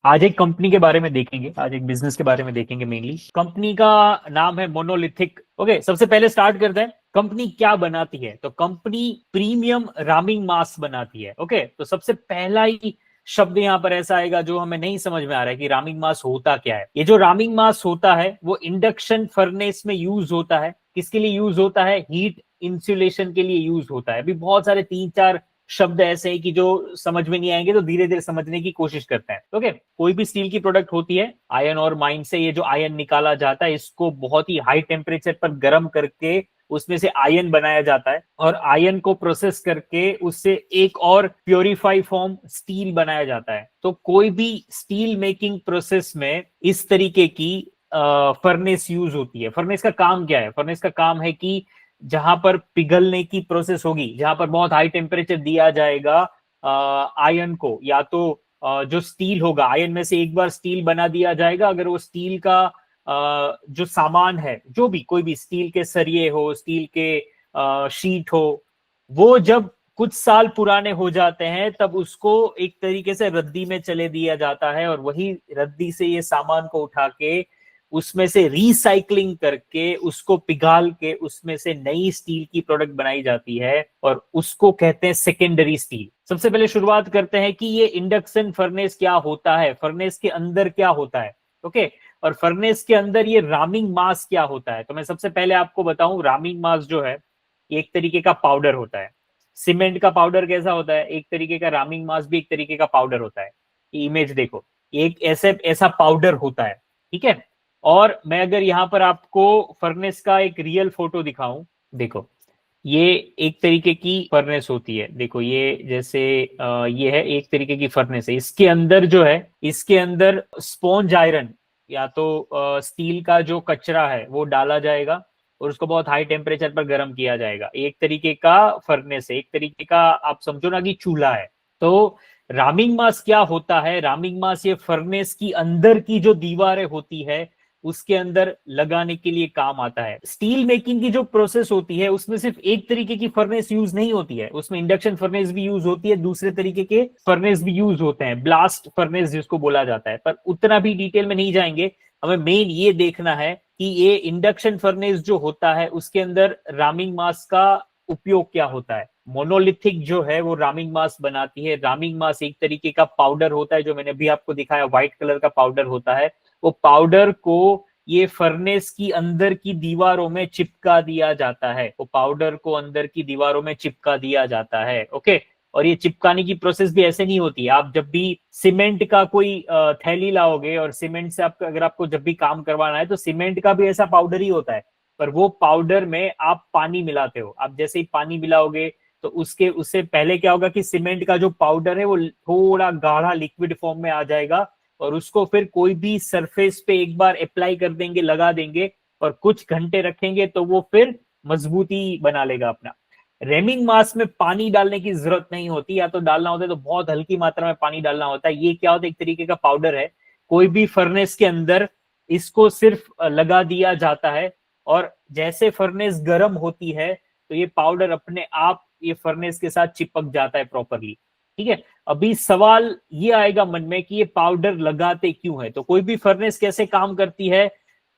आज एक कंपनी के बारे में देखेंगे, आज एक बिजनेस के बारे में देखेंगे। मेनली कंपनी का नाम है मोनोलिथिक। ओके, सबसे पहले स्टार्ट करते हैं, कंपनी क्या बनाती है। तो कंपनी प्रीमियम रामिंग मास बनाती है। ओके, तो सबसे पहला ही शब्द यहाँ पर ऐसा आएगा जो हमें नहीं समझ में आ रहा है कि रामिंग मास होता क्या है। ये जो रामिंग मास होता है वो इंडक्शन फर्नेस में यूज होता है। किसके लिए यूज होता है? हीट इंसुलेशन के लिए यूज होता है। अभी बहुत सारे तीन चार शब्द ऐसे हैं कि जो समझ में नहीं आएंगे, तो धीरे धीरे समझने की कोशिश करते हैं। ओके, कोई भी स्टील की प्रोडक्ट होती है, आयन और माइन से ये जो आयन निकाला जाता है, इसको बहुत ही हाई टेम्परेचर पर गर्म करके उसमें से आयन बनाया जाता है, और आयन को प्रोसेस करके उससे एक और प्योरीफाई फॉर्म स्टील बनाया जाता है। तो कोई भी स्टील मेकिंग प्रोसेस में इस तरीके की फर्नेस यूज होती है। फर्नेस का काम क्या है? फर्नेस का काम है कि जहां पर पिघलने की प्रोसेस होगी, जहां पर बहुत हाई टेम्परेचर दिया जाएगा आयन को, या तो जो स्टील होगा, आयन में से एक बार स्टील बना दिया जाएगा। अगर वो स्टील का जो सामान है, जो भी कोई भी स्टील के सरिये हो, स्टील के शीट हो, वो जब कुछ साल पुराने हो जाते हैं तब उसको एक तरीके से रद्दी में चले दिया जाता है, और वही रद्दी से ये सामान को उठा के उसमें से रिसाइकलिंग करके उसको पिघाल के उसमें से नई स्टील की प्रोडक्ट बनाई जाती है, और उसको कहते हैं सेकेंडरी स्टील। सबसे पहले शुरुआत करते हैं कि ये इंडक्शन फर्नेस क्या होता है, फर्नेस के अंदर क्या होता है। ओके, और फर्नेस के अंदर ये रामिंग मास क्या होता है। तो मैं सबसे पहले आपको बताऊं, रामिंग मास जो है एक तरीके का पाउडर होता है। सीमेंट का पाउडर कैसा होता है, एक तरीके का। रामिंग मास भी एक तरीके का पाउडर होता है। इमेज देखो, एक ऐसे ऐसा पाउडर होता है, ठीक है। और मैं अगर यहां पर आपको फर्नेस का एक रियल फोटो दिखाऊं, देखो ये एक तरीके की फर्नेस होती है। देखो ये जैसे ये है एक तरीके की फर्नेस है। इसके अंदर जो है, इसके अंदर स्पॉन्ज आयरन या तो स्टील का जो कचरा है वो डाला जाएगा, और उसको बहुत हाई टेम्परेचर पर गर्म किया जाएगा। एक तरीके का फर्नेस है, एक तरीके का आप समझो ना कि चूल्हा है। तो रामिंग मास क्या होता है? रामिंग मास ये फर्नेस की अंदर की जो दीवारें होती है उसके अंदर लगाने के लिए काम आता है। स्टील मेकिंग की जो प्रोसेस होती है उसमें सिर्फ एक तरीके की फर्नेस यूज नहीं होती है, उसमें इंडक्शन फर्नेस भी यूज होती है, दूसरे तरीके के फर्नेस भी यूज होते हैं, ब्लास्ट फर्नेस जिसको बोला जाता है। पर उतना भी डिटेल में नहीं जाएंगे, हमें मेन ये देखना है कि ये इंडक्शन फर्नेस जो होता है उसके अंदर रामिंग मास का उपयोग क्या होता है। मोनोलिथिक जो है वो रामिंग मास बनाती है। रामिंग मास एक तरीके का पाउडर होता है, जो मैंने अभी आपको दिखाया, व्हाइट कलर का पाउडर होता है। वो पाउडर को ये फर्नेस की अंदर की दीवारों में चिपका दिया जाता है। वो पाउडर को अंदर की दीवारों में चिपका दिया जाता है। ओके, और ये चिपकाने की प्रोसेस भी ऐसे नहीं होती है। आप जब भी सीमेंट का कोई थैली लाओगे, और सीमेंट से आपको, अगर आपको जब भी काम करवाना है, तो सीमेंट का भी ऐसा पाउडर ही होता है। पर वो पाउडर में आप पानी मिलाते हो। आप जैसे ही पानी मिलाओगे तो उससे पहले क्या होगा कि सीमेंट का जो पाउडर है वो थोड़ा गाढ़ा लिक्विड फॉर्म में आ जाएगा, और उसको फिर कोई भी सरफेस पे एक बार अप्लाई कर देंगे, लगा देंगे, और कुछ घंटे रखेंगे तो वो फिर मजबूती बना लेगा अपना। रेमिंग मास में पानी डालने की जरूरत नहीं होती, या तो डालना होता है तो बहुत हल्की मात्रा में पानी डालना होता है। ये क्या होता है, एक तरीके का पाउडर है। कोई भी फर्नेस के अंदर इसको सिर्फ लगा दिया जाता है, और जैसे फर्नेस गर्म होती है तो ये पाउडर अपने आप ये फर्नेस के साथ चिपक जाता है प्रॉपरली। ठीक है, अभी सवाल ये आएगा मन में कि ये पाउडर लगाते क्यों है। तो कोई भी फर्नेस कैसे काम करती है,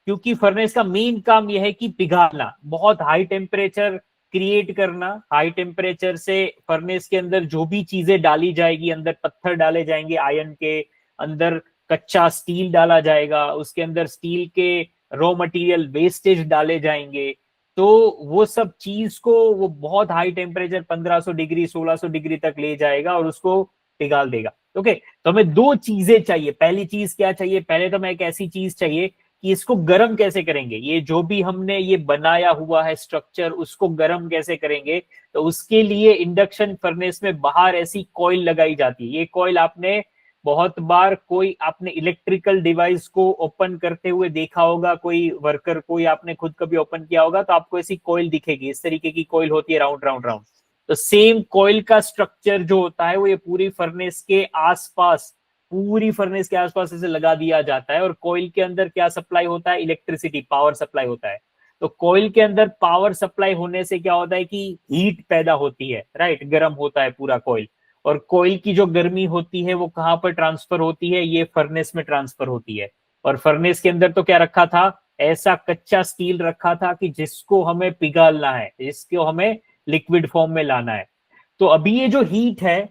क्योंकि फर्नेस का मेन काम यह है कि पिघालना, बहुत हाई टेम्परेचर क्रिएट करना। हाई टेम्परेचर से फर्नेस के अंदर जो भी चीजें डाली जाएगी, अंदर पत्थर डाले जाएंगे आयन के, अंदर कच्चा स्टील डाला जाएगा, उसके अंदर स्टील के रॉ मटेरियल वेस्टेज डाले जाएंगे। तो वो सब चीज को वो बहुत हाई टेम्परेचर 1500 डिग्री 1600 डिग्री तक ले जाएगा और उसको पिघाल देगा। ओके, तो हमें दो चीजें चाहिए। पहली चीज क्या चाहिए? पहले तो हमें एक ऐसी चीज चाहिए कि इसको गर्म कैसे करेंगे, ये जो भी हमने ये बनाया हुआ है स्ट्रक्चर, उसको गर्म कैसे करेंगे। तो उसके लिए इंडक्शन फर्नेस में बाहर ऐसी कॉइल लगाई जाती है। ये कॉइल आपने बहुत बार कोई आपने इलेक्ट्रिकल डिवाइस को ओपन करते हुए देखा होगा, कोई वर्कर को, या आपने खुद कभी ओपन किया होगा तो आपको ऐसी कॉइल दिखेगी। इस तरीके की कॉइल होती है, राउंड राउंड राउंड। तो सेम कॉइल का स्ट्रक्चर जो होता है वो ये पूरी फर्नेस के आसपास, पूरी फर्नेस के आसपास इसे लगा दिया जाता है। और कॉइल के अंदर क्या सप्लाई होता है? इलेक्ट्रिसिटी, पावर सप्लाई होता है। तो कॉइल के अंदर पावर सप्लाई होने से क्या होता है कि हीट पैदा होती है, राइट, गर्म होता है पूरा कॉइल। और कोयल की जो गर्मी होती है वो कहाँ पर ट्रांसफर होती है, ये फर्नेस में ट्रांसफर होती है। और फर्नेस के अंदर तो क्या रखा था, ऐसा कच्चा स्टील रखा था कि जिसको हमें पिघालना है, जिसको हमें लिक्विड फॉर्म में लाना है। तो अभी ये जो हीट है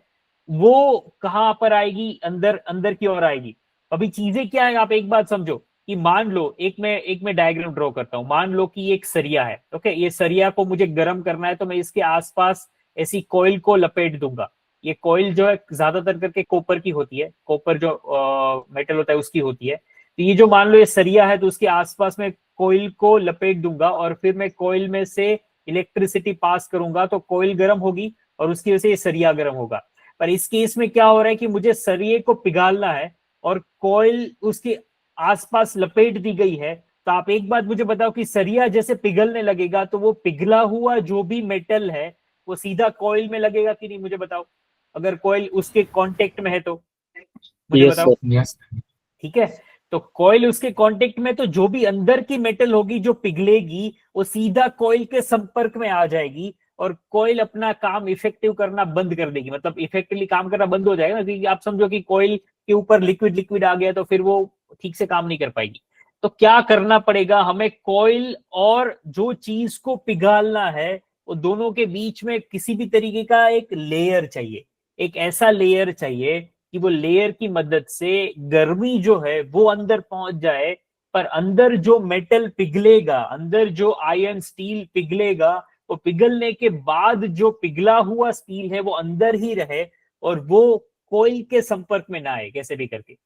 वो कहां पर आएगी, अंदर अंदर की ओर आएगी। अभी चीजें क्या है, आप एक बात समझो कि मान लो एक मैं डायग्राम ड्रॉ करता हूं। मान लो कि एक सरिया है, ओके, ये सरिया को मुझे गर्म करना है, तो मैं इसके आसपास ऐसी कॉइल को लपेट दूंगा। ये कॉइल जो है ज्यादातर करके कॉपर की होती है, कॉपर जो मेटल होता है उसकी होती है। तो ये जो मान लो ये सरिया है, तो उसके आसपास में कॉइल को लपेट दूंगा और फिर मैं कॉइल में से इलेक्ट्रिसिटी पास करूंगा, तो कॉइल गर्म होगी और उसकी वजह से ये सरिया गर्म होगा। पर इस केस में क्या हो रहा है कि मुझे सरिये को पिघालना है और कॉइल उसके आसपास लपेट दी गई है। तो आप एक बात मुझे बताओ कि सरिया जैसे पिघलने लगेगा तो वो पिघला हुआ जो भी मेटल है वो सीधा कॉइल में लगेगा कि नहीं, मुझे बताओ, अगर कॉइल उसके कांटेक्ट में है तो मुझे यस बताओ। Sir, yes. ठीक है, तो कॉइल उसके कांटेक्ट में, तो जो भी अंदर की मेटल होगी जो पिघलेगी वो सीधा कॉइल के संपर्क में आ जाएगी और कॉइल अपना काम इफेक्टिव करना बंद कर देगी, मतलब इफेक्टिवली काम करना बंद हो जाएगा ना, क्योंकि आप समझो कि कॉइल के ऊपर लिक्विड लिक्विड आ गया तो फिर वो ठीक से काम नहीं कर पाएगी। तो क्या करना पड़ेगा हमें, कॉइल और जो चीज को पिघालना है वो दोनों के बीच में किसी भी तरीके का एक लेयर चाहिए। एक ऐसा लेयर चाहिए कि वो लेयर की मदद से गर्मी जो है वो अंदर पहुंच जाए, पर अंदर जो मेटल पिघलेगा, अंदर जो आयरन स्टील पिघलेगा, वो पिघलने के बाद जो पिघला हुआ स्टील है वो अंदर ही रहे और वो कोयल के संपर्क में ना आए कैसे भी करके।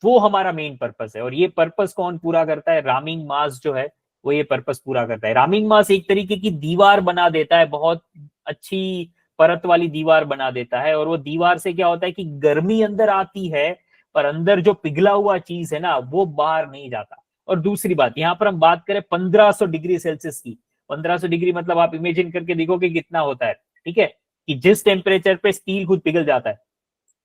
वो हमारा मेन पर्पस है। और ये पर्पस कौन पूरा करता है, रामिंग मास जो है वो ये पर्पस पूरा करता है। रामिंग मास एक तरीके की दीवार बना देता है, बहुत अच्छी परत वाली दीवार बना देता है। और वो दीवार से क्या होता है कि गर्मी अंदर आती है पर अंदर जो पिघला हुआ चीज है ना वो बाहर नहीं जाता। और दूसरी बात, यहाँ पर हम बात करें 1500 डिग्री सेल्सियस की। 1500 डिग्री मतलब आप इमेजिन करके देखो कि कितना होता है। ठीक है, कि जिस टेम्परेचर पे स्टील खुद पिघल जाता है।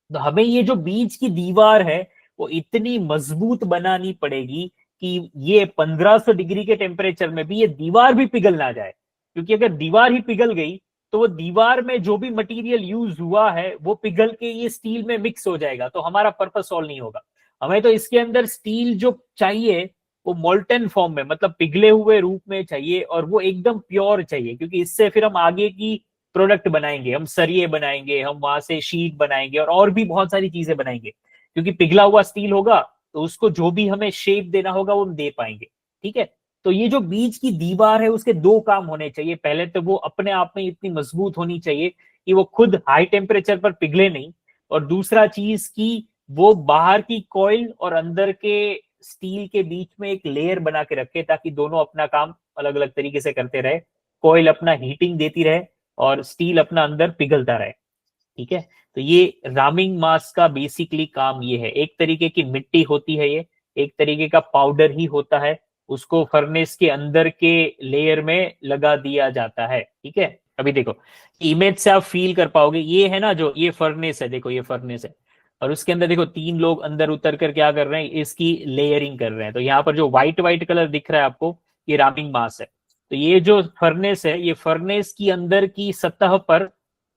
तो हमें ये जो बीच की दीवार है वो इतनी मजबूत बनानी पड़ेगी कि ये 1500 डिग्री के टेम्परेचर में भी ये दीवार भी पिघल ना जाए। क्योंकि अगर दीवार ही पिघल गई तो वो दीवार में जो भी मटेरियल यूज हुआ है वो पिघल के ये स्टील में मिक्स हो जाएगा, तो हमारा पर्पस सॉल्व नहीं होगा। हमें तो इसके अंदर स्टील जो चाहिए वो मोल्टन फॉर्म में, मतलब पिघले हुए रूप में चाहिए, और वो एकदम प्योर चाहिए, क्योंकि इससे फिर हम आगे की प्रोडक्ट बनाएंगे, हम सरिये बनाएंगे, हम वहां से शीट बनाएंगे और भी बहुत सारी चीजें बनाएंगे। क्योंकि पिघला हुआ स्टील होगा तो उसको जो भी हमें शेप देना होगा वो हम दे पाएंगे। ठीक है, तो ये जो बीच की दीवार है उसके दो काम होने चाहिए। पहले तो वो अपने आप में इतनी मजबूत होनी चाहिए कि वो खुद हाई टेम्परेचर पर पिघले नहीं, और दूसरा चीज की वो बाहर की कॉइल और अंदर के स्टील के बीच में एक लेयर बना के रखे, ताकि दोनों अपना काम अलग अलग तरीके से करते रहे। कॉइल अपना हीटिंग देती रहे और स्टील अपना अंदर पिघलता रहे। ठीक है, तो ये रामिंग मास का बेसिकली काम ये है। एक तरीके की मिट्टी होती है ये, एक तरीके का पाउडर ही होता है, उसको फर्नेस के अंदर के लेयर में लगा दिया जाता है। ठीक है, अभी देखो इमेज से आप फील कर पाओगे, ये है ना जो ये फर्नेस है, देखो ये फर्नेस है और उसके अंदर देखो तीन लोग अंदर उतर कर क्या कर रहे हैं, इसकी लेयरिंग कर रहे हैं। तो यहाँ पर जो व्हाइट व्हाइट कलर दिख रहा है आपको, ये रामिंग मास है। तो ये जो फर्नेस है, ये फर्नेस की अंदर की सतह पर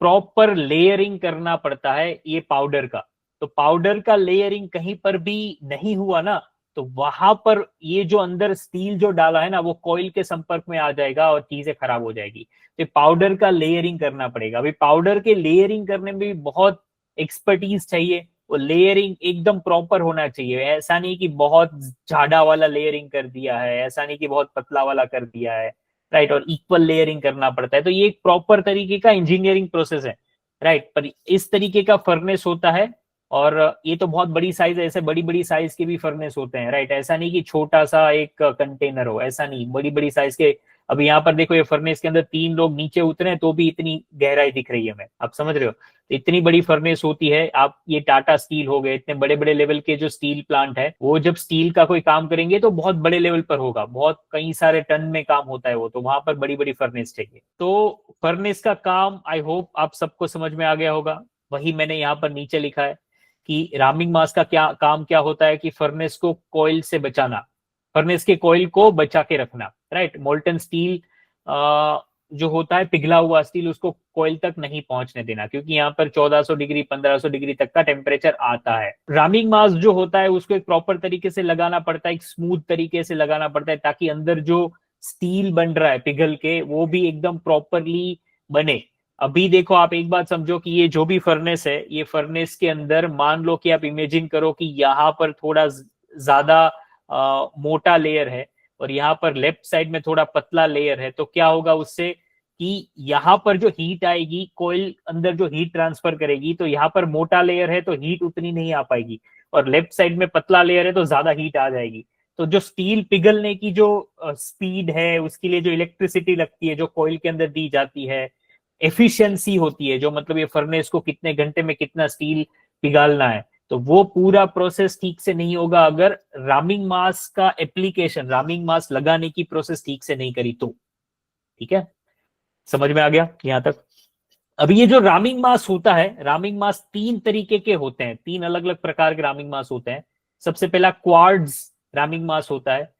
प्रॉपर लेयरिंग करना पड़ता है ये पाउडर का। तो पाउडर का लेयरिंग कहीं पर भी नहीं हुआ ना, तो वहां पर ये जो अंदर स्टील जो डाला है ना वो कॉइल के संपर्क में आ जाएगा और चीजें खराब हो जाएगी। तो पाउडर का लेयरिंग करना पड़ेगा। अभी पाउडर के लेयरिंग करने में भी बहुत एक्सपर्टीज चाहिए। वो लेयरिंग एकदम प्रॉपर होना चाहिए, ऐसा नहीं कि बहुत झाड़ा वाला लेयरिंग कर दिया है, ऐसा नहीं कि बहुत पतला वाला कर दिया है। राइट, और इक्वल लेयरिंग करना पड़ता है। तो ये एक प्रॉपर तरीके का इंजीनियरिंग प्रोसेस है। राइट, पर इस तरीके का फर्नेस होता है। और ये तो बहुत बड़ी साइज है, ऐसे बड़ी बड़ी साइज के भी फर्नेस होते हैं। राइट, ऐसा नहीं कि छोटा सा एक कंटेनर हो, ऐसा नहीं, बड़ी बड़ी साइज के। अभी यहाँ पर देखो ये फर्नेस के अंदर तीन लोग नीचे उतरे तो भी इतनी गहराई दिख रही है हमें, आप समझ रहे हो। तो इतनी बड़ी फर्नेस होती है। आप ये टाटा स्टील हो गए, इतने बड़े बड़े लेवल के जो स्टील प्लांट है, वो जब स्टील का कोई काम करेंगे तो बहुत बड़े लेवल पर होगा, बहुत कई सारे टन में काम होता है वो, तो वहां पर बड़ी बड़ी फर्नेस चाहिए। तो फर्नेस का काम आई होप आप सबको समझ में आ गया होगा। वही मैंने यहाँ पर नीचे लिखा है कि रामिंग मास का क्या काम क्या होता है, कि फर्नेस को कॉइल से बचाना, फर्नेस के कॉइल को बचा के रखना। राइट, मोल्टन स्टील जो होता है पिघला हुआ स्टील, उसको कोयल तक नहीं पहुंचने देना, क्योंकि यहाँ पर 1400 डिग्री 1500 डिग्री तक का टेम्परेचर आता है। रामिंग मास जो होता है उसको एक प्रॉपर तरीके से लगाना पड़ता है, एक स्मूथ तरीके से लगाना पड़ता है, ताकि अंदर जो स्टील बन रहा है पिघल के वो भी एकदम प्रॉपरली बने। अभी देखो आप एक बात समझो कि ये जो भी फर्नेस है, ये फर्नेस के अंदर मान लो कि आप इमेजिन करो कि यहाँ पर थोड़ा ज्यादा मोटा लेयर है और यहाँ पर लेफ्ट साइड में थोड़ा पतला लेयर है, तो क्या होगा उससे कि यहाँ पर जो हीट आएगी, कोयल अंदर जो हीट ट्रांसफर करेगी, तो यहाँ पर मोटा लेयर है तो हीट उतनी नहीं आ पाएगी, और लेफ्ट साइड में पतला लेयर है तो ज्यादा हीट आ जाएगी। तो जो स्टील पिघलने की जो स्पीड है, उसके लिए जो इलेक्ट्रिसिटी लगती है जो कोयल के अंदर दी जाती है, एफिशिएंसी होती है, जो मतलब ये फर्नेस को कितने घंटे में कितना स्टील पिघालना है, तो वो पूरा प्रोसेस ठीक से नहीं होगा अगर रामिंग मास का एप्लीकेशन, रामिंग मास लगाने की प्रोसेस ठीक से नहीं करी तो। ठीक है, समझ में आ गया यहां तक? अभी ये जो रामिंग मास होता है, रामिंग मास तीन तरीके के होते हैं, तीन अलग अलग प्रकार के रामिंग मास होते हैं। सबसे पहला क्वार्ट्ज रामिंग मास होता है,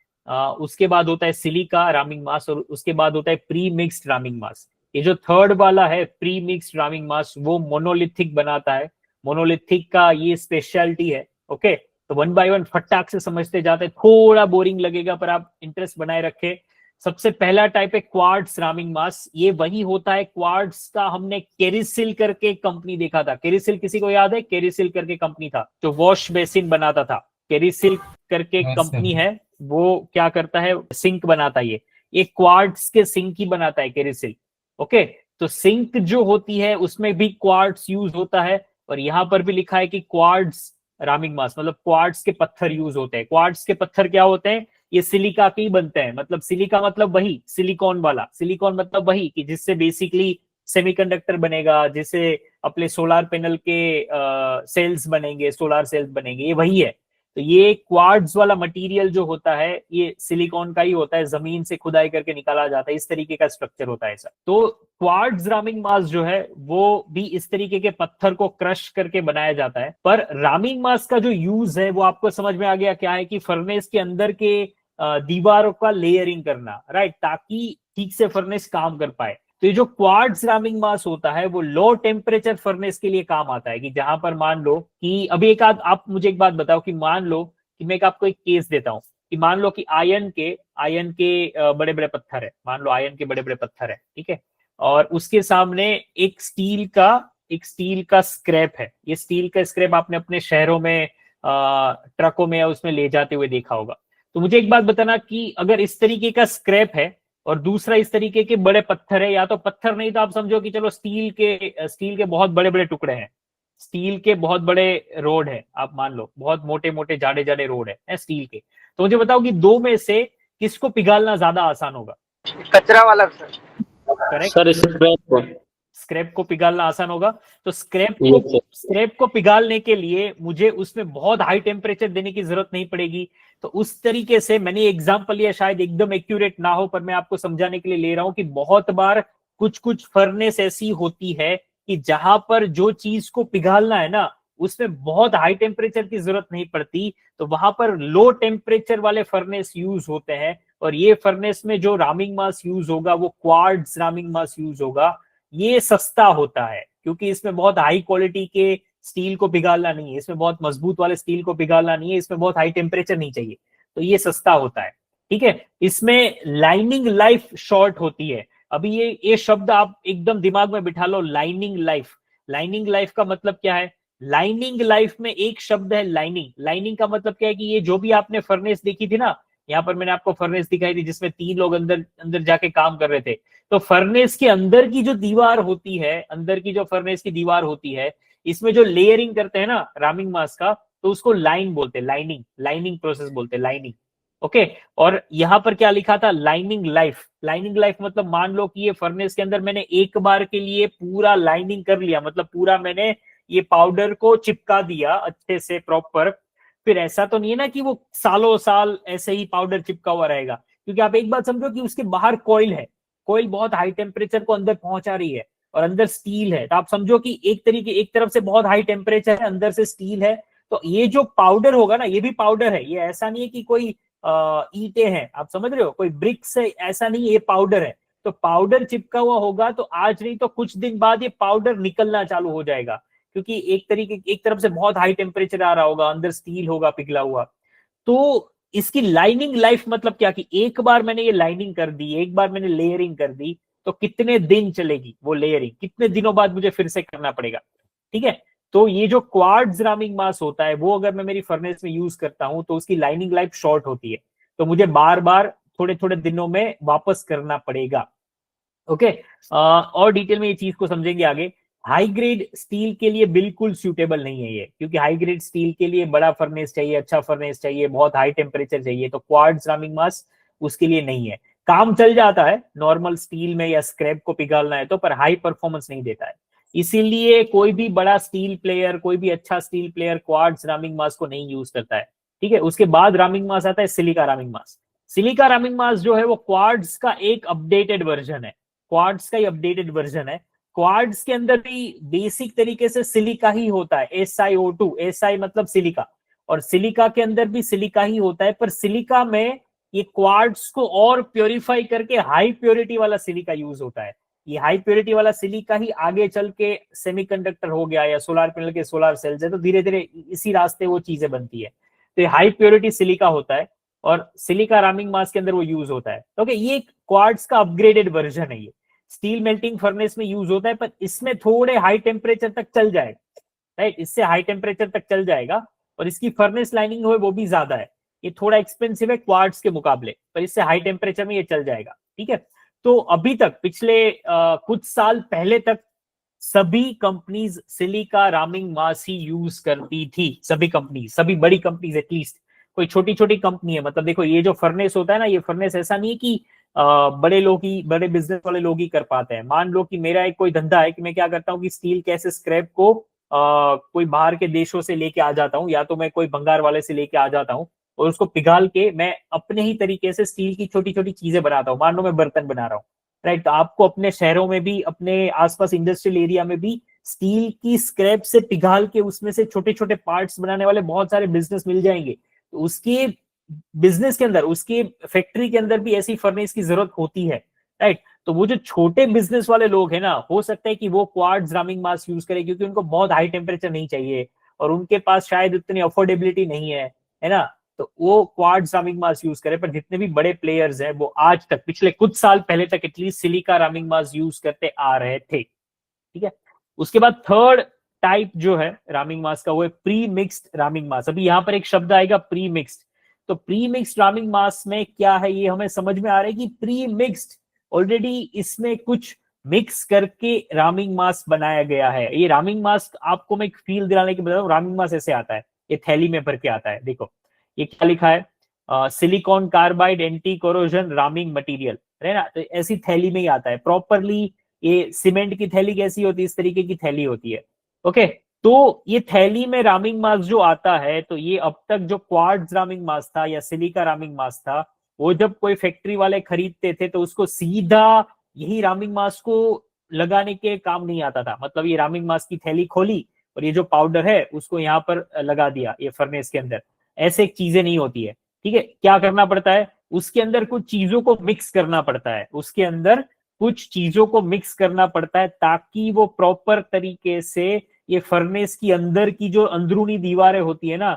उसके बाद होता है सिलिका रामिंग मास, और उसके बाद होता है प्री मिक्स्ड रामिंग मास। ये जो थर्ड वाला है प्री मिक्स्ड रामिंग मास, वो मोनोलिथिक बनाता है। मोनोलिथिक का ये स्पेशलिटी है। ओके, तो वन बाय वन फटाक से समझते जाते हैं, थोड़ा बोरिंग लगेगा पर आप इंटरेस्ट बनाए रखे। सबसे पहला टाइप है क्वार्ट्ज रामिंग मास। ये वही होता है, क्वार्ट्ज का हमने केरिसिल करके कंपनी देखा था। केरिसिल किसी को याद है? केरिसिल करके कंपनी था जो वॉश बेसिन बनाता था। केरिसिल करके कंपनी है, वो क्या करता है, सिंक बनाता है। ये क्वार्ट्ज के सिंक ही बनाता है केरिसिल। ओके, तो सिंक जो होती है उसमें भी क्वार्ट्ज यूज होता है, और यहां पर भी लिखा है कि क्वार्ट्ज रामिंग मास मतलब क्वार्ट्ज के पत्थर यूज होते हैं। क्वार्ट्ज के पत्थर क्या होते हैं? ये सिलिका के ही बनते हैं। मतलब सिलिका मतलब वही सिलिकॉन वाला, सिलिकॉन मतलब वही कि जिससे बेसिकली सेमीकंडक्टर बनेगा, जिससे अपने सोलार पैनल के सेल्स बनेंगे, सोलार सेल्स बनेंगे, ये वही है। तो ये क्वार्ट्ज वाला मटेरियल जो होता है ये सिलिकॉन का ही होता है, जमीन से खुदाई करके निकाला जाता है, इस तरीके का स्ट्रक्चर होता है ऐसा। तो क्वार्ट्ज रामिंग मास जो है वो भी इस तरीके के पत्थर को क्रश करके बनाया जाता है। पर रामिंग मास का जो यूज है वो आपको समझ में आ गया क्या है, कि फर्नेस के अंदर के दीवारों का लेयरिंग करना, राइट, ताकि ठीक से फर्नेस काम कर पाए। तो ये जो क्वार्ट्ज रामिंग मास होता है वो लो टेम्परेचर फर्नेस के लिए काम आता है, कि जहां पर मान लो कि अभी एक आध आप मुझे एक बात बताओ कि मान लो कि मैं आपको एक केस देता हूं कि मान लो कि आयन के बड़े बड़े पत्थर है, मान लो आयन के बड़े बड़े पत्थर है, ठीक है, और उसके सामने एक स्टील का स्क्रैप है। ये स्टील का स्क्रैप आपने अपने शहरों में ट्रकों में या उसमें ले जाते हुए देखा होगा। तो मुझे एक बात बताना कि अगर इस तरीके का स्क्रैप है और दूसरा इस तरीके के बड़े पत्थर है, या तो पत्थर नहीं तो आप समझो कि चलो स्टील के बहुत बड़े बड़े टुकड़े हैं, स्टील के बहुत बड़े रोड है, आप मान लो बहुत मोटे मोटे जाड़े जाड़े रोड है स्टील के, तो मुझे बताओ कि दो में से किसको पिघालना ज्यादा आसान होगा? कचरा वाला सर। करेक्ट सर स्क्रैप को पिघालना आसान होगा। तो स्क्रैप को पिघालने के लिए मुझे उसमें बहुत हाई टेम्परेचर देने की जरूरत नहीं पड़ेगी। तो उस तरीके से मैंने एग्जांपल लिया, शायद एकदम एक्यूरेट ना हो, पर मैं आपको समझाने के लिए ले रहा हूं कि बहुत बार कुछ कुछ फर्नेस ऐसी होती है कि जहां पर जो चीज को पिघालना है ना उसमें बहुत हाई टेम्परेचर की जरूरत नहीं पड़ती, तो वहां पर लो टेम्परेचर वाले फर्नेस यूज होते हैं। और ये फर्नेस में जो रामिंग मास यूज होगा वो क्वार्ट्ज रामिंग मास यूज होगा। ये सस्ता होता है क्योंकि इसमें बहुत हाई क्वालिटी के स्टील को पिघालना नहीं है, इसमें बहुत मजबूत वाले स्टील को पिघालना नहीं है, इसमें बहुत हाई टेम्परेचर नहीं चाहिए, तो ये सस्ता होता है। ठीक है, इसमें लाइनिंग लाइफ शॉर्ट होती है। अभी ये शब्द आप एकदम दिमाग में बिठा लो, लाइनिंग लाइफ। लाइनिंग लाइफ का मतलब क्या है? लाइनिंग लाइफ में एक शब्द है लाइनिंग। लाइनिंग का मतलब क्या है कि ये जो भी आपने फर्नेस देखी थी ना, यहाँ पर मैंने आपको फर्नेस दिखाई थी जिसमें 3 लोग अंदर अंदर जाके काम कर रहे थे, तो फर्नेस के अंदर की जो दीवार होती है, अंदर की जो फर्नेस की दीवार होती है, इसमें जो लेयरिंग करते हैं ना रामिंग मास का, तो उसको लाइन बोलते हैं, लाइनिंग प्रोसेस बोलते हैं, लाइनिंग। ओके, और यहां पर क्या लिखा था? Lining life. लाइनिंग लाइफ मतलब मान लो कि ये फर्नेस के अंदर मैंने एक बार के लिए पूरा लाइनिंग कर लिया, मतलब पूरा मैंने ये पाउडर को चिपका दिया अच्छे से प्रॉपर, फिर ऐसा तो नहीं है ना कि वो सालों साल ऐसे ही पाउडर चिपका हुआ रहेगा, क्योंकि आप एक बात समझो कि उसके बाहर कॉइल है, कॉइल बहुत हाई टेम्परेचर को अंदर पहुंचा रही है और अंदर स्टील है, तो आप समझो कि एक तरफ से बहुत हाई टेम्परेचर है, अंदर से स्टील है, तो ये जो पाउडर होगा ना ये भी पाउडर है, ये ऐसा नहीं है कि कोई ईंटें हैं, आप समझ रहे हो, कोई ब्रिक्स है, ऐसा नहीं है, ये पाउडर है। तो पाउडर चिपका हुआ होगा तो आज नहीं तो कुछ दिन बाद ये पाउडर निकलना चालू हो जाएगा, क्योंकि एक तरफ से बहुत हाई टेम्परेचर आ रहा होगा, अंदर स्टील होगा पिघला हुआ। तो इसकी लाइनिंग लाइफ मतलब क्या, कि एक बार मैंने ये लाइनिंग कर दी, एक बार मैंने लेयरिंग कर दी, तो कितने दिन चलेगी वो लेयरिंग, कितने दिनों बाद मुझे फिर से करना पड़ेगा। ठीक है, तो ये जो क्वार्ट्ज रामिंग मास होता है वो अगर मैं मेरी फर्नेस में यूज करता हूं तो उसकी लाइनिंग लाइफ शॉर्ट होती है, तो मुझे बार बार थोड़े थोड़े दिनों में वापस करना पड़ेगा। ओके, और डिटेल में ये चीज को समझेंगे आगे। हाई ग्रेड स्टील के लिए बिल्कुल सूटेबल नहीं है ये, क्योंकि हाई ग्रेड स्टील के लिए बड़ा फर्नेस चाहिए, अच्छा फर्नेस चाहिए, बहुत हाई टेम्परेचर चाहिए, तो क्वार्ट्ज रामिंग मास उसके लिए नहीं है। काम चल जाता है नॉर्मल स्टील में या स्क्रैप को पिघालना है तो, पर हाई परफॉर्मेंस नहीं देता है। इसीलिए कोई भी बड़ा स्टील प्लेयर, कोई भी अच्छा स्टील प्लेयर क्वार्ट्ज रामिंग मास को नहीं यूज करता है। ठीक है, उसके बाद रामिंग मास आता है सिलिका रामिंग मास। सिलिका रामिंग मास जो है वो क्वार्ट्ज का एक अपडेटेड वर्जन है, क्वार्ट्ज का ही अपडेटेड वर्जन है। क्वार्ट्ज के अंदर भी बेसिक तरीके से सिलिका ही होता है, SiO2, SI मतलब सिलिका, और सिलिका के अंदर भी सिलिका ही होता है, पर सिलिका में ये क्वार्ट्ज को और प्योरीफाई करके हाई प्योरिटी वाला सिलिका यूज होता है। ये हाई प्योरिटी वाला सिलिका ही आगे चल के सेमीकंडक्टर हो गया या सोलर पैनल के सोलर सेल्स है, तो धीरे धीरे इसी रास्ते वो चीजें बनती है। तो ये हाई प्योरिटी सिलिका होता है और सिलिका रामिंग मास के अंदर वो यूज होता है। ओके, ये क्वार्ट्ज का अपग्रेडेड वर्जन है, ये स्टील मेल्टिंग फर्नेस में यूज होता है, पर इसमें थोड़े हाई टेम्परेचर तक चल जाएगा, राइट, इससे हाई टेम्परेचर तक चल जाएगा, और इसकी फर्नेस लाइनिंग है वो भी ज्यादा है। ये थोड़ा एक्सपेंसिव है क्वार्ट्ज के मुकाबले, पर इससे हाई टेम्परेचर में ये चल जाएगा। ठीक है, तो अभी तक पिछले कुछ साल पहले तक सभी कंपनीज सिलिका रामिंग मास ही यूज करती थी, सभी कंपनी, सभी बड़ी कंपनीज एटलीस्ट। कोई छोटी छोटी कंपनी है, मतलब देखो ये जो फर्नेस होता है ना, ये फर्नेस ऐसा नहीं है कि बड़े लोग ही, बड़े बिजनेस वाले लोग ही कर पाते हैं। मान लो कि मेरा एक कोई धंधा है कि मैं क्या करता हूँ कि स्टील के ऐसे स्क्रैप को कोई बाहर के देशों से लेके आ जाता हूँ, या तो मैं कोई भंगार वाले से लेके आ जाता हूँ, और उसको पिघाल के मैं अपने ही तरीके से स्टील की छोटी छोटी चीजें बनाता हूँ। मान लो मैं बर्तन बना रहा हूँ, राइट, तो आपको अपने शहरों में भी, अपने आसपास इंडस्ट्रियल एरिया में भी स्टील की स्क्रैप से पिघाल के उसमें से छोटे छोटे पार्ट्स बनाने वाले बहुत सारे बिजनेस मिल जाएंगे। तो उसके बिजनेस के अंदर, उसके फैक्ट्री के अंदर भी ऐसी फर्नेस की जरूरत होती है, राइट। तो वो जो छोटे बिजनेस वाले लोग हैं ना, हो सकता है कि वो क्वार्ट्ज रामिंग मास यूज करें, क्योंकि उनको बहुत हाई टेम्परेचर नहीं चाहिए और उनके पास शायद उतनी अफोर्डेबिलिटी नहीं है ना, तो वो क्वार्ट्ज रामिंग मास यूज करे। पर जितने भी बड़े प्लेयर्स हैं वो आज तक, पिछले कुछ साल पहले तक एटलीस्ट, सिलिका रामिंग मास यूज करते आ रहे थे। ठीक है, उसके बाद थर्ड टाइप जो है रामिंग मास का, वो है प्री मिक्स्ड रामिंग मास। अभी यहां पर एक शब्द आएगा प्री मिक्स्ड। तो प्री मिक्स्ड रामिंग मास में क्या है, ये हमें समझ में आ रहा है कि प्री मिक्स्ड ऑलरेडी इसमें कुछ मिक्स करके रामिंग मास बनाया गया है। ये रामिंग मास आपको मैं एक फील दिलाने की बता रहा हूँ, रामिंग मास ऐसे आता है, ये थैली में भर के आता है। देखो ये क्या लिखा है, silicon carbide anti corrosion rhyming material, है ना, तो ऐसी थैली में ही आता है प्रॉपरली। ये सीमेंट की थैली कैसी होती है, इस तरीके की थैली होती है। ओके, तो ये थैली में रामिंग मास जो आता है, तो ये अब तक जो क्वार्ट्ज रामिंग मास था या सिलिका रामिंग मास था, वो जब कोई फैक्ट्री वाले खरीदते थे तो उसको सीधा यही रामिंग मास को लगाने के काम नहीं आता था। मतलब ये रामिंग मास की थैली खोली और ये जो पाउडर है उसको यहाँ पर लगा दिया ये फर्नेस के अंदर, ऐसे चीजें नहीं होती है। ठीक है, क्या करना पड़ता है, उसके अंदर कुछ चीजों को मिक्स करना पड़ता है, उसके अंदर कुछ चीजों को मिक्स करना पड़ता है, ताकि वो प्रॉपर तरीके से ये फर्नेस की अंदर की जो अंदरूनी दीवारें होती है ना,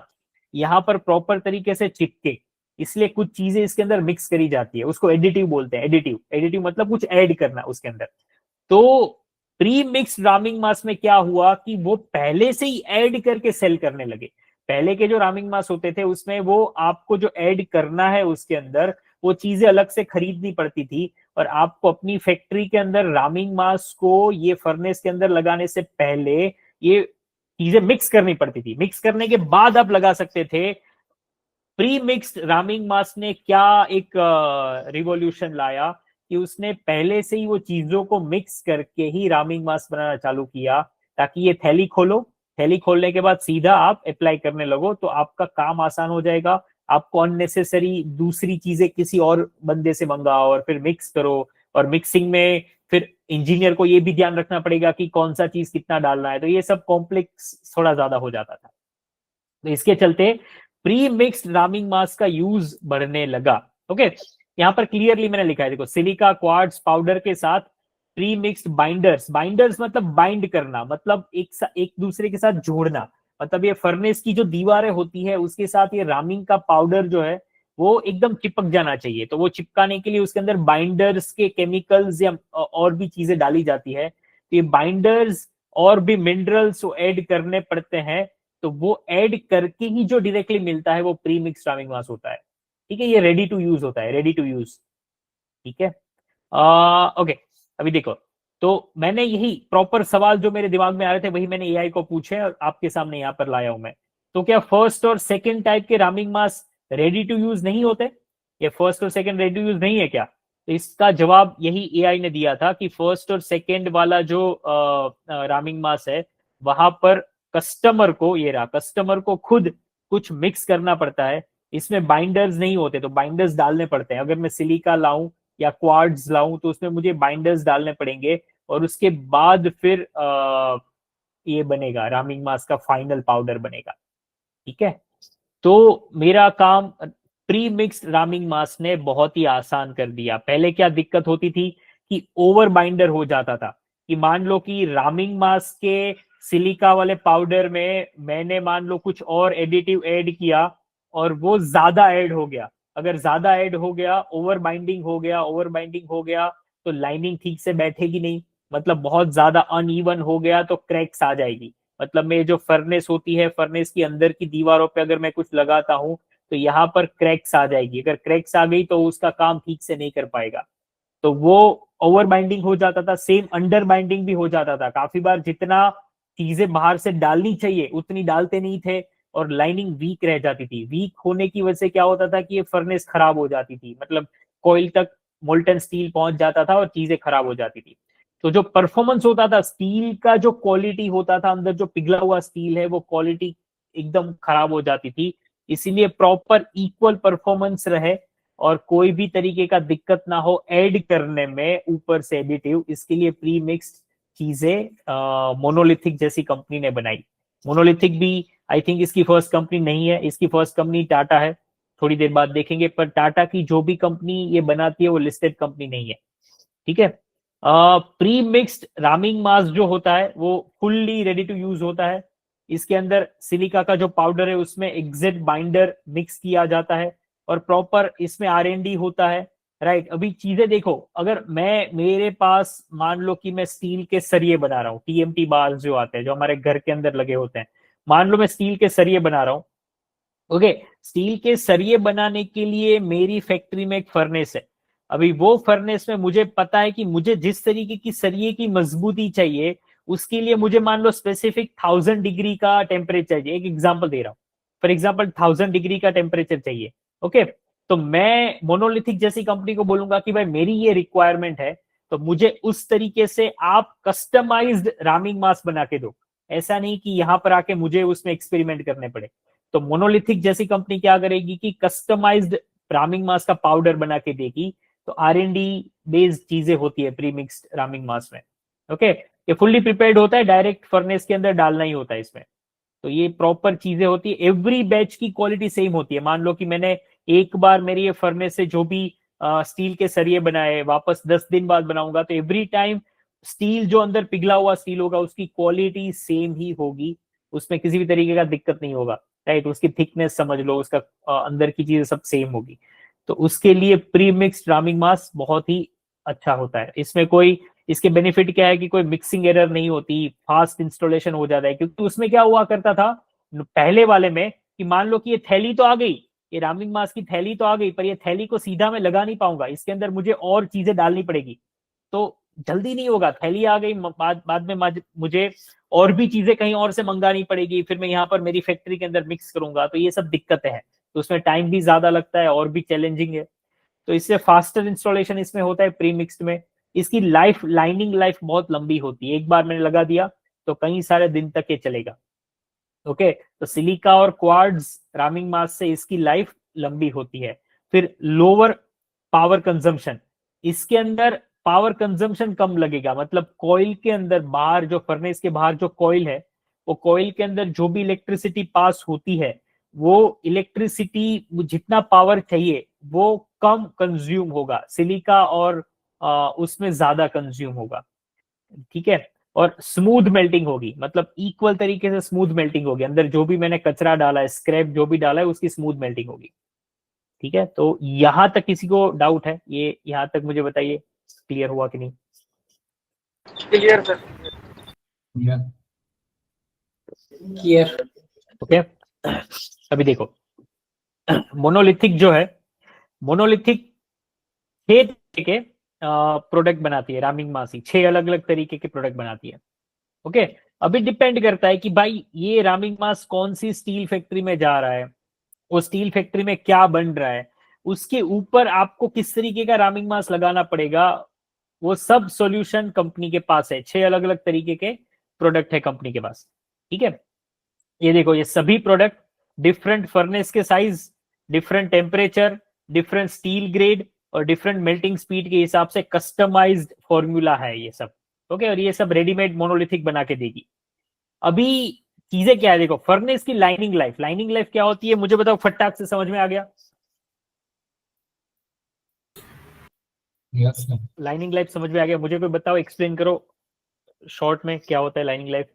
यहाँ पर प्रॉपर तरीके से चिपके। इसलिए कुछ चीजें इसके अंदर मिक्स करी जाती है, उसको एडिटिव बोलते हैं। एडिटिव, एडिटिव मतलब कुछ ऐड करना उसके अंदर। तो प्री मिक्स रामिंग मास में क्या हुआ कि वो पहले से ही ऐड करके सेल करने लगे। पहले के जो रामिंग मास होते थे उसमें वो आपको जो ऐड करना है उसके अंदर, वो चीजें अलग से खरीदनी पड़ती थी, और आपको अपनी फैक्ट्री के अंदर रामिंग मास को ये फर्नेस के अंदर लगाने से पहले ये चीजें मिक्स करनी पड़ती थी। मिक्स करने के बाद आप लगा सकते थे। प्री मिक्स्ड रामिंग मास ने क्या एक रिवॉल्यूशन लाया कि उसने पहले से ही वो चीजों को मिक्स करके ही रामिंग मास बनाना चालू किया, ताकि ये थैली खोलो, थैली खोलने के बाद सीधा आप अप्लाई करने लगो, तो आपका काम आसान हो जाएगा। आपको अननेसेसरी दूसरी चीजें किसी और बंदे से मंगाओ और फिर मिक्स करो, और मिक्सिंग में फिर इंजीनियर को ये भी ध्यान रखना पड़ेगा कि कौन सा चीज कितना डालना है, तो ये सब कॉम्प्लेक्स थोड़ा ज्यादा हो जाता था। तो इसके चलते प्री मिक्स्ड रामिंग मास का यूज बढ़ने लगा। ओके, यहाँ पर क्लियरली मैंने लिखा है, देखो सिलिका क्वार्ट्ज पाउडर के साथ प्री मिक्स्ड बाइंडर्स, बाइंडर्स मतलब बाइंड करना, मतलब एक दूसरे के साथ जोड़ना, मतलब ये फर्नेस की जो दीवारें होती है उसके साथ ये रामिंग का पाउडर जो है वो एकदम चिपक जाना चाहिए। तो वो चिपकाने के लिए उसके अंदर बाइंडर्स के केमिकल्स या और भी चीजें डाली जाती है। तो ये बाइंडर्स और भी मिनरल्स ऐड करने पड़ते हैं, तो वो ऐड करके ही जो डायरेक्टली मिलता है वो प्री मिक्स रामिंग मास होता है। ठीक है, ये रेडी टू यूज होता है, रेडी टू यूज। ठीक है, ओके। अभी देखो, तो मैंने यही प्रॉपर सवाल जो मेरे दिमाग में आ रहे थे वही मैंने एआई को पूछे और आपके सामने यहाँ पर लाया हूं मैं। तो क्या फर्स्ट और सेकंड टाइप के ramming mass ready to use नहीं होते? ये फर्स्ट और सेकंड रेडी टू यूज नहीं है क्या? तो इसका जवाब यही एआई ने दिया था कि फर्स्ट और सेकंड वाला जो रामिंग मास है वहां पर कस्टमर को, ये रहा, कस्टमर को खुद कुछ मिक्स करना पड़ता है। इसमें बाइंडर्स नहीं होते, तो बाइंडर्स डालने पड़ते हैं। अगर मैं सिलिका लाऊं या क्वार्ट्ज लाऊं तो उसमें मुझे बाइंडर्स डालने पड़ेंगे और उसके बाद फिर ये बनेगा, रामिंग मास का फाइनल पाउडर बनेगा। ठीक है, तो मेरा काम प्री मिक्स्ड रामिंग मास ने बहुत ही आसान कर दिया। पहले क्या दिक्कत होती थी कि ओवर बाइंडर हो जाता था, कि मान लो कि रामिंग मास के सिलिका वाले पाउडर में मैंने मान लो कुछ और एडिटिव ऐड किया और वो ज्यादा ऐड हो गया। अगर ज्यादा ऐड हो गया, ओवर बाइंडिंग हो गया, ओवर बाइंडिंग हो गया तो लाइनिंग ठीक से बैठेगी नहीं, मतलब बहुत ज्यादा अनइवन हो गया तो क्रैक्स आ जाएगी। मतलब में जो फर्नेस होती है, फर्नेस की अंदर की दीवारों पे अगर मैं कुछ लगाता हूं तो यहाँ पर क्रैक्स आ जाएगी। अगर क्रैक्स आ गई तो उसका काम ठीक से नहीं कर पाएगा। तो वो ओवर बाइंडिंग हो जाता था, सेम अंडर बाइंडिंग भी हो जाता था। काफी बार जितना चीजें बाहर से डालनी चाहिए उतनी डालते नहीं थे और लाइनिंग वीक रह जाती थी। वीक होने की वजह से क्या होता था कि ये फर्नेस खराब हो जाती थी, मतलब कोयल तक मोल्टन स्टील पहुंच जाता था और चीजें खराब हो जाती थी। तो जो परफॉर्मेंस होता था स्टील का, जो क्वालिटी होता था अंदर जो पिघला हुआ स्टील है वो क्वालिटी एकदम खराब हो जाती थी। इसीलिए प्रॉपर इक्वल परफॉर्मेंस रहे और कोई भी तरीके का दिक्कत ना हो ऐड करने में ऊपर से एडिटिव, इसके लिए प्री मिक्स्ड चीजें मोनोलिथिक जैसी कंपनी ने बनाई। मोनोलिथिक भी आई थिंक इसकी फर्स्ट कंपनी नहीं है, इसकी फर्स्ट कंपनी टाटा है, थोड़ी देर बाद देखेंगे। पर टाटा की जो भी कंपनी ये बनाती है वो लिस्टेड कंपनी नहीं है। ठीक है, प्री मिक्स्ड रामिंग मास जो होता है वो फुल्ली रेडी टू यूज होता है। इसके अंदर सिलिका का जो पाउडर है उसमें एग्जैक्ट बाइंडर मिक्स किया जाता है और प्रॉपर इसमें आर&डी होता है। राइट, अभी चीजें देखो, अगर मैं, मेरे पास मान लो कि मैं स्टील के सरिये बना रहा हूँ, टीएमटी बार जो आते हैं जो हमारे घर के अंदर लगे होते हैं, मान लो मैं स्टील के सरिये बना रहा हूँ। ओके, स्टील के सरिये बनाने के लिए मेरी फैक्ट्री में एक फर्नेस है। अभी वो फर्नेस में मुझे पता है कि मुझे जिस तरीके की सरिये की मजबूती चाहिए उसके लिए मुझे मान लो स्पेसिफिक 1000 डिग्री का टेम्परेचर चाहिए। एक एग्जांपल दे रहा हूं, फॉर एग्जांपल 1000 डिग्री का टेम्परेचर चाहिए। ओके, तो मैं मोनोलिथिक जैसी कंपनी को बोलूंगा कि भाई मेरी ये रिक्वायरमेंट है, तो मुझे उस तरीके से आप कस्टमाइज्ड रामिंग मास बना के दो। ऐसा नहीं कि यहां पर आके मुझे उसमें एक्सपेरिमेंट करने पड़े। तो मोनोलिथिक जैसी कंपनी क्या करेगी कि कस्टमाइज्ड रामिंग मास का पाउडर बना के देगी। तो आर&डी बेस्ड चीजें होती है प्री मिक्स्ड रामिंग मास में। ओके, ये फुल्ली प्रिपेयर्ड होता है, डायरेक्ट फर्नेस के अंदर डालना ही होता है इसमें। तो ये प्रॉपर चीजें होती है, एवरी बैच की क्वालिटी सेम होती है। मान लो कि मैंने एक बार मेरी ये फर्नेस से जो भी स्टील के सरिये बनाए वापस 10 दिन बाद बनाऊंगा तो एवरी टाइम स्टील जो अंदर पिघला हुआ स्टील होगा उसकी क्वालिटी सेम ही होगी, उसमें किसी भी तरीके का दिक्कत नहीं होगा। राइट, उसकी थिकनेस समझ लो, उसका अंदर की चीजें सब सेम होगी। तो उसके लिए प्री मिक्स्ड रामिंग मास बहुत ही अच्छा होता है। इसमें कोई, इसके बेनिफिट क्या है कि कोई मिक्सिंग एरर नहीं होती, फास्ट इंस्टॉलेशन हो जाता है। क्योंकि उसमें क्या हुआ करता था पहले वाले में कि मान लो कि ये थैली तो आ गई, ये रामिंग मास की थैली तो आ गई, पर ये थैली को सीधा मैं लगा नहीं पाऊंगा, इसके अंदर मुझे और चीजें डालनी पड़ेगी। तो जल्दी नहीं होगा, थैली आ गई, बाद में मुझे और भी चीजें कहीं और से मंगानी पड़ेगी, फिर मैं यहाँ पर मेरी फैक्ट्री के अंदर मिक्स करूंगा, तो ये सब दिक्कतें हैं। तो उसमें टाइम भी ज्यादा लगता है और भी चैलेंजिंग है। तो इससे फास्टर इंस्टॉलेशन इसमें होता है प्री मिक्स्ड में। इसकी लाइफ, लाइनिंग लाइफ बहुत लंबी होती है, एक बार मैंने लगा दिया तो कई सारे दिन तक ये चलेगा। ओके, तो सिलिका और क्वार्ट्ज रामिंग मास से इसकी लाइफ लंबी होती है। फिर लोअर पावर कंजम्पशन, इसके अंदर पावर कंजम्पशन कम लगेगा, मतलब कॉइल के अंदर बाहर जो फर्नेस के बाहर जो कॉइल है वो कॉइल के अंदर जो भी इलेक्ट्रिसिटी पास होती है वो इलेक्ट्रिसिटी जितना पावर चाहिए वो कम कंज्यूम होगा, सिलिका और उसमें ज्यादा कंज्यूम होगा, ठीक है। और स्मूथ मेल्टिंग होगी, मतलब इक्वल तरीके से स्मूथ मेल्टिंग होगी, अंदर जो भी मैंने कचरा डाला है, स्क्रैप जो भी डाला है, उसकी स्मूथ मेल्टिंग होगी, ठीक है। तो यहां तक किसी को डाउट है? ये यहां तक मुझे बताइए, क्लियर हुआ कि नहीं? Clear sir. क्लियर। ओके, अभी देखो, मोनोलिथिक जो है, मोनोलिथिक 6 तरीके के प्रोडक्ट बनाती है रामिंग मासी, 6 अलग अलग तरीके के प्रोडक्ट बनाती है, ओके। अभी डिपेंड करता है कि भाई ये रामिंग मास कौन सी स्टील फैक्ट्री में जा रहा है, वो स्टील फैक्ट्री में क्या बन रहा है, उसके ऊपर आपको किस तरीके का रामिंग मास लगाना पड़ेगा, वो सब सॉल्यूशन कंपनी के पास है। 6 अलग अलग तरीके के प्रोडक्ट है कंपनी के पास, ठीक है। ये देखो, ये सभी प्रोडक्ट डिफरेंट फर्नेस के size, different temperature, different steel grade और डिफरेंट मेल्टिंग स्पीड के हिसाब से कस्टमाइज्ड फॉर्मूला है ये सब, ओके। और ये सब रेडीमेड मोनोलिथिक बना के देगी। अभी चीजें क्या है, देखो, फर्नेस की लाइनिंग लाइफ, लाइनिंग लाइफ क्या होती है मुझे बताओ, फटाक से समझ में आ गया? Yes sir. लाइनिंग लाइफ समझ में आ गया? मुझे कोई बताओ, एक्सप्लेन करो शॉर्ट में क्या होता है लाइनिंग लाइफ।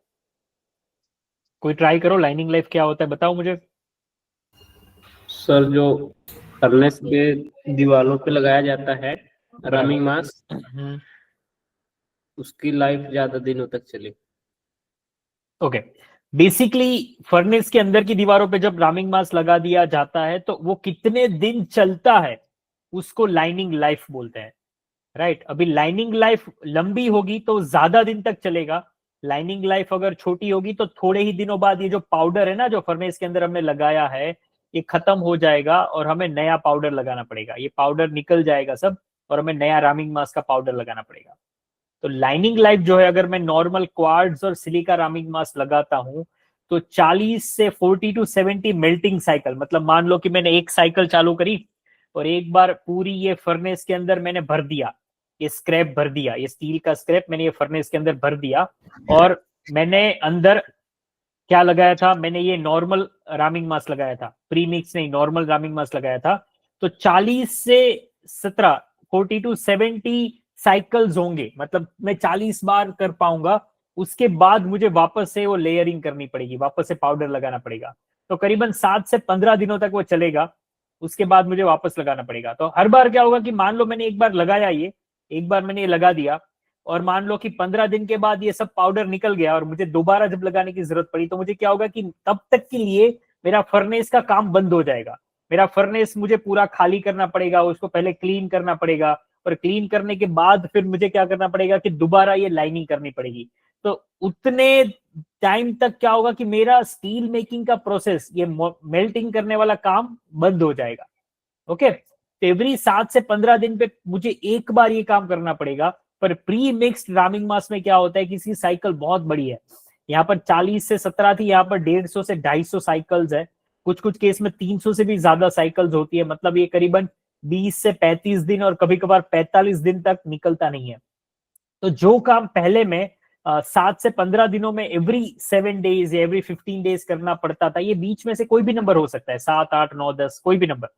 कोई ट्राई करो, लाइनिंग लाइफ क्या होता है बताओ मुझे। सर जो फर्नेस के दीवारों पे लगाया जाता है रामिंग मास, उसकी लाइफ ज्यादा दिनों तक चले। ओके, बेसिकली फर्नेस के अंदर की दीवारों पे जब रामिंग मास लगा दिया जाता है तो वो कितने दिन चलता है उसको लाइनिंग लाइफ बोलते हैं, राइट। अभी लाइनिंग लाइफ लंबी होगी तो ज्यादा दिन तक चलेगा, लाइनिंग लाइफ अगर छोटी होगी तो थोड़े ही दिनों बाद ये जो पाउडर है ना, जो फर्नेस के अंदर हमने लगाया है, ये खत्म हो जाएगा और हमें नया पाउडर लगाना पड़ेगा, ये पाउडर निकल जाएगा सब और हमें नया रामिंग मास का पाउडर लगाना पड़ेगा। तो लाइनिंग लाइफ जो है, अगर मैं नॉर्मल क्वार्ट्ज और सिलिका रामिंग मास लगाता हूं तो 40 से 40 टू 70 मेल्टिंग साइकिल, मतलब मान लो कि मैंने एक साइकिल चालू करी और एक बार पूरी ये फर्नेस के अंदर मैंने भर दिया, ये स्क्रैप भर दिया, ये स्टील का स्क्रैप मैंने ये फर्नेस के अंदर भर दिया और मैंने अंदर क्या लगाया था, मैंने ये नॉर्मल रामिंग मास लगाया था, प्री मिक्स नहीं, नॉर्मल रामिंग मास लगाया था। तो 40 से 17, 40 टू 70 साइकिल्स होंगे, मतलब मैं 40 बार कर पाऊंगा। उसके बाद मुझे वापस से वो लेयरिंग करनी पड़ेगी, वापस से पाउडर लगाना पड़ेगा। तो करीबन 7 से 15 दिनों तक वो चलेगा, उसके बाद मुझे वापस लगाना पड़ेगा। तो हर बार क्या होगा कि मान लो मैंने एक बार लगाया, ये एक बार मैंने ये लगा दिया और मान लो कि 15 दिन के बाद ये सब पाउडर निकल गया और मुझे दोबारा जब लगाने की जरूरत पड़ी तो मुझे क्या होगा कि तब तक के लिए मेरा फर्नेस का काम बंद हो जाएगा। मेरा फर्नेस मुझे पूरा खाली करना पड़ेगा, उसको पहले क्लीन करना पड़ेगा और क्लीन करने के बाद फिर मुझे क्या करना पड़ेगा कि दोबारा ये लाइनिंग करनी पड़ेगी। तो उतने टाइम तक क्या होगा कि मेरा स्टील मेकिंग का प्रोसेस, ये मेल्टिंग करने वाला काम बंद हो जाएगा, ओके। तो एवरी 7 से 15 दिन पे मुझे एक बार ये काम करना पड़ेगा। पर प्री मिक्स्ड रामिंग मास में क्या होता है कि इसकी साइकिल बहुत बड़ी है, यहाँ पर 40 से 17 थी, यहाँ पर 150 से 250 साइकिल्स है, कुछ कुछ केस में 300 से भी ज्यादा साइकिल्स होती है, मतलब ये करीबन 20 से 35 दिन और कभी कभार 45 दिन तक निकलता नहीं है। तो जो काम पहले में 7 से 15 दिनों में एवरी 7 डेज या एवरी 15 डेज करना पड़ता था, ये बीच में से कोई भी नंबर हो सकता है, 7, 8, 9, 10, कोई भी नंबर,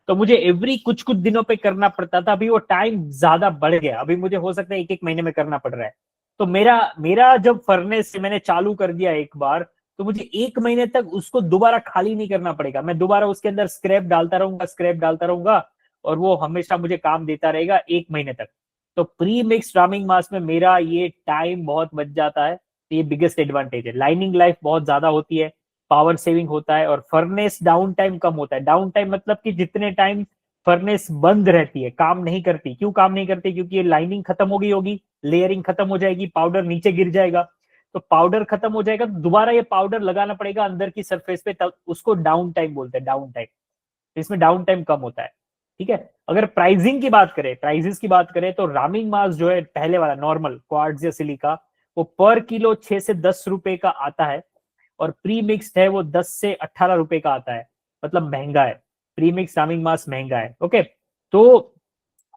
तो मुझे एवरी कुछ कुछ दिनों पे करना पड़ता था। अभी वो टाइम ज्यादा बढ़ गया, अभी मुझे हो सकता है एक एक महीने में करना पड़ रहा है। तो मेरा मेरा जब फर्नेस से मैंने चालू कर दिया एक बार, तो मुझे एक महीने तक उसको दोबारा खाली नहीं करना पड़ेगा, मैं दोबारा उसके अंदर स्क्रैप डालता रहूंगा, स्क्रैप डालता रहूंगा और वो हमेशा मुझे काम देता रहेगा एक महीने तक। तो प्री मिक्स रामिंग मास में मेरा ये टाइम बहुत बच जाता है, तो ये बिगेस्ट एडवांटेज है। लाइनिंग लाइफ बहुत ज्यादा होती है, पावर सेविंग होता है और फर्नेस डाउन टाइम कम होता है। डाउन टाइम मतलब कि जितने टाइम फर्नेस बंद रहती है, काम नहीं करती, क्यों काम नहीं करती, क्योंकि ये लाइनिंग खत्म हो गई होगी, लेयरिंग खत्म हो जाएगी, पाउडर नीचे गिर जाएगा। तो पाउडर खत्म हो जाएगा तो दोबारा ये पाउडर लगाना पड़ेगा अंदर की सरफेस पे, तब उसको डाउन टाइम बोलते हैं, डाउन टाइम। इसमें डाउन टाइम कम होता है, ठीक है। अगर प्राइसिंग की बात करें, प्राइसेस की बात करें, तो रामिंग मास जो है पहले वाला नॉर्मल क्वार्ट्ज या सिलिका, वो पर किलो 6 से 10 रुपए का आता है और प्री मिक्स्ड है वो 10 से 18 रुपए का आता है, मतलब महंगा है। प्री मिक्स रामिंग मास महंगा है, ओके। तो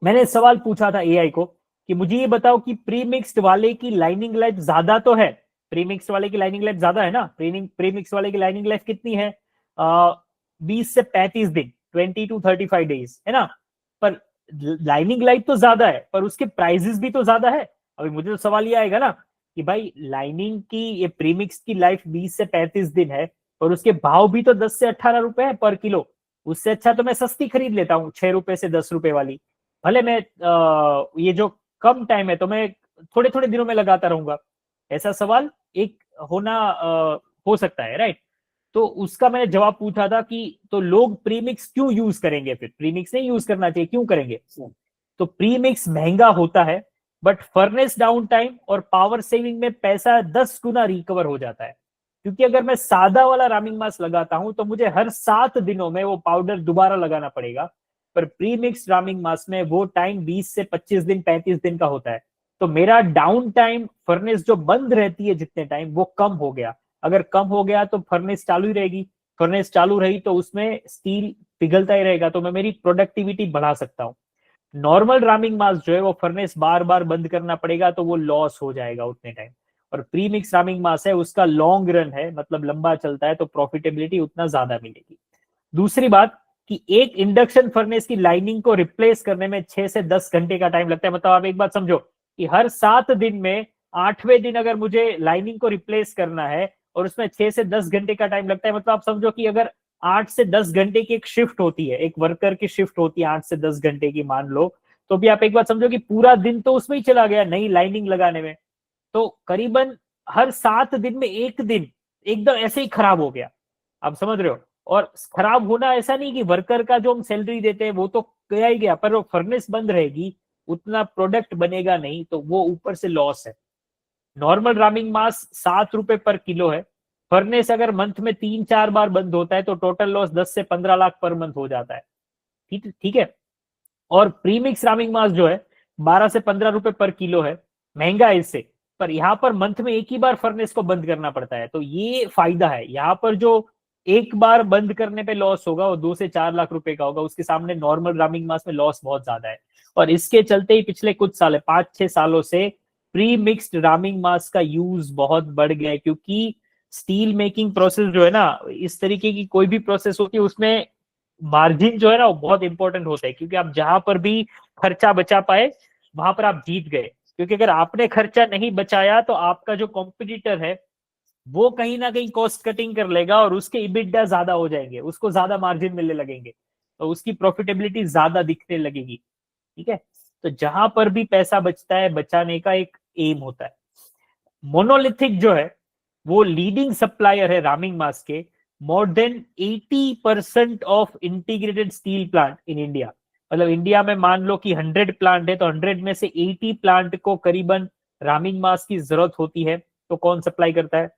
मैंने सवाल पूछा था एआई को कि मुझे ये बताओ कि प्री मिक्स्ड वाले की लाइनिंग लाइफ ज्यादा तो है, प्री मिक्स वाले की लाइनिंग लाइफ ज्यादा है ना, प्री मिक्स वाले की लाइनिंग लाइफ कितनी है? 20 से 35 दिन, 20 टू 35 डेज है ना। पर लाइनिंग लाइफ तो ज्यादा है, पर उसके प्राइजेस भी तो ज्यादा है। अभी मुझे तो सवाल ये आएगा ना कि भाई लाइनिंग की, ये प्रीमिक्स की लाइफ 20 से 35 दिन है और उसके भाव भी तो 10 से 18 रुपए है पर किलो। उससे अच्छा तो मैं सस्ती खरीद लेता हूँ 6 रुपए से 10 रुपए वाली। भले मैं ये जो कम टाइम है तो मैं थोड़े थोड़े दिनों में लगाता रहूंगा। ऐसा सवाल एक होना हो सकता है, राइट। तो उसका मैंने जवाब पूछा था कि तो लोग प्रीमिक्स क्यों यूज करेंगे, फिर प्रीमिक्स नहीं यूज करना चाहिए, क्यों करेंगे। तो प्रीमिक्स महंगा होता है, बट फर्नेस डाउन टाइम और पावर सेविंग में पैसा 10 गुना रिकवर हो जाता है। क्योंकि अगर मैं सादा वाला रामिंग मास्क लगाता हूं तो मुझे हर 7 दिनों में वो पाउडर दोबारा लगाना पड़ेगा, पर प्रीमिक्स रामिंग मास्क में वो टाइम 20 से 25 दिन 35 दिन का होता है। तो मेरा डाउन टाइम, फर्नेस जो बंद रहती है जितने टाइम, वो कम हो गया। अगर कम हो गया तो फर्नेस चालू ही रहेगी, फर्नेस चालू रही तो उसमें स्टील पिघलता ही रहेगा, तो मैं मेरी प्रोडक्टिविटी बढ़ा सकता हूँ। नॉर्मल रामिंग मास्क जो है वो फर्नेस बार बार बंद करना पड़ेगा, तो वो लॉस हो जाएगा उतने टाइम। और प्रीमिक्स रामिंग मास्क है, उसका लॉन्ग रन है, मतलब लंबा चलता है, तो प्रॉफिटेबिलिटी उतना ज्यादा मिलेगी। दूसरी बात कि एक इंडक्शन फर्नेस की लाइनिंग को रिप्लेस करने में 6 से 10 घंटे का टाइम लगता है। मतलब आप एक बात समझो कि हर 7 दिन में 8वें दिन अगर मुझे लाइनिंग को रिप्लेस करना है और उसमें 6 से 10 घंटे का टाइम लगता है, मतलब आप समझो कि अगर 8 से 10 घंटे की एक शिफ्ट होती है, एक वर्कर की शिफ्ट होती है 8 से 10 घंटे की, मान लो, तो भी आप एक बात समझो कि पूरा दिन तो उसमें ही चला गया नई लाइनिंग लगाने में। तो करीबन हर 7 दिन में एक दिन एकदम ऐसे ही खराब हो गया। आप समझ रहे हो। और खराब होना ऐसा नहीं कि वर्कर का जो हम सैलरी देते हैं वो तो गया ही गया, पर वो फर्नेस बंद रहेगी, उतना प्रोडक्ट बनेगा नहीं, तो वो ऊपर से लॉस है। नॉर्मल रामिंग मास 7 रुपए पर किलो है। फर्नेस अगर मंथ में 3-4 बार बंद होता है तो टोटल लॉस 10 से 15 लाख पर मंथ हो जाता है। ठीक ठीक है। और प्रीमिक्स रामिंग मास जो है 12 से 15 रुपए पर किलो है, महंगा है इससे, पर यहाँ पर मंथ में एक ही बार फर्नेस को बंद करना पड़ता है, तो ये फायदा है। यहाँ पर जो एक बार बंद करने पे लॉस होगा वो 2 से 4 लाख रुपए का होगा, उसके सामने नॉर्मल रामिंग मास में लॉस बहुत ज्यादा है। और इसके चलते ही पिछले कुछ साल, 5-6 सालों से प्री मिक्स्ड रामिंग मास का यूज बहुत बढ़ गया है। क्योंकि स्टील मेकिंग प्रोसेस जो है ना, इस तरीके की कोई भी प्रोसेस होती है उसमें मार्जिन जो है ना वो बहुत इंपॉर्टेंट होता है। क्योंकि आप जहां पर भी खर्चा बचा पाए वहां पर आप जीत गए। क्योंकि अगर आपने खर्चा नहीं बचाया तो आपका जो कॉम्पिटिटर है वो कहीं ना कहीं कॉस्ट कटिंग कर लेगा और उसके इबिटडा ज्यादा हो जाएंगे, उसको ज्यादा मार्जिन मिलने लगेंगे, तो उसकी प्रॉफिटेबिलिटी ज्यादा दिखने लगेगी। ठीक है। तो जहां पर भी पैसा बचता है, बचाने का एक एम होता है। मोनोलिथिक जो है वो लीडिंग सप्लायर है रामिंग मास के। More than 80% of integrated steel plant in India. मतलब इंडिया में मान लो कि 100 प्लांट है तो 100 में से 80 प्लांट को करीबन रामिंग मास की जरूरत होती है। तो कौन सप्लाई करता है,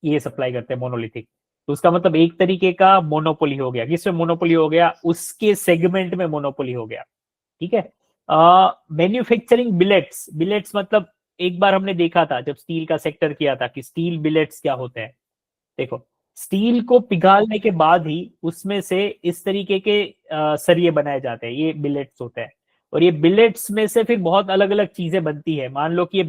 ये सप्लाई करते हैं मोनोलिथिक। तो उसका मतलब एक तरीके का मोनोपोली हो गया। किसमें मोनोपोली हो गया, उसके सेगमेंट में मोनोपोली हो गया। ठीक है। मैन्युफैक्चरिंग बिलेट्स, बिलेट्स मतलब एक बार हमने देखा था जब स्टील का सेक्टर किया था कि स्टील बिलेट्स क्या होते हैं। देखो, स्टील को पिघालने के बाद ही उसमें से इस तरीके के सरिये बनाए जाते हैं, ये बिलेट्स होते हैं। और ये बिलेट्स में से फिर बहुत अलग अलग चीजें बनती है। मान लो कि ये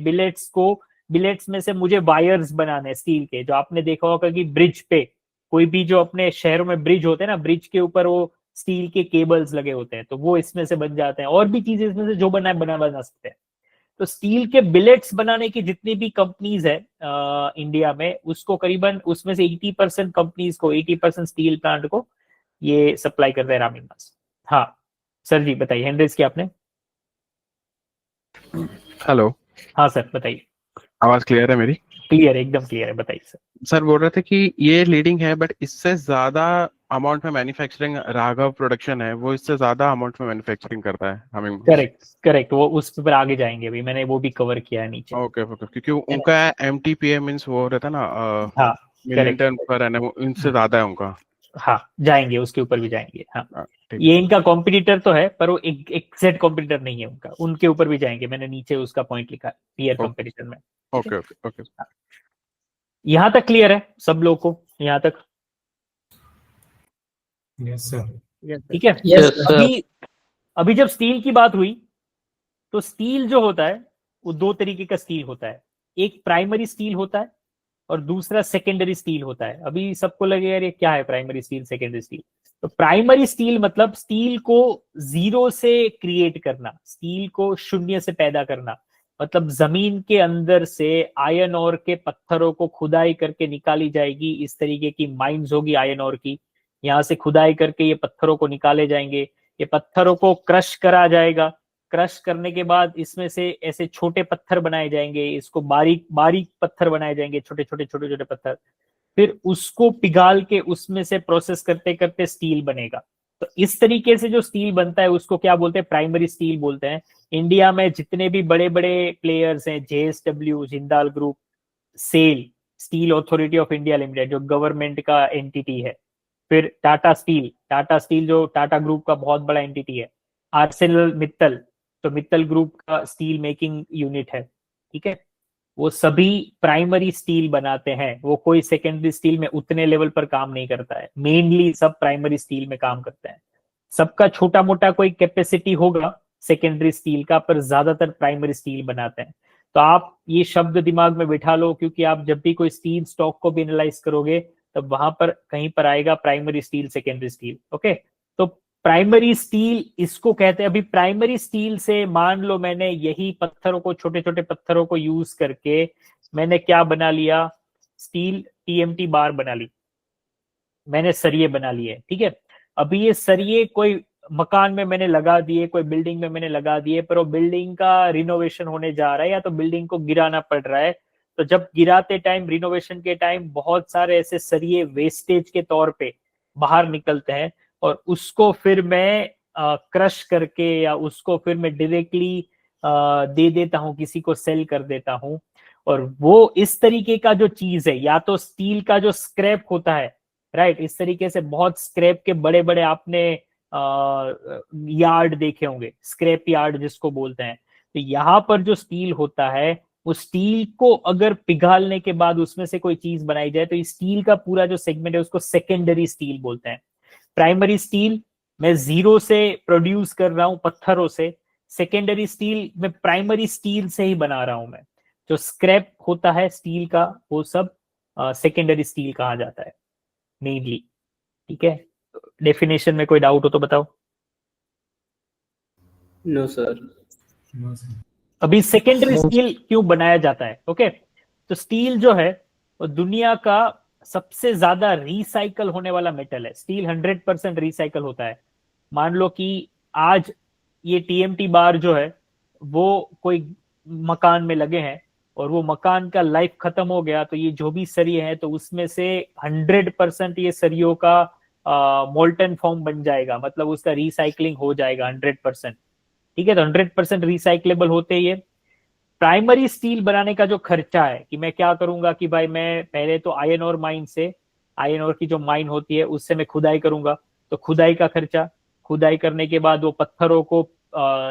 बिलेट्स में से मुझे वायर्स बनाने स्टील के, जो आपने देखा होगा कि ब्रिज पे, कोई भी जो अपने शहरों में ब्रिज होते हैं ना, ब्रिज के ऊपर वो स्टील के केबल्स लगे होते हैं, तो वो इसमें से बन जाते हैं। और भी चीजें इसमें से जो बना सकते हैं। तो स्टील के बिलेट्स बनाने की जितनी भी कंपनीज है इंडिया में, उसको करीबन उसमें से 80% कंपनीज को, 80% स्टील प्लांट को ये सप्लाई करता है रामिंग मास। हाँ सर जी बताइए, हैंड रेज किया आपने। हेलो। हाँ सर बताइए। आवाज क्लियर है मेरी? क्लियर है, एकदम क्लियर है, बताइए सर। सर बोल रहे थे कि ये लीडिंग है, बट इससे ज्यादा अमाउंट में मैन्युफैक्चरिंग राघव प्रोडक्शन है, वो इससे ज्यादा अमाउंट में मैन्युफैक्चरिंग करता है हमें। करेक्ट करेक्ट, वो उस पर आगे जाएंगे, अभी मैंने वो भी कवर किया है नीचे। ओके ओके, क्योंकि उनका MTPA मीन्स वो रहता है ना, हाँ million correct. Ton per annum, इनसे ज्यादा है उनका। हाँ जाएंगे, उसके ऊपर भी जाएंगे। हाँ ठीक ये है। इनका कॉम्पिटिटर तो है, पर वो एक एग्जैक्ट कॉम्पिटिटर नहीं है उनका, उनके ऊपर भी जाएंगे, मैंने नीचे उसका पॉइंट लिखा है पीयर कंपैरिजन में। Okay okay okay. यहां तक क्लियर है सब लोग को, यहां तक? Yes sir. ठीक है। Yes sir. अभी अभी जब स्टील की बात हुई तो स्टील जो होता है वो दो तरीके का स्टील होता है। एक प्राइमरी स्टील होता है और दूसरा सेकेंडरी स्टील होता है। अभी सबको लगे यार ये क्या है प्राइमरी स्टील सेकेंडरी स्टील। तो प्राइमरी स्टील मतलब स्टील को जीरो से क्रिएट करना, स्टील को शून्य से पैदा करना, मतलब जमीन के अंदर से आयरन ओर के पत्थरों को खुदाई करके निकाली जाएगी। इस तरीके की माइंस होगी आयरन ओर की, यहां से खुदाई करके ये पत्थरों को निकाले जाएंगे, ये पत्थरों को क्रश करा जाएगा, क्रश करने के बाद इसमें से ऐसे छोटे पत्थर बनाए जाएंगे, इसको बारीक बारीक पत्थर बनाए जाएंगे, छोटे छोटे छोटे छोटे पत्थर, फिर उसको पिघाल के उसमें से प्रोसेस करते करते स्टील बनेगा। तो इस तरीके से जो स्टील बनता है उसको क्या बोलते हैं, प्राइमरी स्टील बोलते हैं। इंडिया में जितने भी बड़े बड़े प्लेयर्स हैं, JSW, Jindal group, SAIL, steel authority of India limited जो गवर्नमेंट का एंटिटी है, फिर टाटा स्टील, टाटा स्टील जो टाटा ग्रुप का बहुत बड़ा एंटिटी है, आर्सेनल मित्तल, तो मित्तल ग्रुप का स्टील मेकिंग यूनिट है, ठीक है, वो सभी प्राइमरी स्टील बनाते हैं। वो कोई सेकेंडरी स्टील में उतने लेवल पर काम नहीं करता है, मेनली सब प्राइमरी स्टील में काम करते हैं। सबका छोटा मोटा कोई कैपेसिटी होगा सेकेंडरी स्टील का, पर ज्यादातर प्राइमरी स्टील बनाते हैं। तो आप ये शब्द दिमाग में बिठा लो, क्योंकि आप जब भी कोई स्टील स्टॉक को भी एनालाइज करोगे तब वहां पर कहीं पर आएगा primary steel, secondary steel. Okay, तो प्राइमरी स्टील इसको कहते हैं। अभी प्राइमरी स्टील से मान लो मैंने यही पत्थरों को, छोटे छोटे पत्थरों को यूज करके मैंने क्या बना लिया, स्टील टीएमटी बार बना ली, मैंने सरिये बना लिए, ठीक है। अभी ये सरिये कोई मकान में मैंने लगा दिए, कोई बिल्डिंग में मैंने लगा दिए, पर वो बिल्डिंग का रिनोवेशन होने जा रहा है या तो बिल्डिंग को गिराना पड़ रहा है, तो जब गिराते टाइम, रिनोवेशन के टाइम बहुत सारे ऐसे सरिये वेस्टेज के तौर पे बाहर निकलते हैं, और उसको फिर मैं क्रश करके या उसको फिर मैं डायरेक्टली दे देता हूं, किसी को सेल कर देता हूं। और वो इस तरीके का जो चीज है, या तो स्टील का जो स्क्रैप होता है, राइट, इस तरीके से बहुत स्क्रैप के बड़े बड़े आपने यार्ड देखे होंगे, स्क्रैप यार्ड जिसको बोलते हैं। तो यहाँ पर जो स्टील होता है, वो स्टील को अगर पिघालने के बाद उसमें से कोई चीज बनाई जाए तो इस स्टील का पूरा जो सेगमेंट है उसको सेकेंडरी स्टील बोलते हैं। प्राइमरी स्टील मैं जीरो से प्रोड्यूस कर रहा हूं, पत्थरों से। सेकेंडरी स्टील मैं प्राइमरी स्टील से ही बना रहा हूं मैं। जो स्क्रैप होता है स्टील का वो सब सेकेंडरी स्टील कहा जाता है मेनली, ठीक है। डेफिनेशन में कोई डाउट हो तो बताओ। No sir. अभी सेकेंडरी स्टील क्यों बनाया जाता है, ओके। तो स्टील जो है वो दुनिया का सबसे ज्यादा रिसाइकल होने वाला मेटल है। स्टील 100% रिसाइकल होता है। मान लो कि आज ये टीएमटी बार जो है वो कोई मकान में लगे हैं और वो मकान का लाइफ खत्म हो गया, तो ये जो भी सरिये हैं तो उसमें से 100% ये सरियों का मोल्टन फॉर्म बन जाएगा, मतलब उसका रिसाइकलिंग हो जाएगा 100%, ठीक है। तो 100% रिसाइक्लेबल होते ही है। प्राइमरी स्टील बनाने का जो खर्चा है, कि मैं क्या करूंगा कि भाई मैं पहले तो आयरन ओर माइन से, आयरन ओर की जो माइन होती है उससे मैं खुदाई करूंगा, तो खुदाई का खर्चा, खुदाई करने के बाद वो पत्थरों को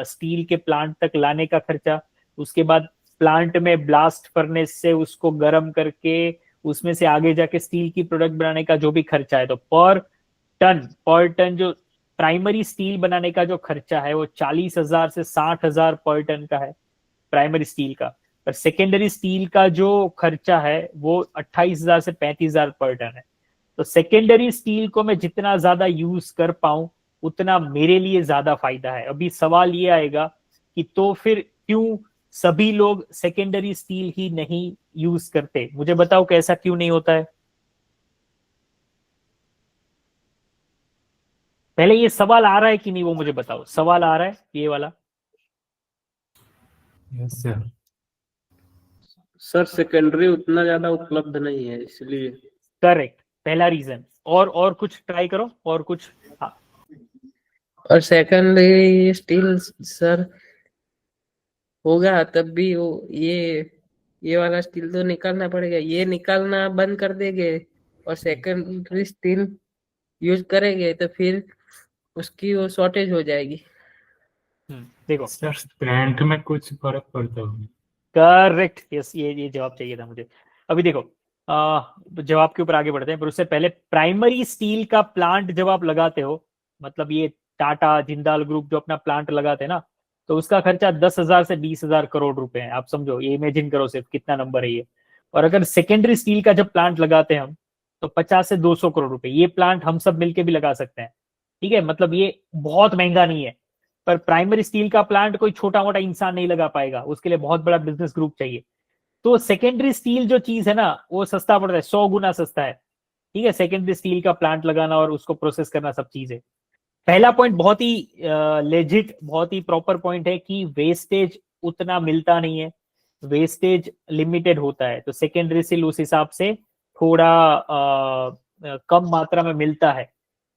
स्टील के प्लांट तक लाने का खर्चा, उसके बाद प्लांट में ब्लास्ट फर्नेस से उसको गर्म करके उसमें से आगे जाके स्टील की प्रोडक्ट बनाने का जो भी खर्चा है, तो पर टन जो प्राइमरी स्टील बनाने का जो खर्चा है वो 40,000 से 60,000 पर टन का है प्राइमरी स्टील का। पर सेकेंडरी स्टील का जो खर्चा है वो 28,000 से 35,000 पर टन है। तो सेकेंडरी स्टील को मैं जितना ज्यादा यूज कर पाऊं उतना मेरे लिए ज्यादा फायदा है। अभी सवाल ये आएगा कि तो फिर क्यों सभी लोग सेकेंडरी स्टील ही नहीं यूज करते, मुझे बताओ कैसा क्यों नहीं होता है। पहले ये सवाल आ रहा है कि नहीं वो मुझे बताओ, सवाल आ रहा है ये वाला। Yes sir. सर सेकेंडरी उतना ज्यादा उपलब्ध नहीं है इसलिए। करेक्ट, पहला रीजन। और कुछ ट्राई करो, और कुछ। हाँ, और सेकेंडरी स्टील सर होगा तब भी वो ये वाला स्टील तो निकालना पड़ेगा, ये निकालना बंद कर देंगे और सेकेंडरी स्टील यूज करेंगे तो फिर उसकी वो शॉर्टेज हो जाएगी। देखो सर प्लांट में कुछ फर्क पड़ता होगा। करेक्ट, यस, ये जवाब चाहिए था मुझे। अभी देखो जवाब के ऊपर आगे बढ़ते हैं, पर उससे पहले प्राइमरी स्टील का प्लांट जब आप लगाते हो, मतलब ये टाटा जिंदाल ग्रुप जो अपना प्लांट लगाते हैं ना, तो उसका खर्चा 10,000 से 20,000 करोड़ रुपए है। आप समझो, ये इमेजिन करो सिर्फ कितना नंबर है ये। और अगर सेकेंडरी स्टील का जब प्लांट लगाते हैं हम, तो 50 से 200 करोड़ रुपए। ये प्लांट हम सब मिलके भी लगा सकते हैं, ठीक है, मतलब ये बहुत महंगा नहीं है। पर प्राइमरी स्टील का प्लांट कोई छोटा मोटा इंसान नहीं लगा पाएगा, उसके लिए बहुत बड़ा बिजनेस ग्रुप चाहिए। तो सेकेंडरी स्टील जो चीज है ना वो सस्ता पड़ता है, 100 गुना सस्ता है। ठीक है, सेकेंडरी स्टील का प्लांट लगाना और उसको प्रोसेस करना सब चीज है। पहला पॉइंट बहुत ही लेजिट, बहुत ही प्रॉपर पॉइंट है कि वेस्टेज उतना मिलता नहीं है, वेस्टेज लिमिटेड होता है। तो सेकेंडरी स्टील उस हिसाब से थोड़ा कम मात्रा में मिलता है।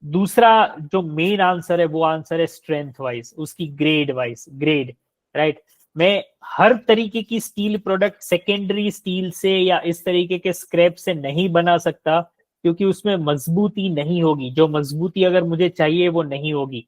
दूसरा जो मेन आंसर है वो आंसर है स्ट्रेंथ वाइज, उसकी ग्रेड वाइज, ग्रेड, राइट। मैं हर तरीके की स्टील प्रोडक्ट सेकेंडरी स्टील से या इस तरीके के स्क्रैप से नहीं बना सकता, क्योंकि उसमें मजबूती नहीं होगी। जो मजबूती अगर मुझे चाहिए वो नहीं होगी।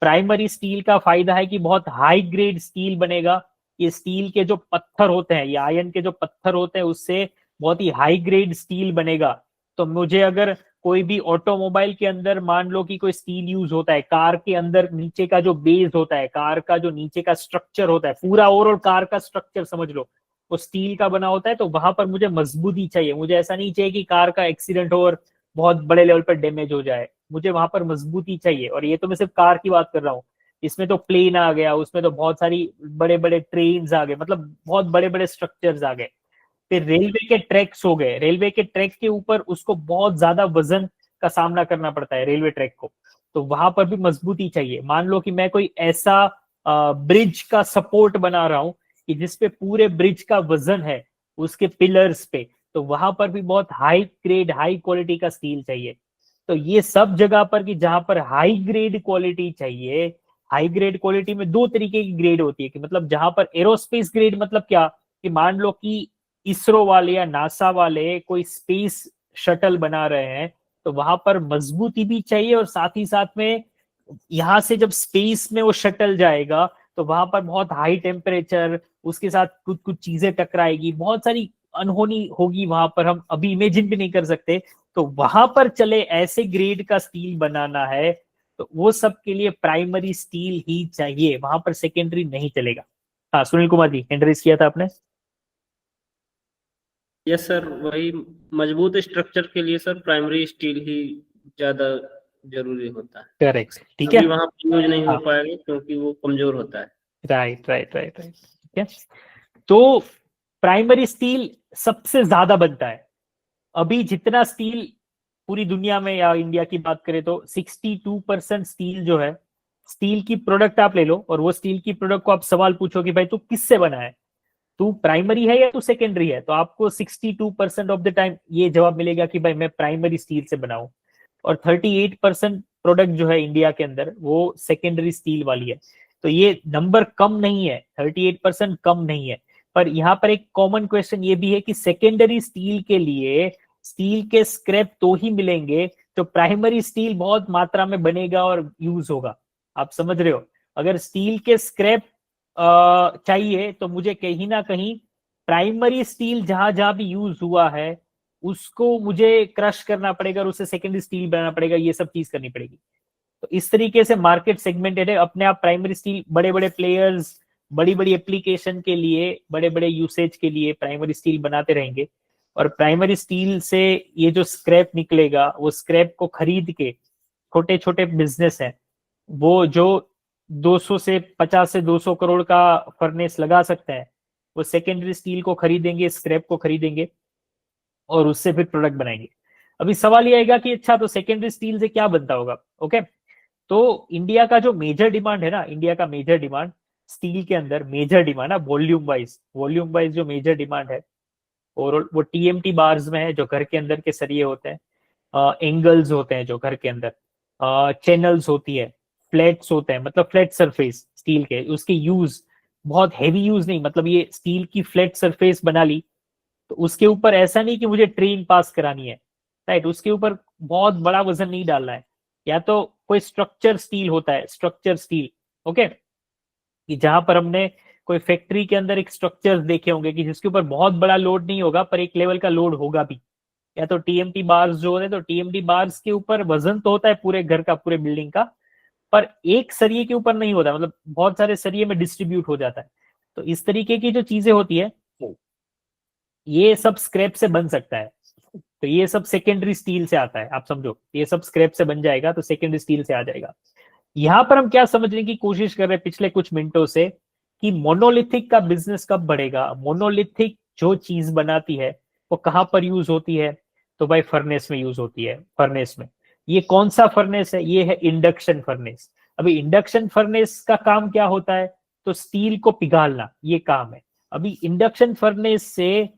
प्राइमरी स्टील का फायदा है कि बहुत हाई ग्रेड स्टील बनेगा। ये स्टील के जो पत्थर होते हैं, ये आयरन के जो पत्थर होते हैं, उससे बहुत ही हाई ग्रेड स्टील बनेगा। तो मुझे अगर कोई भी ऑटोमोबाइल के अंदर मान लो कि कोई स्टील यूज होता है, कार के अंदर नीचे का जो बेस होता है, कार का जो नीचे का स्ट्रक्चर होता है, पूरा ओवरऑल कार का स्ट्रक्चर समझ लो वो स्टील का बना होता है। तो वहां पर मुझे मजबूती चाहिए। मुझे ऐसा नहीं चाहिए कि कार का एक्सीडेंट हो और बहुत बड़े लेवल पर डैमेज हो जाए, मुझे वहां पर मजबूती चाहिए। और ये तो मैं सिर्फ कार की बात कर रहा हूँ, इसमें तो प्लेन आ गया, उसमें तो बहुत सारी बड़े बड़े ट्रेन आ गए, मतलब बहुत बड़े बड़े स्ट्रक्चर्स आ गए। फिर रेलवे के ट्रैक्स हो गए, रेलवे के ट्रैक के ऊपर उसको बहुत ज्यादा वजन का सामना करना पड़ता है रेलवे ट्रैक को, तो वहां पर भी मजबूती चाहिए। मान लो कि मैं कोई ऐसा ब्रिज का सपोर्ट बना रहा हूं कि जिसपे पूरे ब्रिज का वजन है उसके पिलर्स पे, तो वहां पर भी बहुत हाई ग्रेड हाई क्वालिटी का स्टील चाहिए। तो ये सब जगह पर कि जहां पर हाई ग्रेड क्वालिटी चाहिए, हाई ग्रेड क्वालिटी में दो तरीके की ग्रेड होती है कि मतलब जहां पर एरोस्पेस ग्रेड मतलब क्या, कि मान लो कि इसरो वाले या नासा वाले कोई स्पेस शटल बना रहे हैं, तो वहां पर मजबूती भी चाहिए और साथ ही साथ में यहां से जब स्पेस में वो शटल जाएगा तो वहां पर बहुत हाई टेम्परेचर, उसके साथ कुछ कुछ चीजें टकराएगी, बहुत सारी अनहोनी होगी वहां पर, हम अभी इमेजिन भी नहीं कर सकते। तो वहां पर चले ऐसे ग्रेड का स्टील बनाना है तो वो सब के लिए प्राइमरी स्टील ही चाहिए, वहां पर सेकेंडरी नहीं चलेगा। हाँ सुनील कुमार जी, हैंड रेज किया था आपने। यस सर, वही मजबूत स्ट्रक्चर के लिए सर प्राइमरी स्टील ही ज्यादा जरूरी होता है। करेक्ट, ठीक है। अभी वहां यूज नहीं हो हाँ, पाएगा क्योंकि वो कमजोर होता है। राइट राइट राइट राइट, ठीक है। तो प्राइमरी स्टील सबसे ज्यादा बनता है। अभी जितना स्टील पूरी दुनिया में या इंडिया की बात करें तो 62% स्टील जो है, स्टील की प्रोडक्ट आप ले लो और वो स्टील की प्रोडक्ट को आप सवाल पूछो कि भाई तू किससे बना है, तू प्राइमरी है या तू सेकेंडरी है, तो आपको 62% ऑफ द टाइम ये जवाब मिलेगा कि भाई मैं प्राइमरी स्टील से बनाऊं। और 38% प्रोडक्ट जो है इंडिया के अंदर वो सेकेंडरी स्टील वाली है। तो ये नंबर कम नहीं है, 38% कम नहीं है। पर यहाँ पर एक कॉमन क्वेश्चन ये भी है कि सेकेंडरी स्टील के लिए स्टील के स्क्रैप तो ही मिलेंगे तो प्राइमरी स्टील बहुत मात्रा में बनेगा और यूज होगा। आप समझ रहे हो, अगर स्टील के स्क्रैप चाहिए तो मुझे कहीं ना कहीं प्राइमरी स्टील जहां जहां भी यूज हुआ है उसको मुझे क्रश करना पड़ेगा और उससे सेकेंडरी स्टील बनाना पड़ेगा, ये सब चीज करनी पड़ेगी। तो इस तरीके से मार्केट सेगमेंटेड है अपने आप। प्राइमरी स्टील बड़े बड़े प्लेयर्स बड़ी बड़ी एप्लीकेशन के लिए, बड़े बड़े यूसेज के लिए प्राइमरी स्टील बनाते रहेंगे। और प्राइमरी स्टील से ये जो स्क्रैप निकलेगा वो स्क्रैप को खरीद के छोटे छोटे बिजनेस हैं वो जो 200 से 50 से 200 करोड़ का फर्नेस लगा सकते हैं, वो सेकेंडरी स्टील को खरीदेंगे, स्क्रैप को खरीदेंगे और उससे फिर प्रोडक्ट बनाएंगे। अभी सवाल ये आएगा कि अच्छा तो सेकेंडरी स्टील से क्या बनता होगा। ओके, तो इंडिया का जो मेजर डिमांड है ना, इंडिया का मेजर डिमांड स्टील के अंदर, मेजर डिमांड ना वॉल्यूम वाइज जो मेजर डिमांड है और वो टीएमटी बार्स में है जो घर के अंदर के सरिये होते हैं, एंगल्स होते हैं जो घर के अंदर, चैनल्स होती है, फ्लैट्स होते हैं, मतलब फ्लैट सरफेस स्टील के, उसके यूज बहुत हैवी यूज नहीं, मतलब ये स्टील की फ्लैट सरफेस बना ली तो उसके ऊपर ऐसा नहीं कि मुझे ट्रेन पास करानी है, राइट, उसके ऊपर बहुत बड़ा वजन नहीं डालना है। या तो कोई स्ट्रक्चर स्टील होता है, स्ट्रक्चर स्टील, ओके, कि जहां पर हमने कोई फैक्ट्री के अंदर एक स्ट्रक्चर देखे होंगे कि जिसके ऊपर बहुत बड़ा लोड नहीं होगा पर एक लेवल का लोड होगा भी। या तो टीएमटी बार्स जो होते हैं, तो टीएमटी बार्स के ऊपर वजन तो होता है पूरे घर का, पूरे बिल्डिंग का, पर एक सरिये के ऊपर नहीं होता, मतलब बहुत सारे सरिये में डिस्ट्रीब्यूट हो जाता है। तो इस तरीके की जो चीजें होती है ये सब स्क्रैप से बन सकता है। तो ये सब सेकेंडरी स्टील से आता है, आप समझो, ये सब स्क्रैप से बन जाएगा तो सेकेंडरी स्टील से आ जाएगा। यहां पर हम क्या समझने की कोशिश कर रहे हैं पिछले कुछ मिनटों से कि मोनोलिथिक का बिजनेस कब बढ़ेगा। मोनोलिथिक जो चीज बनाती है वो कहां पर यूज होती है, तो भाई फर्नेस में यूज होती है। फर्नेस में ये कौन सा फर्नेस है, ये है इंडक्शन फर्नेस। अभी इंडक्शन फर्नेस का काम क्या होता है, तो स्टील को पिघालना, ये काम है। अभी इंडक्शन फर्नेस से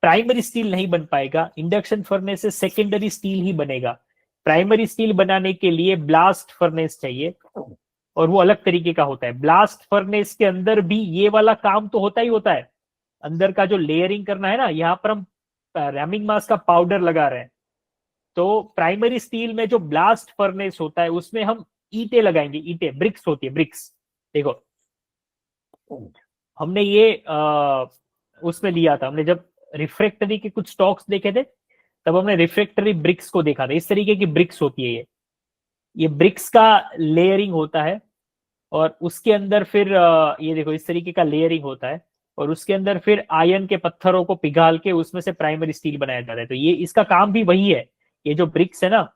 प्राइमरी स्टील नहीं बन पाएगा, इंडक्शन फर्नेस से सेकेंडरी स्टील ही बनेगा। प्राइमरी स्टील बनाने के लिए ब्लास्ट फर्नेस चाहिए और वो अलग तरीके का होता है। ब्लास्ट फर्नेस के अंदर भी ये वाला काम तो होता ही होता है, अंदर का जो लेयरिंग करना है ना, यहाँ पर हम रैमिंग मास का पाउडर लगा रहे हैं। तो प्राइमरी स्टील में जो ब्लास्ट फर्नेस होता है उसमें हम ईंटें लगाएंगे, ईंटें, ब्रिक्स होती है, ब्रिक्स। देखो हमने ये उसमें लिया था, हमने जब रिफ्रैक्टरी के कुछ स्टॉक्स देखे थे तब हमने रिफ्रैक्टरी ब्रिक्स को देखा था। इस तरीके की ब्रिक्स होती है ये ब्रिक्स का लेयरिंग होता है और उसके अंदर फिर ये देखो इस तरीके का लेयरिंग होता है और उसके अंदर फिर आयरन के पत्थरों को पिघाल के उसमें से प्राइमरी स्टील बनाया जाता है। तो ये इसका काम भी वही है, ये जो ब्रिक्स है ना,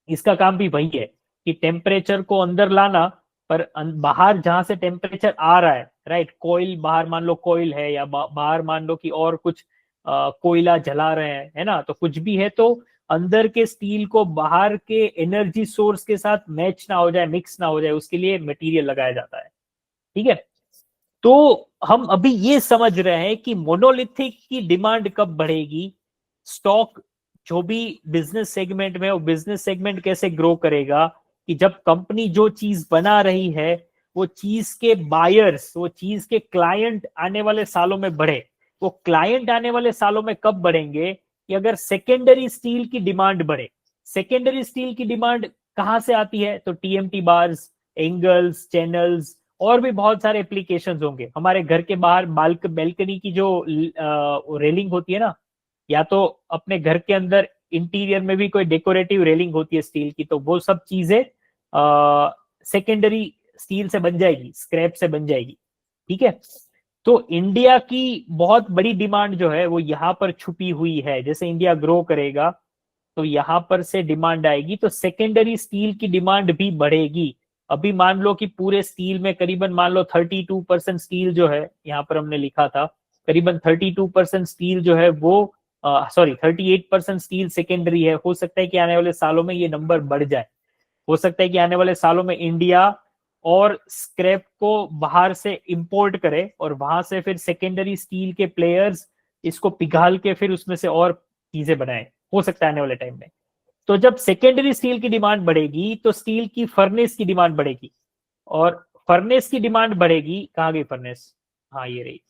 इसका काम भी वही है कि टेम्परेचर को अंदर लाना, पर बाहर जहां से टेम्परेचर आ रहा है, राइट, कोयल बाहर मान लो कोयल है, या बाहर मान लो कि और कुछ कोयला जला रहे हैं, है ना, तो कुछ भी है, तो अंदर के स्टील को बाहर के एनर्जी सोर्स के साथ मैच ना हो जाए, मिक्स ना हो जाए, उसके लिए मटेरियल लगाया जाता है। ठीक है, तो हम अभी ये समझ रहे हैं कि मोनोलिथिक की डिमांड कब बढ़ेगी। स्टॉक जो भी बिजनेस सेगमेंट में, वो बिजनेस सेगमेंट कैसे ग्रो करेगा कि जब कंपनी जो चीज बना रही है वो चीज के बायर्स, वो चीज के क्लाइंट आने वाले सालों में बढ़े। वो क्लाइंट आने वाले सालों में कब बढ़ेंगे कि अगर सेकेंडरी स्टील की डिमांड बढ़े। सेकेंडरी स्टील की डिमांड कहां से आती है, तो टीएमटी बार्स, एंगल्स, चैनल्स और भी बहुत सारे एप्लीकेशंस होंगे। हमारे घर के बाहर बालकनी की जो रेलिंग होती है ना, या तो अपने घर के अंदर इंटीरियर में भी कोई डेकोरेटिव रेलिंग होती है स्टील की, तो वो सब चीजें सेकेंडरी स्टील से बन जाएगी, स्क्रैप से बन जाएगी। ठीक है, तो इंडिया की बहुत बड़ी डिमांड जो है वो यहाँ पर छुपी हुई है। जैसे इंडिया ग्रो करेगा तो यहाँ पर से डिमांड आएगी, तो सेकेंडरी स्टील की डिमांड भी बढ़ेगी। अभी मान लो कि पूरे स्टील में करीबन मान लो 32% स्टील जो है, यहाँ पर हमने लिखा था करीबन 32% स्टील जो है वो 38% स्टील सेकेंडरी है। हो सकता है कि आने वाले सालों में ये नंबर बढ़ जाए। हो सकता है कि आने वाले सालों में इंडिया और स्क्रैप को बाहर से इंपोर्ट करे और वहां से फिर सेकेंडरी स्टील के प्लेयर्स इसको पिघाल के फिर उसमें से और चीजें बनाए। हो सकता है आने वाले टाइम में। तो जब सेकेंडरी स्टील की डिमांड बढ़ेगी तो स्टील की फर्नेस की डिमांड बढ़ेगी, और फर्नेस की डिमांड बढ़ेगी, कहाँ गई फर्नेस, हाँ ये रही।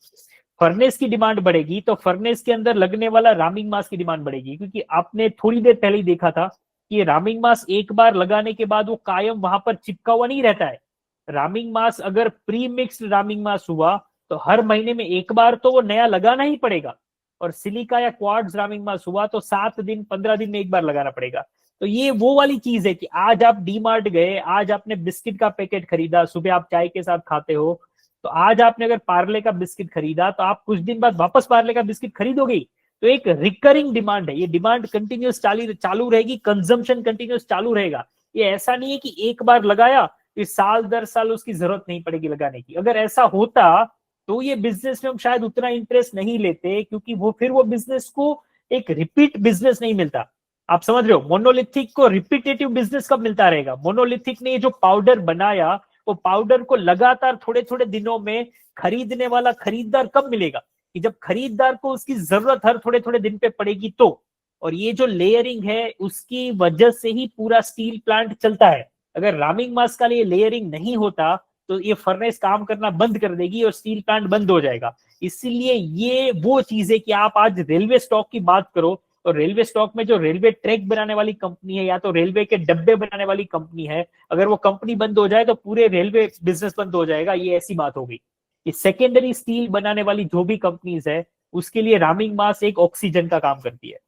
फर्नेस की डिमांड बढ़ेगी तो फर्नेस के अंदर लगने वाला रामिंग मास की डिमांड बढ़ेगी, क्योंकि आपने थोड़ी देर पहले ही देखा था कि रामिंग मास एक बार लगाने के बाद वो कायम वहां पर चिपका हुआ नहीं रहता है। रामिंग मास अगर प्री मिक्स्ड रामिंग मास हुआ तो हर महीने में एक बार तो वो नया लगाना ही पड़ेगा, और सिलिका या क्वार्ट्ज रामिंग मास हुआ तो 7 दिन 15 दिन में एक बार लगाना पड़ेगा। तो ये वो वाली चीज है कि आज आप डीमार्ट गए, आज आपने बिस्किट का पैकेट खरीदा, सुबह आप चाय के साथ खाते हो, तो आज आपने अगर पार्ले का बिस्किट खरीदा तो आप कुछ दिन बाद वापस पार्ले का बिस्किट खरीदोगे। तो एक रिकरिंग डिमांड है, ये डिमांड कंटिन्यूस चालू रहेगी, कंजम्पशन कंटिन्यूस चालू रहेगा। ये ऐसा नहीं है कि एक बार लगाया इस साल दर साल उसकी जरूरत नहीं पड़ेगी लगाने की। अगर ऐसा होता तो ये बिजनेस में हम शायद उतना इंटरेस्ट नहीं लेते, क्योंकि वो फिर वो बिजनेस को एक रिपीट बिजनेस नहीं मिलता। आप समझ रहे हो, मोनोलिथिक को रिपीटेटिव बिजनेस कब मिलता रहेगा। मोनोलिथिक ने जो पाउडर बनाया, वो पाउडर को लगातार थोड़े थोड़े दिनों में खरीदने वाला खरीदार कब मिलेगा, कि जब खरीदार को उसकी जरूरत हर थोड़े थोड़े दिन पे पड़ेगी तो। और ये जो लेयरिंग है उसकी वजह से ही पूरा स्टील प्लांट चलता है। अगर रामिंग मास का लिए लेयरिंग नहीं होता तो ये फर्नेस काम करना बंद कर देगी और स्टील प्लांट बंद हो जाएगा। इसीलिए ये वो चीज है कि आप आज रेलवे स्टॉक की बात करो, और रेलवे स्टॉक में जो रेलवे ट्रैक बनाने वाली कंपनी है या तो रेलवे के डब्बे बनाने वाली कंपनी है, अगर वो कंपनी बंद हो जाए तो पूरे रेलवे बिजनेस बंद हो जाएगा। ये ऐसी बात हो गई। ये सेकेंडरी स्टील बनाने वाली जो भी कंपनीज है उसके लिए रामिंग मास एक ऑक्सीजन का काम करती है।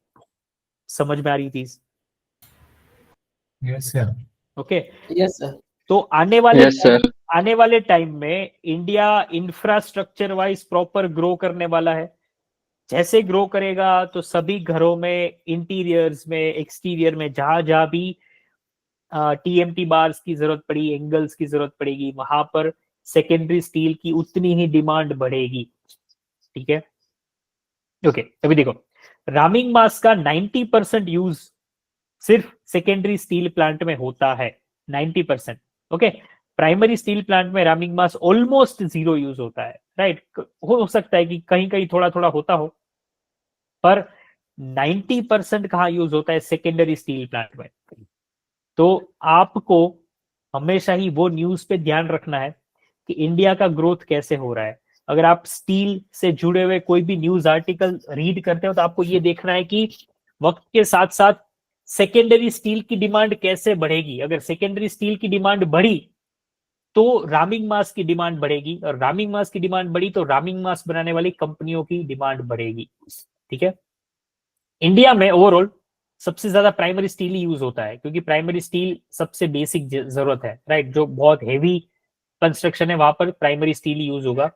समझ में आ रही चीज? Yes sir. Okay, yes sir. तो आने वाले टाइम में India infrastructure wise proper grow करने वाला है। जैसे ग्रो करेगा तो सभी घरों में, इंटीरियर्स में, एक्सटीरियर में, जहां जहां भी टीएमटी बार्स की जरूरत पड़ी, एंगल्स की जरूरत पड़ेगी, वहां पर सेकेंडरी स्टील की उतनी ही डिमांड बढ़ेगी। ठीक है, ओके। अभी देखो, रामिंग मास का 90% यूज सिर्फ सेकेंडरी स्टील प्लांट में होता है, 90%। ओके, प्राइमरी स्टील प्लांट में रामिंग मास ऑलमोस्ट जीरो यूज होता है, राइट। हो सकता है कि कहीं कहीं थोड़ा थोड़ा होता हो, पर 90% कहाँ यूज होता है? सेकेंडरी स्टील प्लांट में। तो आपको हमेशा ही वो न्यूज पे ध्यान रखना है कि इंडिया का ग्रोथ कैसे हो रहा है। अगर आप स्टील से जुड़े हुए कोई भी न्यूज आर्टिकल रीड करते हो तो आपको ये देखना है कि वक्त के साथ साथ सेकेंडरी स्टील की डिमांड कैसे बढ़ेगी। अगर सेकेंडरी स्टील की डिमांड बढ़ी तो रामिंग मास की डिमांड बढ़ेगी, और रामिंग मास की डिमांड बढ़ी तो रामिंग मास बनाने वाली कंपनियों की डिमांड बढ़ेगी। ठीक है, इंडिया में ओवरऑल सबसे ज्यादा प्राइमरी स्टील ही यूज होता है, क्योंकि प्राइमरी स्टील सबसे बेसिक जरूरत है, राइट। जो बहुत हेवी कंस्ट्रक्शन है वहां पर प्राइमरी स्टील ही यूज होगा।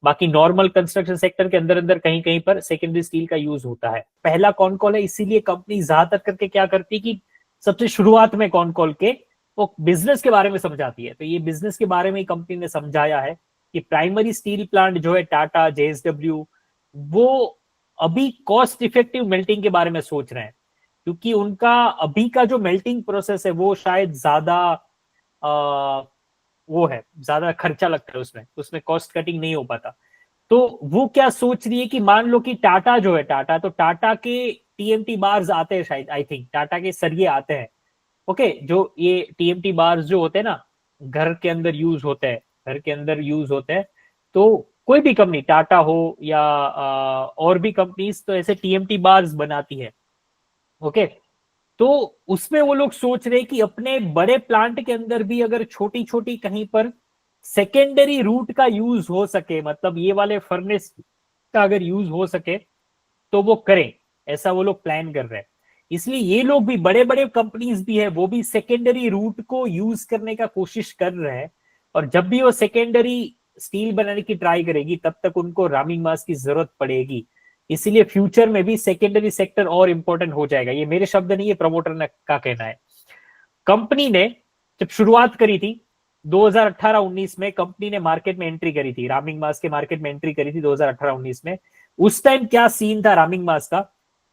बाकी नॉर्मल कंस्ट्रक्शन सेक्टर के अंदर अंदर कहीं कहीं पर सेकेंडरी स्टील का यूज होता है। पहला कॉन कॉल है, इसीलिए कंपनी ज्यादातर करके क्या करती है कि सबसे शुरुआत में कॉन कॉल के वो बिजनेस के बारे में समझाती है। तो ये बिजनेस के बारे में कंपनी ने समझाया है कि प्राइमरी स्टील प्लांट जो है टाटा, जेएसडब्ल्यू, वो अभी कॉस्ट इफेक्टिव मेल्टिंग के बारे में सोच रहे हैं, क्योंकि उनका अभी का जो मेल्टिंग प्रोसेस है वो शायद ज्यादा वो है, ज्यादा खर्चा लगता है उसमें, उसमें कॉस्ट कटिंग नहीं हो पाता। तो वो क्या सोच रही है कि मान लो कि टाटा जो है, टाटा, तो टाटा के टीएमटी बार्स आते हैं शायद, आई थिंक टाटा के सरिये आते हैं। ओके, जो ये टीएमटी बार्स जो होते हैं ना, घर के अंदर यूज होते हैं, घर के अंदर यूज होते हैं। तो कोई भी कंपनी, टाटा हो या और भी कंपनीज, तो ऐसे टीएमटी बार्स बनाती है। ओके, तो उसमें वो लोग सोच रहे कि अपने बड़े प्लांट के अंदर भी अगर छोटी छोटी कहीं पर सेकेंडरी रूट का यूज हो सके, मतलब ये वाले फर्नेस का अगर यूज हो सके तो वो करें, ऐसा वो लोग प्लान कर रहे हैं। इसलिए ये लोग भी, बड़े बड़े कंपनीज भी है, वो भी सेकेंडरी रूट को यूज करने का कोशिश कर रहे हैं। और जब भी वो सेकेंडरी स्टील बनाने की ट्राई करेगी तब तक उनको रामिंग मास की जरूरत पड़ेगी। इसीलिए फ्यूचर में भी सेकेंडरी सेक्टर और इंपॉर्टेंट हो जाएगा। ये मेरे शब्द नहीं, ये प्रमोटर का कहना है। कंपनी ने जब शुरुआत करी थी 2018-19 में, कंपनी ने मार्केट में एंट्री करी थी, रामिंग मास के मार्केट में एंट्री करी थी 2018-19 में। उस टाइम क्या सीन था रामिंग मास का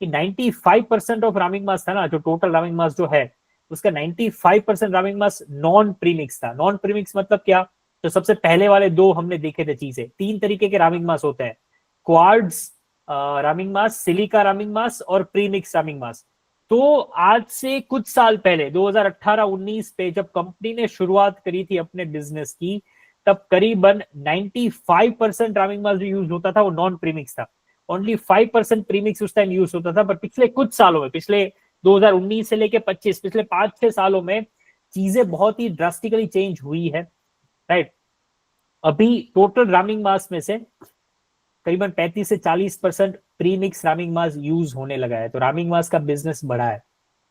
कि 95% ऑफ रामिंग मास था ना, जो टोटल रामिंग मास जो है उसका 95% रामिंग मास नॉन प्रीमिक्स था। नॉन प्रीमिक्स मतलब क्या? तो सबसे पहले वाले दो हमने देखे थे चीजें, 3 तरीके के रामिंग मास होते हैं, क्वार्ट्ज रामिंग मास, सिलिका रामिंग मास और प्रीमिक्स रामिंग मास। तो आज से कुछ साल पहले 2018-19 पे जब कंपनी ने शुरुआत करी थी अपने बिजनेस की, तब करीबन 95% रामिंग मास जो यूज होता था वो नॉन प्रीमिक्स था, ओनली 5% प्रीमिक्स उस टाइम यूज होता था। पर पिछले कुछ सालों में, पिछले 2019 से लेके 25, पिछले 5-6 सालों में चीजें बहुत ही ड्रास्टिकली चेंज हुई है, राइट। अभी टोटल रामिंग मास में से करीबन 35 से 40% प्रीमिक्स रामिंग मास यूज होने लगा है। तो रामिंग मास का बिजनेस बढ़ा है।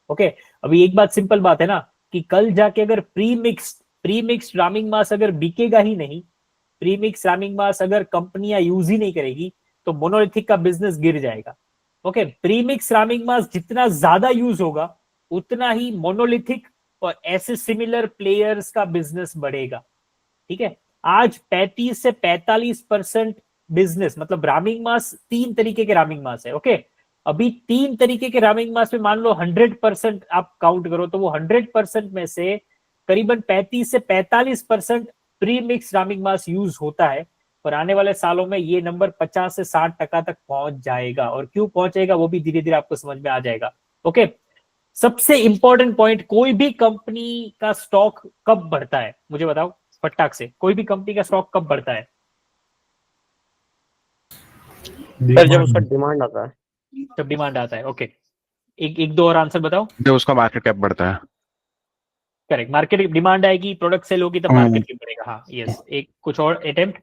ओके, अभी एक बात सिंपल बात है ना कि कल जाके अगर प्रीमिक्स्ड रामिंग मास अगर बिकेगा ही नहीं, प्रीमिक्स रामिंग मास अगर कंपनियां यूज ही नहीं करेगी तो मोनोलिथिक का बिजनेस गिर जाएगा। ओके, प्रीमिक्स रामिंग मास जितना ज्यादा यूज होगा उतना ही मोनोलिथिक और ऐसे सिमिलर प्लेयर्स का बिजनेस बढ़ेगा। ठीक है, आज 35 से 45% बिजनेस, मतलब रामिंग मास 3 तरीके के रामिंग मास है। ओके, अभी 3 तरीके के रामिंग मास में मान लो 100% आप काउंट करो तो वो 100% में से करीबन 35 से 45% प्रीमिक्स रामिंग मास यूज होता है। और आने वाले सालों में ये नंबर 50 से 60% तक पहुंच जाएगा। और क्यों पहुंचेगा वो भी धीरे धीरे आपको समझ में आ जाएगा। ओके, सबसे इंपॉर्टेंट पॉइंट, कोई भी कंपनी का स्टॉक कब बढ़ता है मुझे बताओ फटाक से, कोई भी कंपनी का स्टॉक कब बढ़ता है? सर जब उसका डिमांड आता है। जब डिमांड आता है। ओके, एक दो और आंसर बताओ। जब उसका मार्केट कैप बढ़ता है। करेक्ट, मार्केट डिमांड आएगी, प्रोडक्ट सेल होगी तब मार्केट कैप बढ़ेगा। हाँ, यस। एक कुछ और अटेम्प्ट?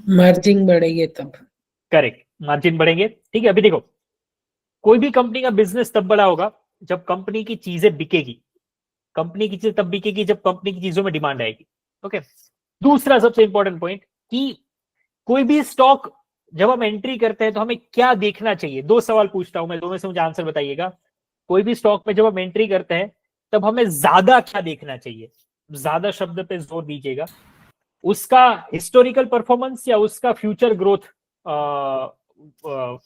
मार्जिन बढ़ेगी तब। करेक्ट, मार्जिन बढ़ेंगे। ठीक है, अभी देखो, कोई भी कंपनी का बिजनेस तब बड़ा होगा जब कंपनी की चीजें बिकेगी। कंपनी की चीजें तब बिकेगी जब कंपनी की चीजों में डिमांड आएगी। ओके, दूसरा सबसे इंपॉर्टेंट पॉइंट कि कोई भी स्टॉक जब हम एंट्री करते हैं तो हमें क्या देखना चाहिए? 2 सवाल पूछता हूं मैं, दोनों से मुझे आंसर बताइएगा। कोई भी स्टॉक में जब हम एंट्री करते हैं तब हमें ज्यादा क्या देखना चाहिए? ज्यादा शब्द पे जोर दीजिएगा। उसका हिस्टोरिकल परफॉर्मेंस या उसका फ्यूचर ग्रोथ,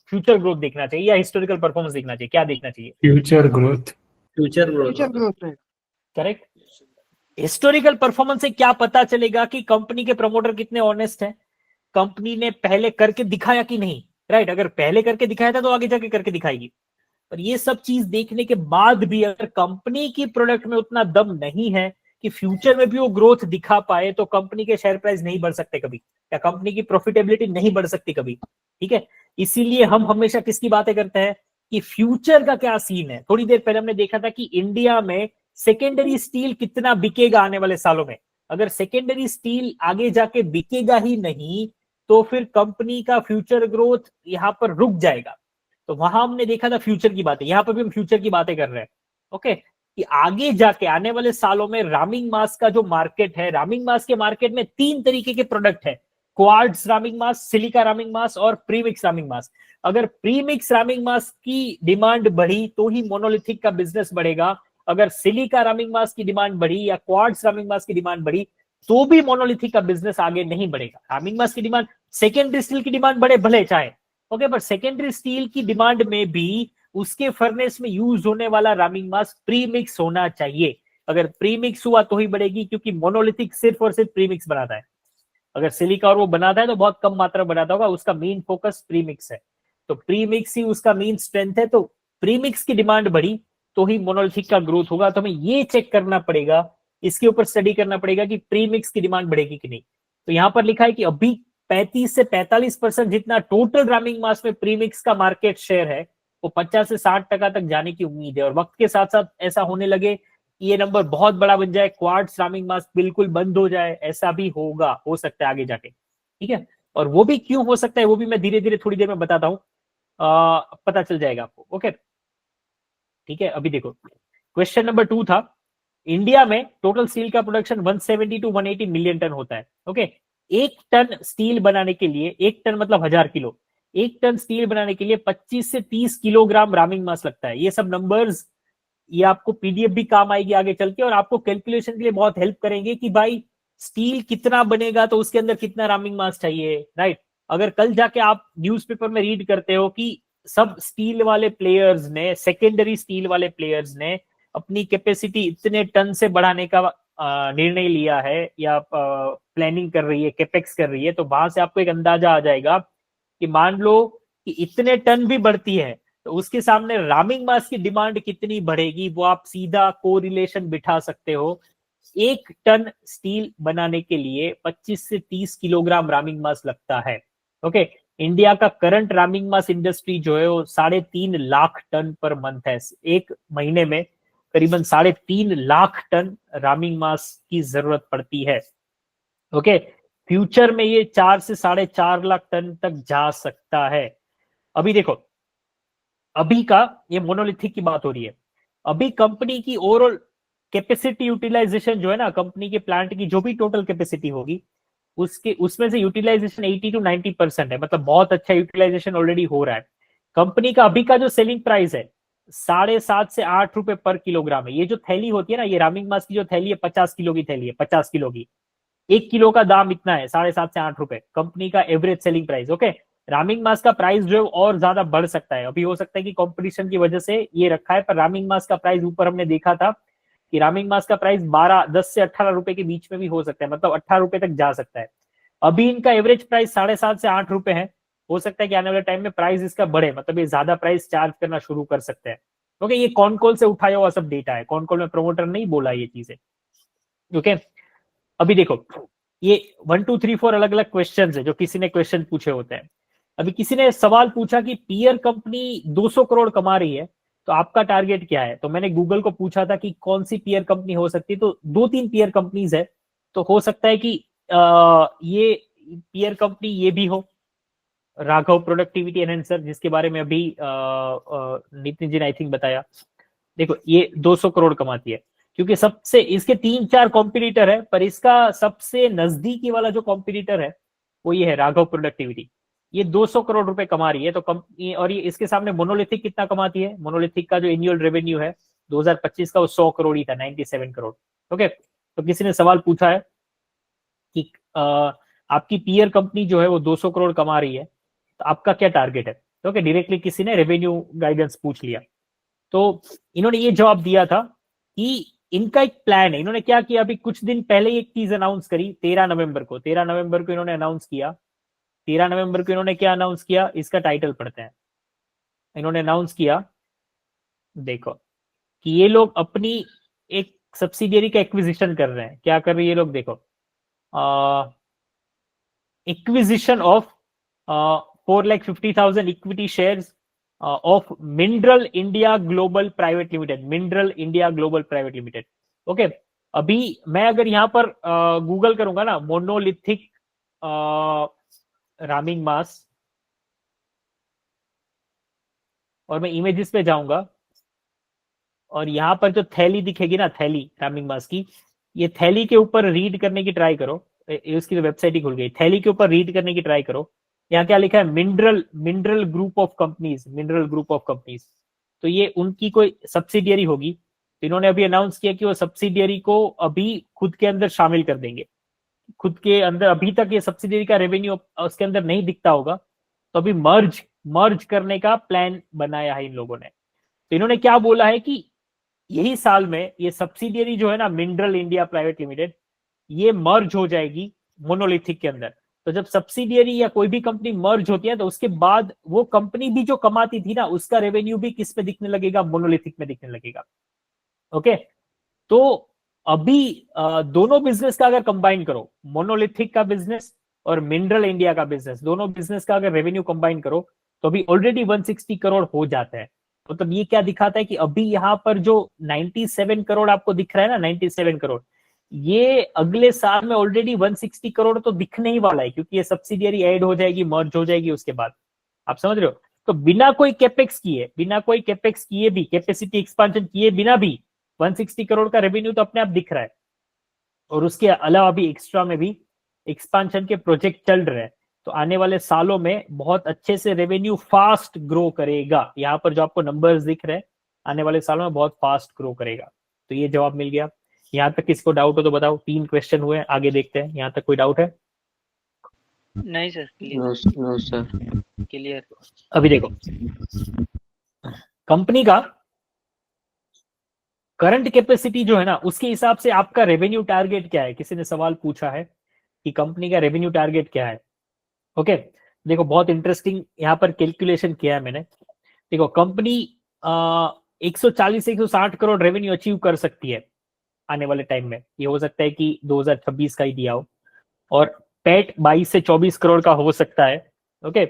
फ्यूचर ग्रोथ देखना चाहिए या हिस्टोरिकल परफॉर्मेंस देखना चाहिए? क्या देखना चाहिए? Future growth. Future future growth. Growth है। करेक्ट। हिस्टोरिकल परफॉर्मेंस से क्या पता चलेगा कि कंपनी के प्रमोटर कितने ऑनेस्ट हैं, कंपनी ने पहले करके दिखाया कि नहीं, राइट? अगर पहले करके दिखाया था तो आगे जाके करके दिखाएगी। पर ये सब चीज देखने के बाद भी अगर कंपनी की प्रोडक्ट में उतना दम नहीं है कि फ्यूचर में भी वो ग्रोथ दिखा पाए, तो कंपनी के शेयर प्राइस नहीं बढ़ सकते कभी, या कंपनी की प्रॉफिटेबिलिटी नहीं बढ़ सकती कभी। ठीक है, इसीलिए हम हमेशा किसकी बातें करते हैं कि फ्यूचर का क्या सीन है। थोड़ी देर पहले हमने देखा था कि इंडिया में सेकेंडरी स्टील कितना बिकेगा आने वाले सालों में। अगर सेकेंडरी स्टील आगे जाके बिकेगा ही नहीं तो फिर कंपनी का फ्यूचर ग्रोथ यहां पर रुक जाएगा। तो वहां हमने देखा था फ्यूचर की बातें, यहां पर भी हम फ्यूचर की बातें कर रहे हैं। ओके, कि आगे जाके आने वाले सालों में रामिंग मास का जो मार्केट है, रामिंग मास के मार्केट में 3 तरीके के प्रोडक्ट है, क्वार्ट्ज रामिंग मास, सिलिका रामिंग मास और प्रीमिक्स रामिंग मास। अगर प्रीमिक्स रामिंग मास की डिमांड बढ़ी तो ही मोनोलिथिक का बिजनेस बढ़ेगा। अगर सिलिका रामिंग मास की डिमांड बढ़ी या क्वार्ट्ज रामिंग मास की डिमांड बढ़ी तो भी मोनोलिथिक का बिजनेस आगे नहीं बढ़ेगा। रामिंग मास की डिमांड, सेकेंडरी स्टील की डिमांड बढ़े भले चाहे, ओके, पर सेकेंडरी स्टील की डिमांड में भी उसके फर्नेस में यूज होने वाला रामिंग मास प्रीमिक्स होना चाहिए। अगर प्रीमिक्स हुआ तो ही बढ़ेगी, क्योंकि मोनोलिथिक सिर्फ और सिर्फ प्रीमिक्स बनाता है। अगर सिलिका और वो बनाता है तो बहुत कम मात्रा बनाता होगा, उसका मेन फोकस प्रीमिक्स है। तो प्रीमिक्स ही उसका मेन स्ट्रेंथ है। तो प्रीमिक्स की डिमांड बढ़ी तो ही मोनोलिथिक का ग्रोथ होगा। तो हमें ये चेक करना पड़ेगा, इसके ऊपर स्टडी करना पड़ेगा कि प्रीमिक्स की डिमांड बढ़ेगी कि नहीं। तो यहां पर लिखा है कि अभी 35 से 45% जितना टोटल रामिंग मास में प्रीमिक्स का मार्केट शेयर है, वो 50 से 60% तक जाने की उम्मीद है। और वक्त के साथ साथ ऐसा होने लगे कि ये नंबर बहुत बड़ा बन जाए, क्वार्ट्ज रामिंग मास बिल्कुल बंद हो जाए, ऐसा भी होगा, हो सकता है आगे जाके। ठीक है, और वो भी क्यों हो सकता है वो भी मैं धीरे धीरे थोड़ी देर में बताता हूं, पता चल जाएगा आपको। ओके, ठीक है। अभी देखो, क्वेश्चन नंबर 2 था, इंडिया में टोटल स्टील का प्रोडक्शन 170 टू 180 मिलियन टन होता है। ओके, 1 टन स्टील बनाने के लिए, 1 टन मतलब 1000 किलो, 1 टन स्टील बनाने के लिए 25 से 30 किलोग्राम रामिंग मास लगता है। ये सब नंबर्स, ये आपको पीडीएफ भी काम आएगी आगे चल के, और आपको कैलकुलेशन के लिए बहुत हेल्प करेंगे कि भाई स्टील कितना बनेगा तो उसके अंदर कितना रामिंग मास चाहिए, राइट? अगर कल जाके आप न्यूज़पेपर में रीड करते हो कि सब स्टील वाले प्लेयर्स ने, सेकेंडरी स्टील वाले प्लेयर्स ने अपनी कैपेसिटी इतने टन से बढ़ाने का निर्णय लिया है या प्लानिंग कर रही है, कैपेक्स कर रही है, तो वहां से आपको एक अंदाजा आ जाएगा कि मान लो कि इतने टन भी बढ़ती है तो उसके सामने रामिंग मास की डिमांड कितनी बढ़ेगी, वो आप सीधा कोरिलेशन बिठा सकते हो। 1 टन स्टील बनाने के लिए 25 से 30 किलोग्राम रामिंग मास लगता है। ओके, इंडिया का करंट रामिंग मास इंडस्ट्री जो है वो 3.5 लाख टन पर मंथ है। एक महीने में करीबन 3.5 लाख टन रामिंग मास की जरूरत पड़ती है। ओके, फ्यूचर में ये 4 से 4.5 लाख टन तक जा सकता है। अभी देखो, अभी का ये मोनोलिथिक की बात हो रही है। अभी कंपनी की ओवरऑल कैपेसिटी यूटिलाइजेशन जो है ना, कंपनी के प्लांट की जो भी टोटल कैपेसिटी होगी उसमें से यूटिलाइजेशन 80 टू 90% है, मतलब बहुत अच्छा यूटिलाइजेशन ऑलरेडी हो रहा है। कंपनी का अभी का जो सेलिंग प्राइस है 7.5 से 8 रुपए पर किलोग्राम है। ये जो थैली होती है ना, ये रामिंग मास की जो थैली है 50 किलो की थैली है, 50 किलो की, 1 किलो का दाम इतना है, 7.5 से 8 रुपए कंपनी का एवरेज सेलिंग प्राइस। ओके, रामिंग मास का प्राइस जो है और ज्यादा बढ़ सकता है। अभी हो सकता है कि कंपटीशन की वजह से ये रखा है, पर रामिंग मास का प्राइस ऊपर हमने देखा था कि रामिंग मास का प्राइस 10 से 18 रुपए के बीच में भी हो सकता है, मतलब 18 रुपए तक जा सकता है। अभी इनका एवरेज प्राइस 7.5 से 8 रुपए है। हो सकता है कि आने वाले टाइम में प्राइस इसका बढ़े, मतलब ये ज्यादा प्राइस चार्ज करना शुरू कर सकते हैं। ओके, ये कौन कॉल से उठाया हुआ सब डेटा है, कौन कॉल में प्रमोटर नहीं बोला ये चीजें। ओके, अभी देखो, ये 1 2 3 4 अलग अलग क्वेश्चन है जो किसी ने क्वेश्चन पूछे होते हैं। अभी किसी ने सवाल पूछा कि पीयर कंपनी 200 करोड़ कमा रही है तो आपका टारगेट क्या है। तो मैंने गूगल को पूछा था कि कौन सी पीयर कंपनी हो सकती है, तो 2-3 पीयर कंपनीज है। तो हो सकता है कि ये पीयर कंपनी ये भी हो, राघव प्रोडक्टिविटी एनहेंसर, जिसके बारे में अभी नितिन जी ने आई थिंक बताया। देखो, ये 200 करोड़ कमाती है, क्योंकि सबसे इसके 3-4 कॉम्पिटिटर है, पर इसका सबसे नजदीकी वाला जो कॉम्पिटिटर है वो ये है राघव प्रोडक्टिविटी। ये 200 करोड़ रुपए कमा रही है। तो कंपनी, और ये इसके सामने मोनोलिथिक कितना कमाती है? मोनोलिथिक का जो एनुअल रेवेन्यू है 2025 का वो 100 करोड़ ही था, 97 करोड़। ओके, तो किसी ने सवाल पूछा है कि आपकी पीयर कंपनी जो है वो 200 करोड़ कमा रही है, तो आपका क्या टारगेट है? ओके, डायरेक्टली किसी ने रेवेन्यू गाइडेंस पूछ लिया। तो इन्होंने ये जवाब दिया था कि इनका एक प्लान है। इन्होंने क्या किया, अभी कुछ दिन पहले एक चीज अनाउंस करी 13 नवंबर को। 13 नवंबर को इन्होंने अनाउंस किया। 13 नवंबर को इन्होंने क्या अनाउंस किया, इसका टाइटल पढ़ते हैं। इन्होंने अनाउंस किया, देखो, कि ये लोग अपनी एक सब्सिडियरी का एक्विजिशन कर रहे हैं। क्या कर रहे हैं ये लोग, देखो, acquisition of 4,50,000 equity shares of mineral India global private limited. Mineral India global private limited. Okay, अभी मैं अगर यहां पर गूगल करूंगा ना, मोनोलिथिक रामिंग मास, और मैं इमेजेस पे जाऊंगा, और यहां पर जो थैली दिखेगी ना, थैली रामिंग मास की, ये थैली के ऊपर रीड करने की ट्राई करो। उसकी वेबसाइट ही खुल गई। थैली के ऊपर रीड करने की ट्राई करो। यहाँ क्या लिखा है, mineral group of companies, mineral group of companies. तो ये उनकी कोई सब्सिडियरी होगी। तो इन्होंने अभी अनाउंस किया कि वो सब्सिडियरी को अभी खुद के अंदर शामिल कर देंगे। खुद के अंदर, अभी तक ये सब्सिडियरी का रेवेन्यू उसके अंदर नहीं दिखता होगा, तो अभी मर्ज करने का प्लान बनाया है इन लोगों ने। तो इन्होंने क्या बोला है कि यही साल में ये सब्सिडियरी जो है ना, मिनरल इंडिया प्राइवेट लिमिटेड, ये मर्ज हो जाएगी मोनोलिथिक के अंदर। तो जब सब्सिडियरी या कोई भी कंपनी मर्ज होती है, तो उसके बाद वो कंपनी भी जो कमाती थी ना, उसका रेवेन्यू भी किस पे दिखने लगेगा, मोनोलिथिक में दिखने लगेगा। ओके, तो अभी दोनों बिजनेस का अगर कंबाइन करो, मोनोलिथिक का बिजनेस और मिनरल इंडिया का बिजनेस, दोनों बिजनेस का अगर रेवेन्यू कंबाइन करो, तो अभी ऑलरेडी 160 करोड़ हो जाता है। मतलब ये क्या दिखाता है कि अभी यहां पर जो 97 करोड़ आपको दिख रहा है ना, 97 करोड़, ये अगले साल में ऑलरेडी 160 करोड़ तो दिखने ही वाला है, क्योंकि ये सब्सिडियरी ऐड हो जाएगी, मर्ज हो जाएगी उसके बाद। आप समझ रहे हो? तो बिना कोई कैपेक्स किए भी, कैपेसिटी एक्सपांशन किए बिना भी 160 करोड़ का रेवेन्यू तो अपने आप दिख रहा है। और उसके अलावा भी एक्स्ट्रा में भी एक्सपांशन के प्रोजेक्ट चल रहे हैं। तो आने वाले सालों में बहुत अच्छे से रेवेन्यू फास्ट ग्रो करेगा। यहाँ पर जो आपको नंबर्स दिख रहे हैं, आने वाले सालों में बहुत फास्ट ग्रो करेगा। तो ये जवाब मिल गया। यहाँ तक किसको डाउट हो तो बताओ। 3 क्वेश्चन हुए, आगे देखते हैं। यहाँ तक कोई डाउट है? नहीं सर, नो सर, क्लियर। अभी देखो, कंपनी का करंट कैपेसिटी जो है ना, उसके हिसाब से आपका रेवेन्यू टारगेट क्या है। किसी ने सवाल पूछा है कि कंपनी का रेवेन्यू टारगेट क्या है। ओके, देखो, बहुत इंटरेस्टिंग यहाँ पर कैलकुलेशन किया है मैंने। देखो, कंपनी 140 से 160 करोड़ रेवेन्यू अचीव कर सकती है आने वाले टाइम में। ये हो सकता है कि 2026 का ही दिया हो, और पैट 22 से 24 करोड़ का हो सकता है। ओके,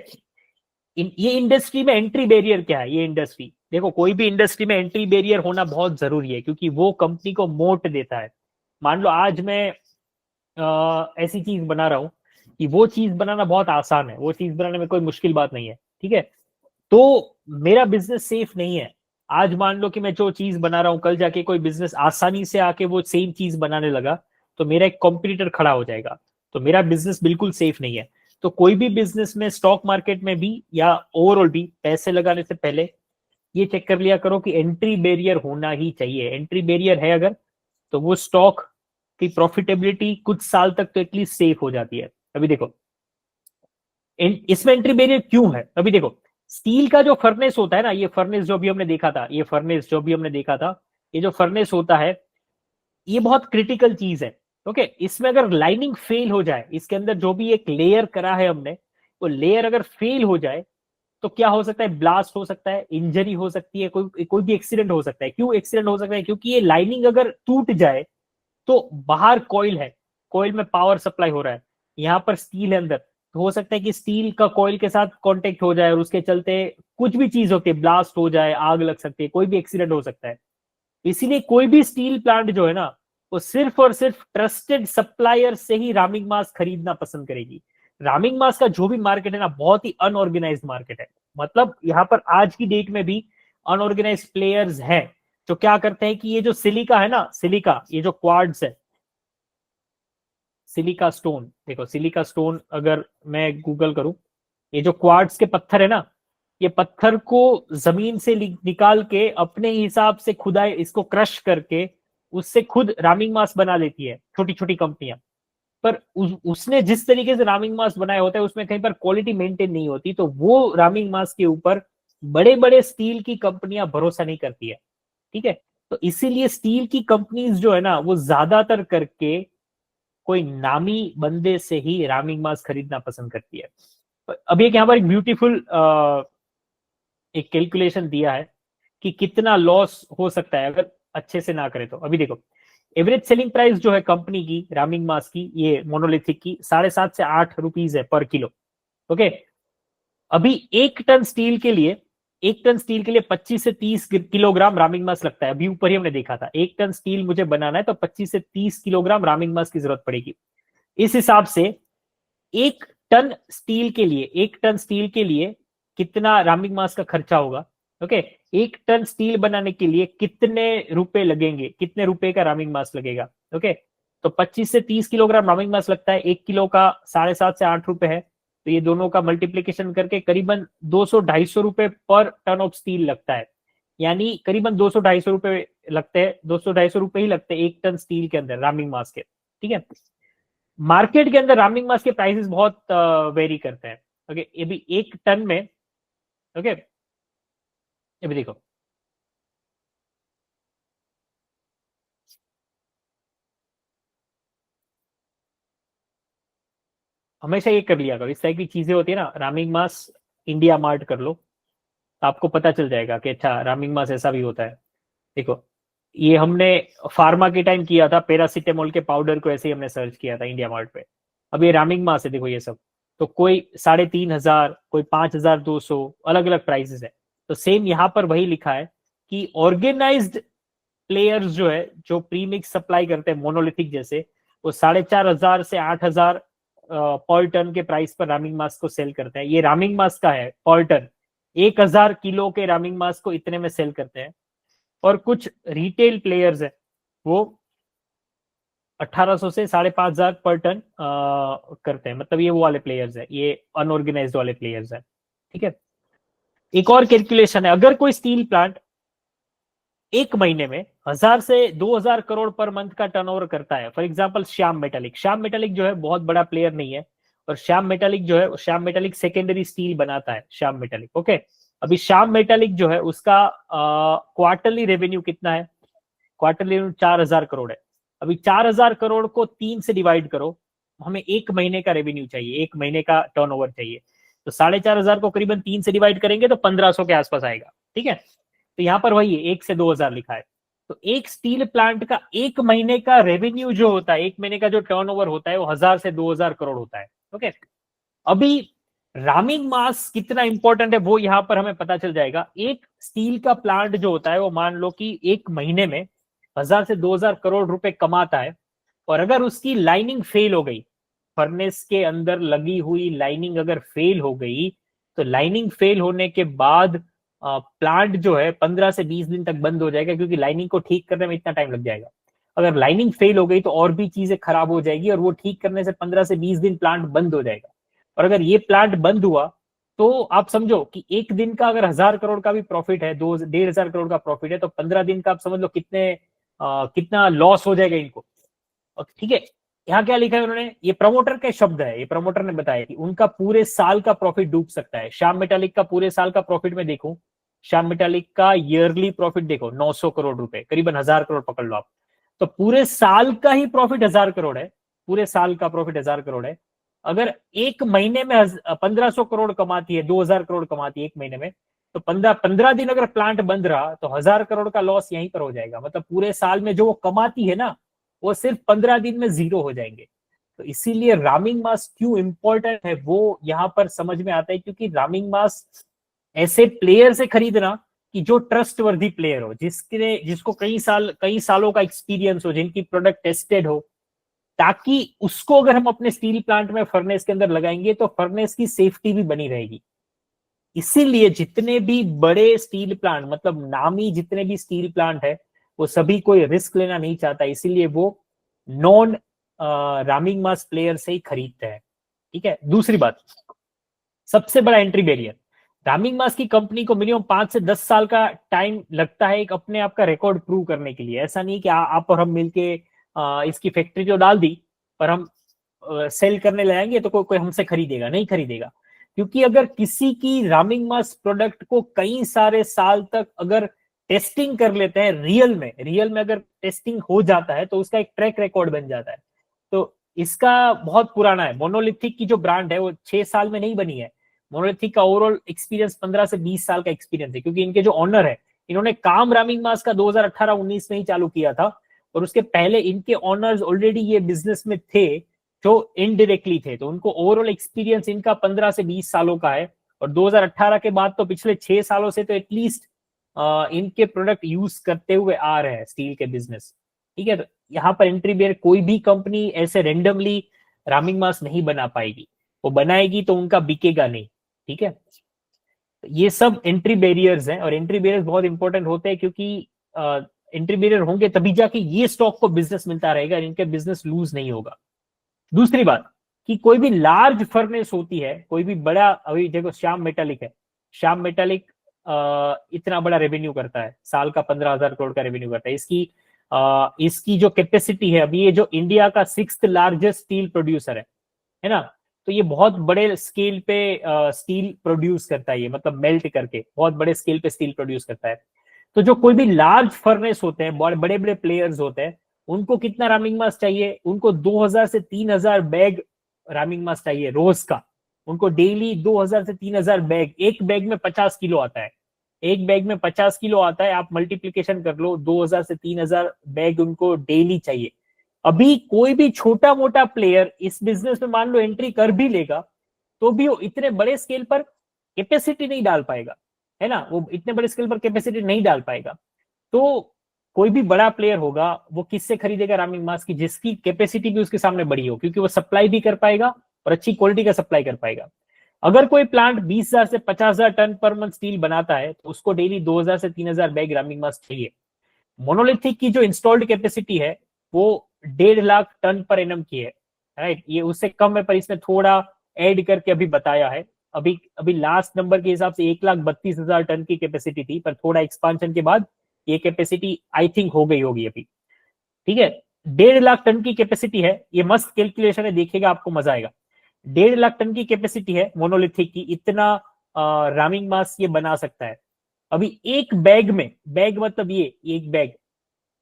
ये इंडस्ट्री में एंट्री बैरियर क्या है? ये इंडस्ट्री, देखो, कोई भी इंडस्ट्री में एंट्री बैरियर होना बहुत जरूरी है, क्योंकि वो कंपनी को मोट देता है। मान लो आज मैं ऐसी चीज बना रहा हूं कि वो चीज बनाना बहुत आसान है, वो चीज बनाने में कोई मुश्किल बात नहीं है, ठीक है, तो मेरा बिजनेस सेफ नहीं है। आज मान लो कि मैं जो चीज बना रहा हूं, कल जाके कोई बिजनेस आसानी से आके वो सेम चीज बनाने लगा, तो मेरा एक कॉम्पिटिटर खड़ा हो जाएगा, तो मेरा बिजनेस बिल्कुल सेफ नहीं है। तो कोई भी बिजनेस में, स्टॉक मार्केट में भी या ओवरऑल भी, पैसे लगाने से पहले ये चेक कर लिया करो कि एंट्री बैरियर होना ही चाहिए। एंट्री बैरियर है अगर, तो वो स्टॉक की प्रॉफिटेबिलिटी कुछ साल तक तो एटलीस्ट सेफ हो जाती है। अभी देखो, इसमें एंट्री बैरियर क्यों है? अभी देखो, स्टील का जो फर्नेस होता है ना, ये फर्नेस जो भी हमने देखा था, ये जो फर्नेस होता है, ये बहुत क्रिटिकल चीज है। ओके, इसमें अगर लाइनिंग फेल हो जाए, इसके अंदर जो भी एक लेयर करा है हमने, वो लेयर अगर फेल हो जाए, तो क्या हो सकता है? ब्लास्ट हो सकता है, इंजरी हो सकती है, कोई भी एक्सीडेंट हो सकता है। क्यों एक्सीडेंट हो सकता है? क्योंकि ये लाइनिंग अगर टूट जाए, तो बाहर कॉइल है, कॉइल में पावर सप्लाई हो रहा है, यहाँ पर स्टील है अंदर, तो हो सकता है कि स्टील का कॉइल के साथ कांटेक्ट हो जाए, और उसके चलते कुछ भी चीज होती है, ब्लास्ट हो जाए, आग लग सकती है, कोई भी एक्सीडेंट हो सकता है। इसीलिए कोई भी स्टील प्लांट जो है ना, वो सिर्फ और सिर्फ ट्रस्टेड सप्लायर से ही रामिंग मास खरीदना पसंद करेगी। रामिंग मास का जो भी मार्केट है ना, बहुत ही अनऑर्गेनाइज्ड मार्केट है। मतलब यहाँ पर आज की डेट में भी अनऑर्गेनाइज्ड प्लेयर्स हैं, जो क्या करते हैं कि ये जो सिलिका है ना, सिलिका, ये जो क्वार्ट्ज है, सिलिका स्टोन, देखो, सिलिका स्टोन अगर मैं गूगल करूं, ये जो क्वार्ट्स के पत्थर है ना, ये पत्थर को जमीन से निकाल के अपने हिसाब से खुदाई, इसको क्रश करके उससे खुद रामिंग मास बना लेती है छोटी छोटी कंपनियां। पर उसने जिस तरीके से रामिंग मास बनाया होता है उसमें कहीं पर क्वालिटी मेंटेन नहीं होती, तो वो रामिंग मास के ऊपर बड़े बड़े स्टील की कंपनियां भरोसा नहीं करती है। ठीक है, तो इसीलिए स्टील की कंपनीज जो है ना वो ज्यादातर करके कोई नामी बंदे से ही रामिंग मास खरीदना पसंद करती है। अब एक यहाँ पर एक ब्यूटीफुल एक कैलकुलेशन दिया है कि कितना लॉस हो सकता है अगर अच्छे से ना करे तो। अभी देखो, एवरेज सेलिंग प्राइस जो है कंपनी की रामिंग मास की, ये मोनोलिथिक की 7.5 से 8 रुपीज है पर किलो। ओके, अभी 1 टन स्टील के लिए 25 से 30 किलोग्राम रामिंग मास लगता है। अभी ऊपर ही हमने देखा था 1 टन स्टील मुझे बनाना है तो 25 से 30 किलोग्राम रामिंग मास की जरूरत पड़ेगी। इस हिसाब से 1 टन स्टील के लिए कितना रामिंग मास का खर्चा होगा। ओके, 1 टन स्टील बनाने के लिए कितने रुपए लगेंगे, कितने रुपए का रामिंग मास लगेगा। ओके, तो 25 से 30 किलोग्राम रामिंग मास लगता है, 1 किलो का 7.5 से 8 रुपए है, तो ये दोनों का मल्टीप्लीकेशन करके करीबन 200-250 रुपए पर टन ऑफ स्टील लगता है। यानी करीबन 200-250 रुपए लगते हैं, 200-250 रुपए ही लगते हैं 1 टन स्टील के अंदर रामिंग मास के। ठीक है, मार्केट के अंदर रामिंग मास के प्राइसेस बहुत वेरी करते हैं। ओके, ये भी 1 टन में, ओके ये भी देखो, हमेशा ये कर लिया करो, इस तरह की चीजें होती है ना, रामिंग मास इंडिया मार्ट कर लो तो आपको पता चल जाएगा कि अच्छा रामिंग मास ऐसा भी होता है। देखो, ये हमने फार्मा के टाइम किया था, पैरासिटामोल के पाउडर को ऐसे ही हमने सर्च किया था इंडिया मार्ट पे। अब ये रामिंग मास है, देखो ये सब, तो कोई 3,500, कोई 5,200, अलग अलग प्राइसेस है। तो सेम यहाँ पर वही लिखा है कि ऑर्गेनाइज्ड प्लेयर्स जो है, जो प्रीमिक्स सप्लाई करते हैं मोनोलिथिक जैसे, वो 4,500 से 8,000 पर टन के प्राइस पर रामिंग मास को सेल करते हैं। ये रामिंग मास का है पर टन, 1,000 किलो के रामिंग मास को इतने में सेल करते हैं। और कुछ रिटेल प्लेयर्स है वो 1,800 से 5,500 पर टन करते हैं, मतलब ये वो वाले प्लेयर्स है, ये अनऑर्गेनाइज्ड वाले प्लेयर्स है। ठीक है, एक और कैलकुलेशन है, अगर कोई स्टील प्लांट एक महीने में 1,000 से 2,000 करोड़ पर मंथ का टर्नओवर करता है, फॉर एग्जांपल श्याम मेटालिक जो है बहुत बड़ा प्लेयर नहीं है, और श्याम मेटालिक सेकेंडरी स्टील बनाता है, श्याम मेटालिक। ओके, अभी श्याम मेटालिक जो है उसका क्वार्टरली रेवेन्यू कितना है, क्वार्टरली 4,000 करोड़ है। अभी 4,000 करोड़ को 3 से डिवाइड करो, हमें एक महीने का रेवेन्यू चाहिए, एक महीने का टर्नओवर चाहिए, तो 4,500 को करीबन 3 से डिवाइड करेंगे तो 1,500 के आसपास आएगा। ठीक है, तो यहाँ पर वही है 1 से 2,000 लिखा है। तो एक स्टील प्लांट का एक महीने का रेवेन्यू जो होता है, एक महीने का जो टर्नओवर होता है वो 1,000 से 2,000 करोड़ होता है। ओके, अभी रामिंग मास कितना इंपॉर्टेंट है वो यहां पर हमें पता चल जाएगा। एक स्टील का प्लांट जो होता है वो मान लो कि एक महीने में 1,000 से 2,000 करोड़ रुपए कमाता है, और अगर उसकी लाइनिंग फेल हो गई, फर्नेस के अंदर लगी हुई लाइनिंग अगर फेल हो गई, तो लाइनिंग फेल होने के बाद प्लांट जो है 15 से 20 दिन तक बंद हो जाएगा, क्योंकि लाइनिंग को ठीक करने में इतना टाइम लग जाएगा। अगर लाइनिंग फेल हो गई तो और भी चीजें खराब हो जाएगी, और वो ठीक करने से 15 से 20 दिन प्लांट बंद हो जाएगा। और अगर ये प्लांट बंद हुआ तो आप समझो कि एक दिन का अगर 1,000 करोड़ का भी प्रॉफिट है, 1,500 करोड़ का प्रॉफिट है, तो 15 दिन का आप समझ लो कितना लॉस हो जाएगा इनको। ठीक है, यहाँ क्या लिखा है उन्होंने, ये प्रमोटर के शब्द है, ये प्रमोटर ने बताया कि उनका पूरे साल का प्रॉफिट डूब सकता है। श्याम मेटालिक का पूरे साल का प्रॉफिट में देखूं, श्याम मेटालिक का ईयरली प्रॉफिट देखो 900 करोड़ रुपए, करीबन 1,000 करोड़ पकड़ लो आप, तो पूरे साल का ही प्रॉफिट 1,000 करोड़ है, पूरे साल का प्रॉफिट 1,000 करोड़ है। अगर एक महीने में 1,500 करोड़ कमाती है, 2,000 करोड़ कमाती है एक महीने में, तो 15 दिन अगर प्लांट बंद रहा तो 1,000 करोड़ का लॉस यहीं पर हो जाएगा। मतलब पूरे साल में जो वो कमाती है ना, वो सिर्फ 15 दिन में जीरो हो जाएंगे। तो इसीलिए रामिंग मास क्यों इंपॉर्टेंट है वो यहां पर समझ में आता है, क्योंकि रामिंग मास ऐसे प्लेयर से खरीदना कि जो ट्रस्टवर्दी प्लेयर हो, जिसको कई सालों का एक्सपीरियंस हो, जिनकी प्रोडक्ट टेस्टेड हो, ताकि उसको अगर हम अपने स्टील प्लांट में फर्नेस के अंदर लगाएंगे तो फर्नेस की सेफ्टी भी बनी रहेगी। इसीलिए जितने भी बड़े स्टील प्लांट, मतलब नामी जितने भी स्टील प्लांट है, वो सभी कोई रिस्क लेना नहीं चाहता, इसीलिए वो नॉन रामिंग मास प्लेयर से ही खरीदते हैं। ठीक है, दूसरी बात, सबसे बड़ा एंट्री बैरियर। रामिंग मास की कंपनी को मिनिमम 5 से 10 साल का टाइम लगता है एक अपने आप का रिकॉर्ड प्रूव करने के लिए। ऐसा नहीं कि आप और हम मिलके इसकी फैक्ट्री तो डाल दी पर हम सेल करने लगाएंगे तो कोई हमसे खरीदेगा नहीं, खरीदेगा। क्योंकि अगर किसी की रामिंग मास प्रोडक्ट को कई सारे साल तक अगर टेस्टिंग कर लेते हैं, रियल में अगर टेस्टिंग हो जाता है तो उसका एक ट्रैक रिकॉर्ड बन जाता है। तो इसका बहुत पुराना है। मोनोलिथिक की जो ब्रांड है वो 6 साल में नहीं बनी है। मोनोलिथिक का ओवरऑल एक्सपीरियंस 15 से 20 साल का एक्सपीरियंस है, क्योंकि इनके जो ऑनर है इन्होंने काम रामिंग मास का 2018-19 में ही चालू किया था, और उसके पहले इनके ऑनर्स ऑलरेडी ये बिजनेस में थे जो इनडायरेक्टली थे। तो उनको ओवरऑल एक्सपीरियंस इनका 15 से 20 सालों का है। और 2018 के बाद तो पिछले 6 सालों से तो एटलीस्ट इनके प्रोडक्ट यूज करते हुए आ रहे हैं स्टील के बिजनेस। ठीक है, तो यहाँ पर एंट्री बैरियर कोई भी कंपनी ऐसे रेंडमली रामिंग मास नहीं बना पाएगी। वो बनाएगी तो उनका बिकेगा नहीं। ठीक है, ये सब एंट्री बैरियर्स हैं, और एंट्री बैरियर्स बहुत इंपॉर्टेंट होते हैं क्योंकि एंट्री बैरियर होंगे तभी जाके ये स्टॉक को बिजनेस मिलता रहेगा, इनके बिजनेस लूज नहीं होगा। दूसरी बात कि कोई भी लार्ज फर्नेस होती है, कोई भी बड़ा, अभी देखो श्याम मेटालिक है, श्याम मेटालिक इतना बड़ा रेवेन्यू करता है, साल का 15,000 करोड़ का रेवेन्यू करता है। इसकी जो कैपेसिटी है, अभी ये जो इंडिया का 6th लार्जेस्ट स्टील प्रोड्यूसर है ना, तो ये बहुत बड़े स्केल पे स्टील प्रोड्यूस करता है, ये मतलब मेल्ट करके बहुत बड़े स्केल पे स्टील प्रोड्यूस करता है। तो जो कोई भी लार्ज फर्नेस होते हैं, बड़े बड़े प्लेयर्स होते हैं, उनको कितना रामिंग मास चाहिए? उनको 2000 से 3000 बैग रामिंग मास चाहिए रोज का। उनको डेली 2000 से 3000 बैग, एक बैग में 50 किलो आता है, एक बैग में 50 किलो आता है, आप मल्टीप्लीकेशन कर लो, 2000 से 3000 बैग उनको डेली चाहिए। अभी कोई भी छोटा मोटा प्लेयर इस बिजनेस में मान लो एंट्री कर भी लेगा तो भी वो इतने बड़े स्केल पर कैपेसिटी नहीं डाल पाएगा, है ना, वो इतने बड़े स्केल पर कैपेसिटी नहीं डाल पाएगा। तो कोई भी बड़ा प्लेयर होगा वो किससे खरीदेगा रामिंग मास की? जिसकी कैपेसिटी भी उसके सामने बड़ी हो, क्योंकि वो सप्लाई भी कर पाएगा और अच्छी क्वालिटी का सप्लाई कर पाएगा। अगर कोई प्लांट 20,000 से 50,000 टन पर मंथ स्टील बनाता है तो उसको डेली 2000 से 3000 बैग रामिंग मास चाहिए। मोनोलिथिक की जो इंस्टॉल्ड कैपेसिटी है वो 1.5 लाख टन पर एनम की है, राइट। ये उससे कम है पर इसमें थोड़ा ऐड करके अभी बताया है। अभी लास्ट नंबर के हिसाब से 1,32,000 टन की कैपेसिटी थी, पर थोड़ा एक्सपांशन के बाद ये कैपेसिटी आई थिंक हो गई होगी अभी। ठीक है, 1.5 लाख टन की कैपेसिटी है, ये मस्त कैलकुलेशन है, देखिएगा आपको मजा आएगा। 1.5 लाख टन की कैपेसिटी है मोनोलिथिक की, इतना रामिंग मास ये बना सकता है। अभी एक बैग में, बैग मतलब ये एक बैग,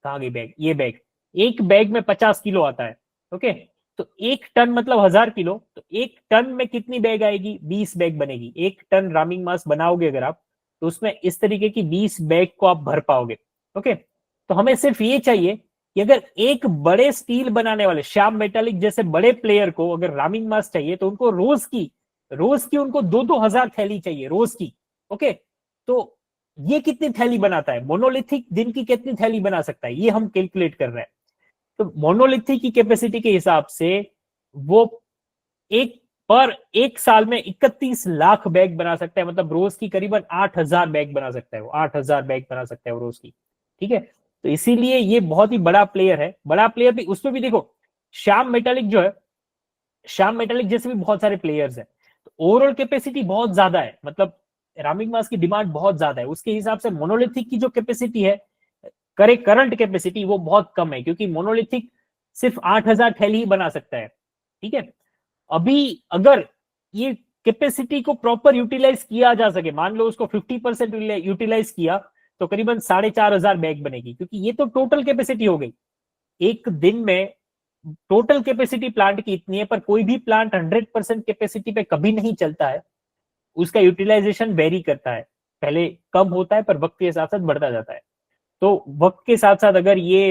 कहाँ गई बैग, ये बैग, एक बैग में 50 किलो आता है। ओके, तो 1 टन मतलब 1000 किलो, तो 1 टन में कितनी बैग आएगी? 20 बैग बनेगी। 1 टन रामिंग मास बनाओगे अगर आप, तो उसमें इस तरीके की 20 बैग को आप भर पाओगे। ओके, तो हमें सिर्फ ये चाहिए कि अगर एक बड़े स्टील बनाने वाले श्याम मेटालिक जैसे बड़े प्लेयर को अगर रामिंग मास चाहिए तो उनको रोज की उनको 2-2 हजार थैली चाहिए रोज की। ओके, तो ये कितनी थैली बनाता है मोनोलिथिक? दिन की कितनी थैली बना सकता है ये हम कैलकुलेट कर रहे हैं। तो मोनोलिथिक की कैपेसिटी के हिसाब से वो एक साल में 31 लाख बैग बना सकता है, मतलब रोज की करीबन 8000 बैग बना सकता है वो, 8000 बैग बना सकता है वो रोज की। ठीक है, तो इसीलिए ये बहुत ही बड़ा प्लेयर है। बड़ा प्लेयर भी, उसमें भी देखो श्याम मेटालिक जो है, श्याम मेटालिक जैसे भी बहुत सारे प्लेयर्स हैं, तो ओवरऑल कैपेसिटी बहुत ज्यादा है, मतलब रामिंग मास की डिमांड बहुत ज्यादा है। उसके हिसाब से मोनोलिथिक की जो कैपेसिटी है, करंट कैपेसिटी, वो बहुत कम है, क्योंकि मोनोलिथिक सिर्फ 8000 थैली ही बना सकता है। ठीक है, अभी अगर ये कैपेसिटी को प्रॉपर यूटिलाइज किया जा सके, मान लो उसको 50% यूटिलाइज किया तो करीबन 4500 बैग बनेगी, क्योंकि ये तो टोटल कैपेसिटी हो गई। एक दिन में टोटल कैपेसिटी प्लांट की इतनी है, पर कोई भी प्लांट 100% कैपेसिटी पे कभी नहीं चलता है, उसका यूटिलाइजेशन वेरी करता है, पहले कम होता है पर वक्त के साथ साथ बढ़ता जाता है। तो वक्त के साथ साथ अगर ये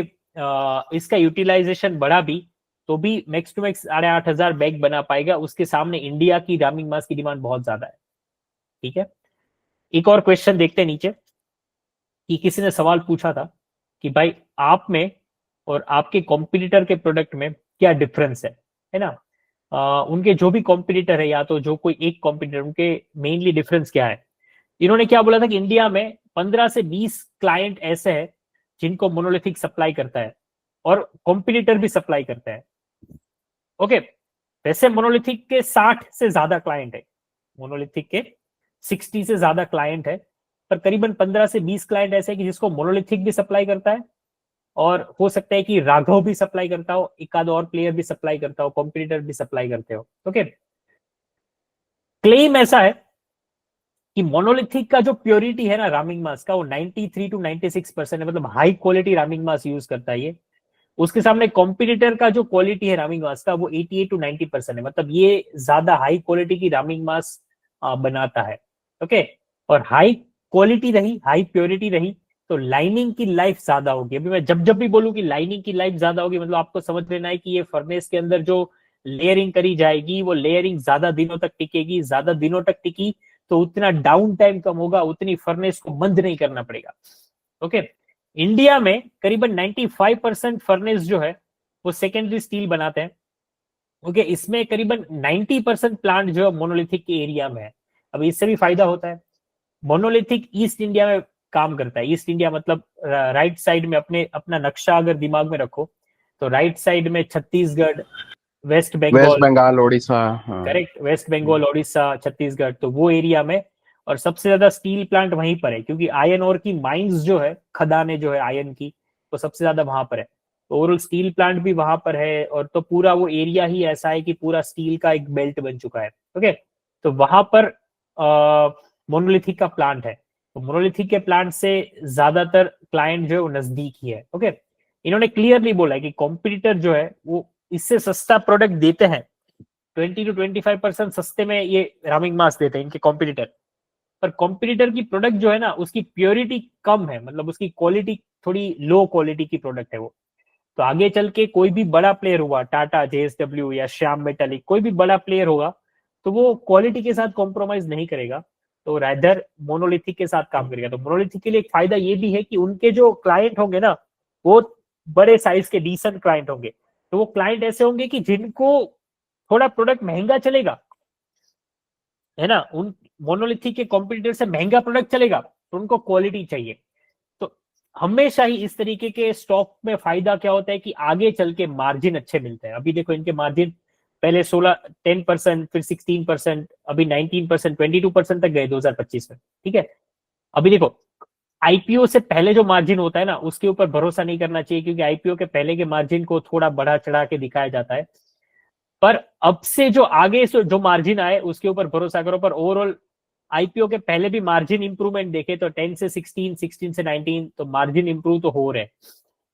इसका यूटिलाइजेशन बढ़ा भी तो भी मैक्स टू मैक्स 8,500 बैग बना पाएगा। उसके सामने इंडिया की रामिंग मास की डिमांड बहुत ज्यादा है। ठीक है, एक और क्वेश्चन देखते हैं नीचे, कि किसी ने सवाल पूछा था कि भाई आप में और आपके कॉम्पिटिटर के प्रोडक्ट में क्या डिफरेंस है ना। उनके जो भी कॉम्पिटिटर है या तो जो कोई एक कॉम्पिटिटर, उनके मेनली डिफरेंस क्या है। इन्होंने क्या बोला था कि इंडिया में 15 से 20 क्लाइंट ऐसे हैं जिनको मोनोलिथिक सप्लाई करता है और कॉम्पिटिटर भी सप्लाई करता है। ओके, वैसे मोनोलिथिक के 60 से ज्यादा क्लाइंट है, मोनोलिथिक के 60 से ज्यादा क्लाइंट है, पर करीबन 15 से 20 क्लाइंट ऐसे हैं कि जिसको मोनोलिथिक भी सप्लाई करता है, और हो सकता है कि राघव भी सप्लाई करता हो, एक आध और प्लेयर भी सप्लाई करता हो, कॉम्पिटिटर भी सप्लाई करते हो। ओके, क्लेम ऐसा है कि मोनोलिथिक का जो प्योरिटी है ना रामिंग मास का, वो 93 to 96% है, मतलब हाई क्वालिटी रामिंग मास यूज करता है ये। उसके सामने कॉम्पिटिटर का जो क्वालिटी है रामिंग मास का, वो 88 to 90% है, मतलब ये ज्यादा हाई क्वालिटी की रामिंग मास बनाता है। ओके, और हाई क्वालिटी रही, हाई प्योरिटी रही, तो लाइनिंग की लाइफ ज्यादा होगी। अभी मैं जब भी बोलूं कि लाइनिंग की लाइफ ज्यादा होगी, मतलब आपको समझ लेना है कि ये फर्नेस के अंदर जो लेयरिंग करी जाएगी, वो लेयरिंग ज्यादा दिनों तक टिकेगी, ज्यादा दिनों तक टिकी तो उतना डाउन टाइम कम होगा, उतनी फर्नेस को बंद नहीं करना पड़ेगा। ओके, इंडिया में करीबन 95% फर्नेस जो है वो सेकेंडरी स्टील बनाते हैं। ओके, इसमें करीबन 90% प्लांट जो है मोनोलिथिक के एरिया में है। अब इससे भी फायदा होता है, मोनोलिथिक ईस्ट इंडिया में काम करता है। ईस्ट इंडिया मतलब राइट साइड में अपना नक्शा अगर दिमाग में रखो तो राइट साइड में छत्तीसगढ़, वेस्ट बंगाल, उड़ीसा, हाँ। करेक्ट, वेस्ट बंगाल, उड़ीसा, छत्तीसगढ़, तो वो एरिया में, और सबसे ज्यादा स्टील प्लांट वहीं पर है, क्योंकि आयन ओर की माइंस जो है, खदानें जो है आयन की, वो सबसे ज्यादा वहां पर है। ओवरऑल स्टील प्लांट भी वहां पर है, और तो पूरा वो एरिया ही ऐसा है कि पूरा स्टील का एक बेल्ट बन चुका है। ओके, तो वहां पर मोनोलिथिक का प्लांट है, तो मोनोलिथिक के प्लांट से ज्यादातर क्लाइंट जो है वो नजदीक ही है। ओके, इन्होंने क्लियरली बोला है कि कॉम्पिटिटर जो है वो इससे सस्ता प्रोडक्ट देते हैं, 20 to 25% सस्ते में ये रामिंग मास देते हैं इनके कॉम्पिटिटर, पर कॉम्पिटिटर की प्रोडक्ट जो है ना उसकी प्योरिटी कम है, मतलब उसकी क्वालिटी थोड़ी लो क्वालिटी की प्रोडक्ट है वो। तो आगे चल के कोई भी बड़ा प्लेयर हुआ, टाटा, JSW या श्याम मेटालिक, कोई भी बड़ा प्लेयर होगा तो वो क्वालिटी के साथ कॉम्प्रोमाइज नहीं करेगा, तो रैदर मोनोलिथिक के साथ काम करेगा। तो मोनोलिथिक के लिए एक फायदा ये भी है कि उनके जो क्लाइंट होंगे ना वो बड़े साइज के डिसेंट क्लाइंट होंगे, तो वो क्लाइंट ऐसे होंगे कि जिनको थोड़ा प्रोडक्ट महंगा चलेगा, है ना, उन मोनोलिथिक के कॉम्पिटिटर से महंगा प्रोडक्ट चलेगा, तो उनको क्वालिटी चाहिए। तो हमेशा ही इस तरीके के स्टॉक में फायदा क्या होता है कि आगे चल के मार्जिन अच्छे मिलते हैं। अभी देखो इनके मार्जिन पहले 10%, फिर 16%, अभी 19%, 22% तक गए 2025 में। ठीक है, अभी देखो आईपीओ से पहले जो मार्जिन होता है ना उसके ऊपर भरोसा नहीं करना चाहिए, क्योंकि आईपीओ के पहले के मार्जिन को थोड़ा बढ़ा चढ़ा के दिखाया जाता है, पर अब से जो आगे से जो मार्जिन आए उसके ऊपर भरोसा करो। पर ओवरऑल आईपीओ के पहले भी मार्जिन इंप्रूवमेंट देखे तो 10 से 16, 16 से 19, तो मार्जिन इंप्रूव तो हो रहे हैं,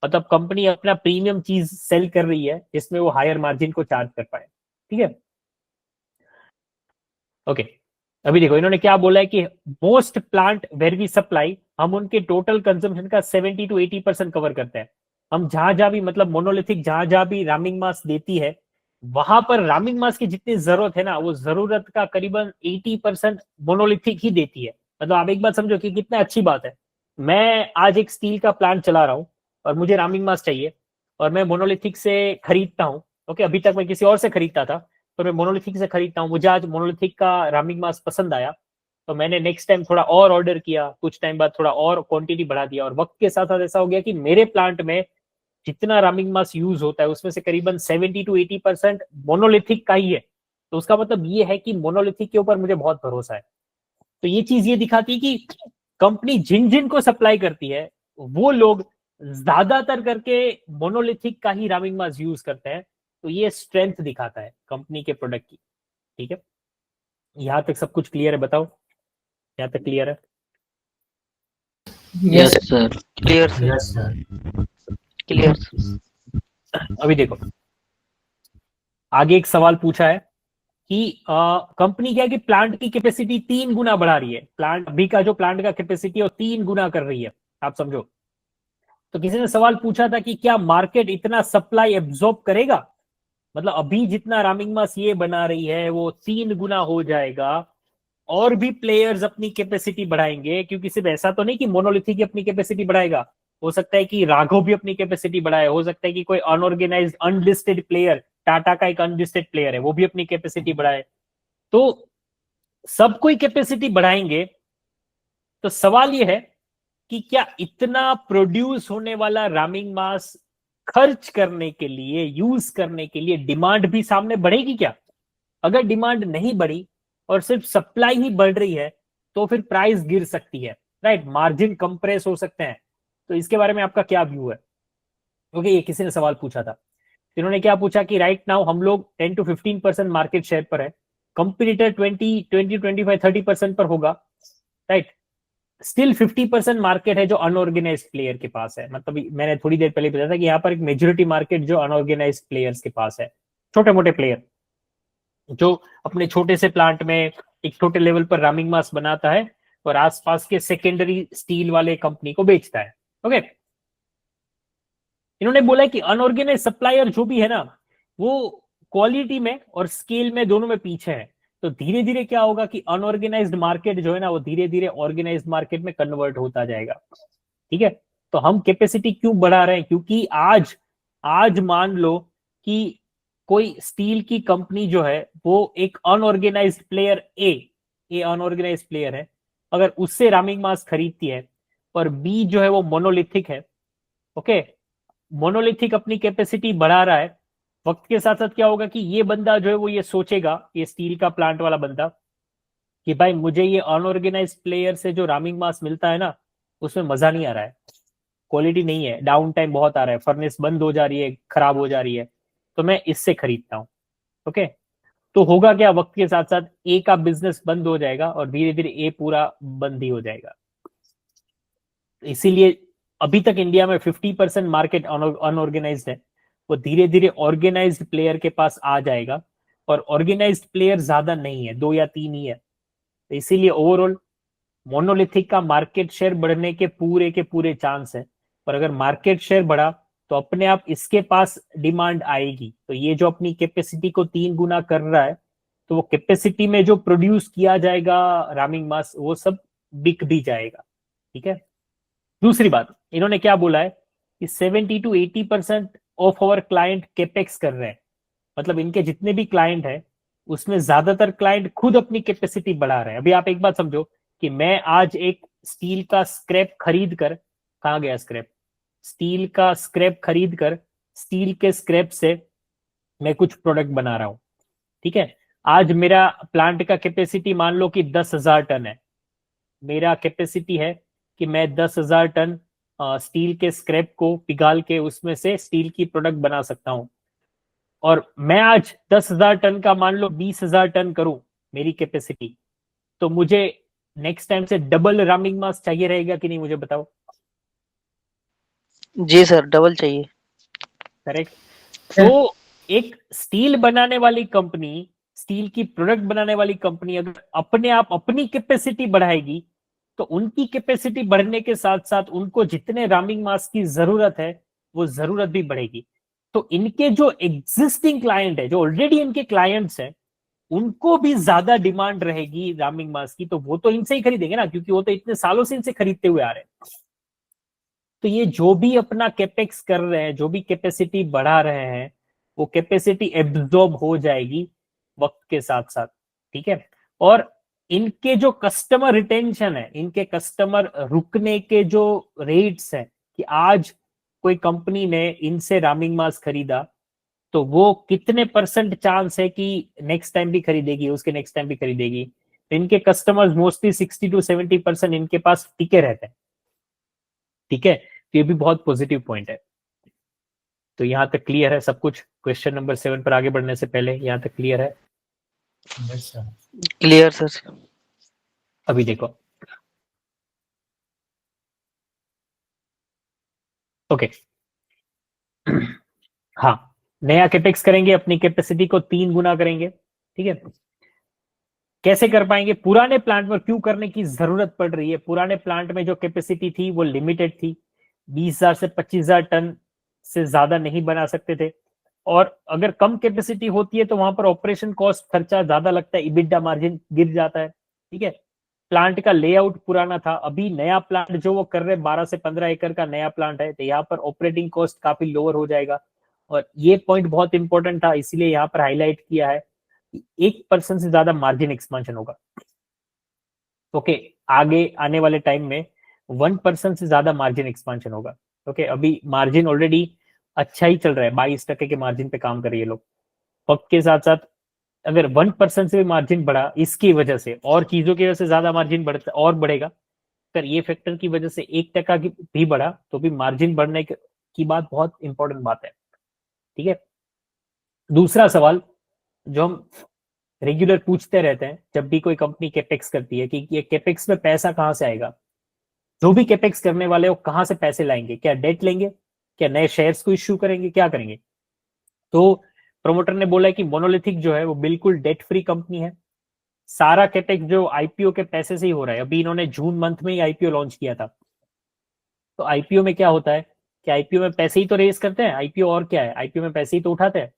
मतलब कंपनी अपना प्रीमियम चीज सेल कर रही है जिसमें वो हायर मार्जिन को चार्ज कर पाए। ठीक है, ओके, अभी देखो इन्होंने क्या बोला है कि most plant where we supply, हम उनके टोटल कंजम्पशन का 70 to 80% कवर करते हैं। हम जहां भी, मतलब मोनोलिथिक जहां भी रामिंग मास देती है, वहां पर रामिंग मास की जितनी जरूरत है ना, वो जरूरत का करीबन 80% मोनोलिथिक ही देती है। मतलब आप एक बात समझो कि कितना अच्छी बात है, मैं आज एक स्टील का प्लांट चला रहा हूँ और मुझे रामिंग मास चाहिए, और मैं मोनोलिथिक से खरीदता हूँ। ओके, अभी तक मैं किसी और से खरीदता था, तो मैं मोनोलिथिक से खरीदता हूँ, मुझे आज मोनोलिथिक का रामिंग मास पसंद आया, तो मैंने नेक्स्ट टाइम थोड़ा और ऑर्डर किया, कुछ टाइम बाद थोड़ा और क्वांटिटी बढ़ा दिया, और वक्त के साथ साथ ऐसा हो गया कि मेरे प्लांट में जितना रामिंग मास यूज होता है उसमें से करीबन 70 to 80% मोनोलिथिक का ही है। तो उसका मतलब ये है कि मोनोलिथिक के ऊपर मुझे बहुत भरोसा है। तो ये चीज ये दिखाती है कि कंपनी जिन जिन को सप्लाई करती है वो लोग ज्यादातर करके मोनोलिथिक का ही रामिंग मास यूज करते हैं, तो ये स्ट्रेंथ दिखाता है कंपनी के प्रोडक्ट की। ठीक है, यहां तक सब कुछ क्लियर है? बताओ, यहां तक क्लियर है? Yes sir, clear sir, yes sir. Clear. अभी देखो आगे एक सवाल पूछा है कि कंपनी क्या है कि प्लांट की कैपेसिटी 3 गुना बढ़ा रही है, प्लांट अभी का जो प्लांट का कैपेसिटी है वो 3 गुना कर रही है, आप समझो। तो किसी ने सवाल पूछा था कि क्या मार्केट इतना सप्लाई एब्जॉर्ब करेगा, मतलब अभी जितना रामिंग मास ये बना रही है वो 3 गुना हो जाएगा, और भी प्लेयर्स अपनी कैपेसिटी बढ़ाएंगे, क्योंकि सिर्फ ऐसा तो नहीं कि मोनोलिथिक अपनी कैपेसिटी बढ़ाएगा, हो सकता है कि राघव भी अपनी कैपेसिटी बढ़ाए, हो सकता है कि कोई अनऑर्गेनाइज्ड अनलिस्टेड प्लेयर, टाटा का एक अनलिस्टेड प्लेयर है, वो भी अपनी कैपेसिटी बढ़ाए, तो सब कोई कैपेसिटी बढ़ाएंगे। तो सवाल ये है कि क्या इतना प्रोड्यूस होने वाला रामिंग मास खर्च करने के लिए, यूज करने के लिए डिमांड भी सामने बढ़ेगी क्या? अगर डिमांड नहीं बढ़ी और सिर्फ सप्लाई ही बढ़ रही है तो फिर प्राइस गिर सकती है, राइट, मार्जिन कंप्रेस हो सकते हैं। तो इसके बारे में आपका क्या व्यू है? क्योंकि ये किसी ने सवाल पूछा था, इन्होंने क्या पूछा कि राइट नाउ हम लोग 10 to 15% मार्केट शेयर पर है, कंपटीटर 20, 25, 30% पर होगा, राइट, स्टिल 50% मार्केट है जो अनऑर्गेनाइज्ड प्लेयर के पास है। मतलब मैंने थोड़ी देर पहले बताया था कि यहाँ पर एक मेजोरिटी मार्केट जो अनऑर्गेनाइज्ड प्लेयर्स के पास है, छोटे मोटे प्लेयर जो अपने छोटे से प्लांट में एक छोटे लेवल पर रामिंग मास बनाता है और आसपास के सेकेंडरी स्टील वाले कंपनी को बेचता है। ओके, इन्होंने बोला कि अनऑर्गेनाइज सप्लायर जो भी है ना, वो क्वालिटी में और स्केल में दोनों में पीछे है। तो धीरे धीरे क्या होगा कि अनऑर्गेनाइज्ड मार्केट जो है ना, वो धीरे धीरे ऑर्गेनाइज्ड मार्केट में कन्वर्ट होता जाएगा। ठीक है, तो हम कैपेसिटी क्यों बढ़ा रहे हैं? क्योंकि आज मान लो कि कोई स्टील की कंपनी जो है वो एक अनऑर्गेनाइज्ड प्लेयर ए अनऑर्गेनाइज्ड प्लेयर है, अगर उससे रामिंग मास खरीदती है, और बी जो है वो मोनोलिथिक है। ओके, मोनोलिथिक अपनी कैपेसिटी बढ़ा रहा है, वक्त के साथ साथ क्या होगा कि ये बंदा जो है वो ये सोचेगा, ये स्टील का प्लांट वाला बंदा, कि भाई मुझे ये अनऑर्गेनाइज्ड प्लेयर से जो रामिंग मास मिलता है ना, उसमें मजा नहीं आ रहा है, क्वालिटी नहीं है, डाउन टाइम बहुत आ रहा है, फर्नेस बंद हो जा रही है, खराब हो जा रही है, तो मैं इससे खरीदता हूं। ओके, तो होगा क्या, वक्त के साथ साथ ए का बिजनेस बंद हो जाएगा और धीरे धीरे ए पूरा बंद ही हो जाएगा। इसीलिए अभी तक इंडिया में 50% मार्केट अनऑर्गेनाइज्ड है, वो धीरे धीरे ऑर्गेनाइज्ड प्लेयर के पास आ जाएगा, और ऑर्गेनाइज्ड प्लेयर ज्यादा नहीं है, 2 या 3 ही है। तो इसीलिए ओवरऑल मोनोलिथिक का मार्केट शेयर बढ़ने के पूरे चांस है, और अगर मार्केट शेयर बढ़ा तो अपने आप इसके पास डिमांड आएगी। तो ये जो अपनी कैपेसिटी को 3 गुना कर रहा है, तो वो कैपेसिटी में जो प्रोड्यूस किया जाएगा रामिंग मास, वो सब बिक भी जाएगा। ठीक है, दूसरी बात इन्होंने क्या बोला है कि 70 to 80% of our client capex कर रहे हैं। मतलब इनके जितने भी क्लाइंट हैं उसमें ज्यादातर क्लाइंट खुद अपनी कैपेसिटी बढ़ा रहे हैं। अभी आप एक बात समझो कि मैं आज एक स्टील का स्क्रैप खरीद कर, कहाँ गया स्क्रैप, स्टील का स्क्रैप खरीद कर, स्टील के स्क्रैप से मैं कुछ प्रोडक्ट बना रहा हूं। ठीक है, आज मेरा प्लांट का कैपेसिटी मान लो कि 10,000 टन है, मेरा कैपेसिटी है कि मैं 10,000 टन स्टील के स्क्रैप को पिघाल के उसमें से स्टील की प्रोडक्ट बना सकता हूं, और मैं आज 10,000 टन का मान लो 20,000 टन करूं मेरी कैपेसिटी, तो मुझे नेक्स्ट टाइम से डबल रामिंग मास चाहिए रहेगा कि नहीं, मुझे बताओ। जी सर, डबल चाहिए। करेक्ट। तो एक स्टील बनाने वाली कंपनी, स्टील की प्रोडक्ट बनाने वाली कंपनी अगर अपने आप अपनी कैपेसिटी बढ़ाएगी, तो उनकी कैपेसिटी बढ़ने के साथ साथ उनको जितने रामिंग मास की जरूरत है वो जरूरत भी बढ़ेगी। तो इनके जो एग्जिस्टिंग क्लाइंट है, जो ऑलरेडी इनके क्लाइंट्स हैं, उनको भी ज्यादा डिमांड रहेगी रामिंग मास की, तो वो तो इनसे ही खरीदेंगे ना, क्योंकि वो तो इतने सालों से इनसे खरीदते हुए आ रहे हैं। तो ये जो भी अपना कैपेक्स कर रहे हैं, जो भी कैपेसिटी बढ़ा रहे हैं, वो कैपेसिटी एब्जॉर्ब हो जाएगी वक्त के साथ साथ। ठीक है, और इनके जो कस्टमर रिटेंशन है, इनके कस्टमर रुकने के जो रेट्स हैं, कि आज कोई कंपनी ने इनसे रामिंग मास खरीदा तो वो कितने परसेंट चांस है कि नेक्स्ट टाइम भी खरीदेगी, उसके नेक्स्ट टाइम भी खरीदेगी। तो इनके कस्टमर्स मोस्टली 60 to 70% इनके पास टिके रहते हैं। ठीक है, तो ये भी बहुत पॉजिटिव पॉइंट है। तो यहां तक क्लियर है सब कुछ? क्वेश्चन नंबर 7 पर आगे बढ़ने से पहले यहां तक क्लियर है? Yes sir. Clear sir. अभी देखो, ओके, हाँ, नया कैपेक्स करेंगे, अपनी कैपेसिटी को 3 गुना करेंगे। ठीक है, कैसे कर पाएंगे? पुराने प्लांट पर क्यों करने की जरूरत पड़ रही है? पुराने प्लांट में जो कैपेसिटी थी वो लिमिटेड थी, 20,000 से 25,000 टन से ज्यादा नहीं बना सकते थे, और अगर कम कैपेसिटी होती है तो वहां पर ऑपरेशन कॉस्ट खर्चा ज्यादा लगता है, इबिडा मार्जिन गिर जाता है। ठीक है, प्लांट का लेआउट पुराना था। अभी नया प्लांट जो वो कर रहे 12 से 15 एकड़ का नया प्लांट है, तो यहाँ पर ऑपरेटिंग कॉस्ट काफी लोअर हो जाएगा, और ये पॉइंट बहुत इंपॉर्टेंट था, इसीलिए यहाँ पर हाईलाइट किया है कि 1% से ज्यादा मार्जिन एक्सपेंशन होगा। ओके, आगे आने वाले टाइम में 1% से ज्यादा मार्जिन एक्सपेंशन होगा। ओके, अभी मार्जिन ऑलरेडी अच्छा ही चल रहा है, 22% के मार्जिन पे काम कर रहे हैं लोग। वक्त के साथ साथ अगर 1% से भी मार्जिन बढ़ा इसकी वजह से और चीजों की वजह से ज्यादा मार्जिन बढ़ता और बढ़ेगा, अगर ये फैक्टर की वजह से 1% की भी बढ़ा तो भी मार्जिन बढ़ने की बात बहुत इंपॉर्टेंट बात है। ठीक है, दूसरा सवाल जो हम रेगुलर पूछते रहते हैं जब भी कोई कंपनी कैपेक्स करती है कि ये कैपेक्स में पैसा कहां से आएगा, जो भी कैपेक्स करने वाले वो कहां से पैसे लाएंगे, क्या डेट लेंगे, क्या नए शेयर्स को इश्यू करेंगे, क्या करेंगे। तो प्रोमोटर ने बोला है कि मोनोलिथिक जो है वो बिल्कुल डेट फ्री कंपनी है, सारा कैपेक्स जो आईपीओ के पैसे से ही हो रहा है। अभी इन्होंने जून मंथ में ही आईपीओ लॉन्च किया था। तो आईपीओ में क्या होता है कि आईपीओ में पैसे ही तो रेज करते हैं, आईपीओ और क्या है, आईपीओ में पैसे ही तो उठाते हैं।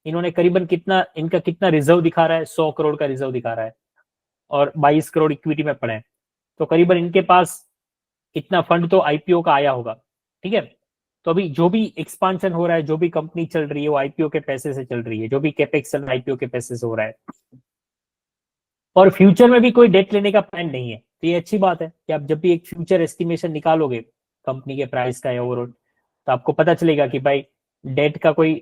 इन्होंने करीबन कितना रिजर्व दिखा रहा है, 100 करोड़ का रिजर्व दिखा रहा है और 22 करोड़ इक्विटी में पड़े हैं, तो करीबन इनके पास इतना फंड तो आईपीओ का आया होगा। ठीक है, तो अभी जो भी एक्सपांशन हो रहा है, जो भी कंपनी चल रही है वो आईपीओ के पैसे से चल रही है, जो भी कैपेक्स चल रहा है आईपीओ के पैसे से हो रहा है, और फ्यूचर में भी कोई डेट लेने का प्लान नहीं है। तो ये अच्छी बात है कि आप जब भी एक फ्यूचर एस्टिमेशन निकालोगे कंपनी के प्राइस का या ओवरऑल, तो आपको पता चलेगा कि भाई डेट का कोई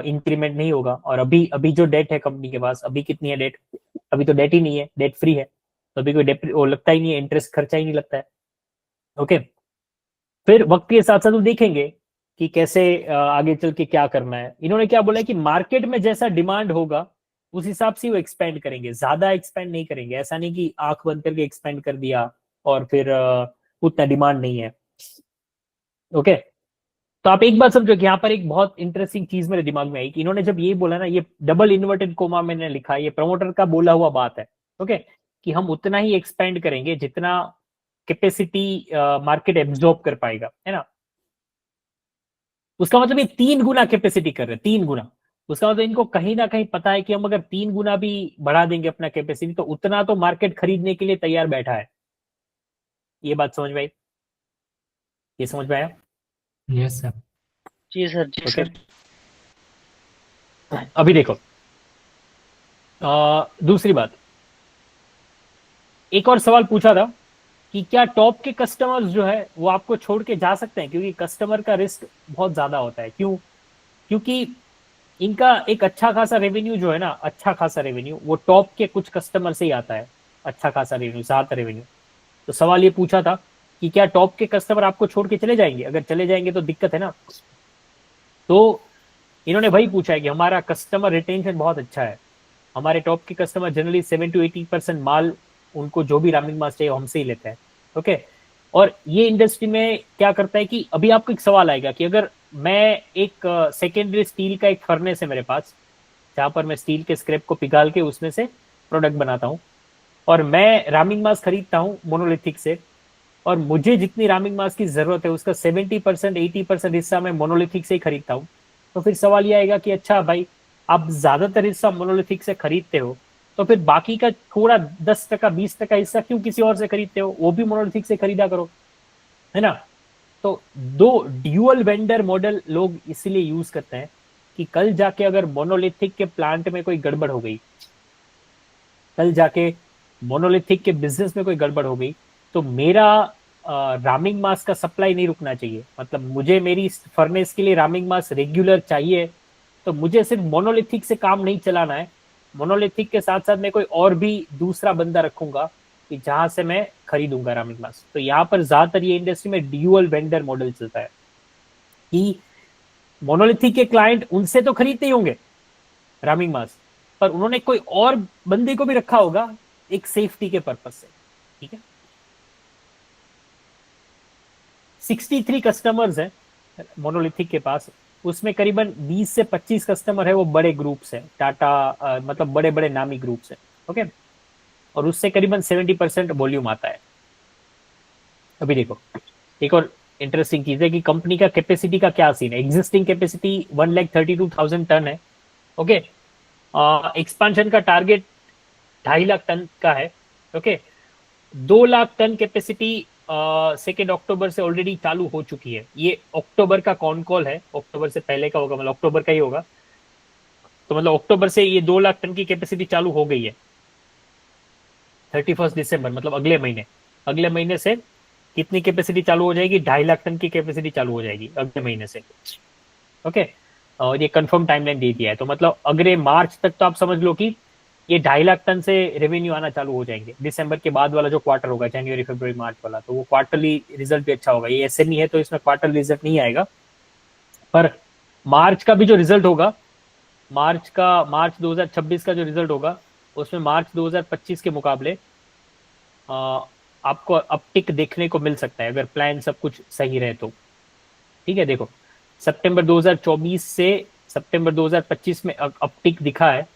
इंक्रीमेंट नहीं होगा। और अभी जो डेट है कंपनी के पास, अभी कितनी है डेट, अभी तो डेट ही नहीं है, डेट फ्री है, तो अभी कोई डेट वो लगता ही नहीं है, इंटरेस्ट खर्चा ही नहीं लगता है। ओके, फिर वक्त के साथ साथ हम देखेंगे कि कैसे आगे चल के क्या करना है। इन्होंने क्या बोला है कि मार्केट में जैसा डिमांड होगा उस हिसाब से वो एक्सपेंड करेंगे, ज्यादा एक्सपेंड नहीं करेंगे। ऐसा नहीं कि आंख बंद करके एक्सपेंड कर दिया और फिर उतना डिमांड नहीं है। ओके, तो आप एक बात समझो कि यहाँ पर एक बहुत इंटरेस्टिंग चीज मेरे दिमाग में आई कि इन्होंने जब ये बोला ना, ये डबल इन्वर्टेड कोमा मैंने लिखा, ये प्रमोटर का बोला हुआ बात है। ओके, कि हम उतना ही एक्सपेंड करेंगे जितना कैपेसिटी मार्केट एब्जॉर्ब कर पाएगा, है ना। उसका मतलब ये 3 गुना कैपेसिटी कर रहे हैं, 3 गुना। उसका मतलब इनको कहीं ना कहीं पता है कि हम अगर 3 गुना भी बढ़ा देंगे अपना कैपेसिटी तो उतना तो मार्केट खरीदने के लिए तैयार बैठा है। ये बात समझ में आई, ये समझ में आया। Yes sir. जी सर, जी ओके, सर। अभी देखो दूसरी बात, एक और सवाल पूछा था कि क्या टॉप के कस्टमर्स जो है वो आपको छोड़ के जा सकते हैं, क्योंकि कस्टमर का रिस्क बहुत ज्यादा होता है। क्यों? क्योंकि इनका एक अच्छा खासा रेवेन्यू जो है ना, अच्छा खासा रेवेन्यू वो टॉप के कुछ कस्टमर से ही आता है, अच्छा खासा रेवेन्यू, ज्यादा रेवेन्यू। तो सवाल ये पूछा था कि क्या टॉप के कस्टमर आपको छोड़ के चले जाएंगे, अगर चले जाएंगे तो दिक्कत है ना। तो इन्होंने वही पूछा है कि हमारा कस्टमर रिटेंशन बहुत अच्छा है, हमारे टॉप के कस्टमर जनरली 7 to 80% माल उनको जो भी रामिंग मास चाहिए हमसे ही लेते हैं। ओके, और ये इंडस्ट्री में क्या करता है कि अभी आपको एक सवाल आएगा कि अगर मैं एक सेकेंडरी स्टील का एक फर्नेस है मेरे पास, जहां पर मैं स्टील के स्क्रैप को पिघाल के उसमें से प्रोडक्ट बनाता हूं, और मैं रामिंग मास खरीदता हूं मोनोलिथिक से, और मुझे जितनी रामिंग मास की जरूरत है उसका 70% 80% हिस्सा मैं मोनोलिथिक से ही खरीदता हूं। तो फिर सवाल ये आएगा कि अच्छा भाई, आप ज्यादातर हिस्सा मोनोलिथिक से खरीदते हो तो फिर बाकी का थोड़ा 10% 20% हिस्सा क्यों किसी और से खरीदते हो, वो भी मोनोलिथिक से खरीदा करो, है ना। तो दो ड्यूअल वेंडर मॉडल लोग इसलिए यूज करते हैं कि कल जाके अगर मोनोलिथिक के प्लांट में कोई गड़बड़ हो गई, कल जाके मोनोलिथिक के बिजनेस में कोई गड़बड़ हो गई, तो मेरा रामिंग मास का सप्लाई नहीं रुकना चाहिए। मतलब मुझे मेरी फर्नेस के लिए रामिंग मास रेगुलर चाहिए, तो मुझे सिर्फ मोनोलिथिक से काम नहीं चलाना है, मोनोलिथिक के साथ साथ मैं कोई और भी दूसरा बंदा रखूंगा कि जहां से मैं खरीदूंगा रामिंग मास। तो यहाँ पर ज्यादातर ये इंडस्ट्री में ड्यूअल वेंडर मॉडल चलता है कि मोनोलिथिक के क्लाइंट उनसे तो खरीदते ही होंगे रामिंग मास, पर उन्होंने कोई और बंदे को भी रखा होगा एक सेफ्टी के पर्पज से। ठीक है, 63 कस्टमर्स है मोनोलिथिक के पास, उसमें करीबन 20 से 25 कस्टमर है वो बड़े ग्रुप्स है, टाटा मतलब बड़े बड़े नामी ग्रुप्स है। ओके, और उससे करीबन 70% वॉल्यूम आता है। अभी देखो एक और इंटरेस्टिंग चीज है कि कंपनी का कैपेसिटी का क्या सीन है। एग्जिस्टिंग कैपेसिटी 1,32,000 टन है। ओके, एक्सपांशन का टारगेट 2.5 लाख टन का है। ओके, 2 लाख टन कैपेसिटी 2 अक्टूबर से ऑलरेडी चालू हो चुकी है। ये अक्टूबर का कॉन कॉल है, अक्टूबर से पहले का होगा, मतलब अक्टूबर का ही होगा। तो मतलब अक्टूबर से ये 2 लाख टन की कैपेसिटी चालू हो गई है। 31 दिसंबर मतलब अगले महीने से कितनी कैपेसिटी चालू हो जाएगी, 2.5 लाख टन की कैपेसिटी चालू हो जाएगी अगले महीने से। ओके, और ये कंफर्म टाइमलाइन दे दिया है, तो मतलब अगले मार्च तक तो आप समझ लो कि ये 2.5 लाख टन से रेवेन्यू आना चालू हो जाएंगे। दिसंबर के बाद वाला जो क्वार्टर होगा, जनवरी फरवरी मार्च वाला, तो वो क्वार्टरली रिजल्ट भी अच्छा होगा। ये एसएमई है तो इसमें क्वार्टर रिजल्ट नहीं आएगा, पर मार्च का भी जो रिजल्ट होगा, मार्च 2026 का जो रिजल्ट होगा, उसमें मार्च 2025 के मुकाबले आपको अपटिक देखने को मिल सकता है, अगर प्लान सब कुछ सही रहे तो। ठीक है, देखो सितंबर 2024 से सितंबर 2025 में अपटिक दिखा है।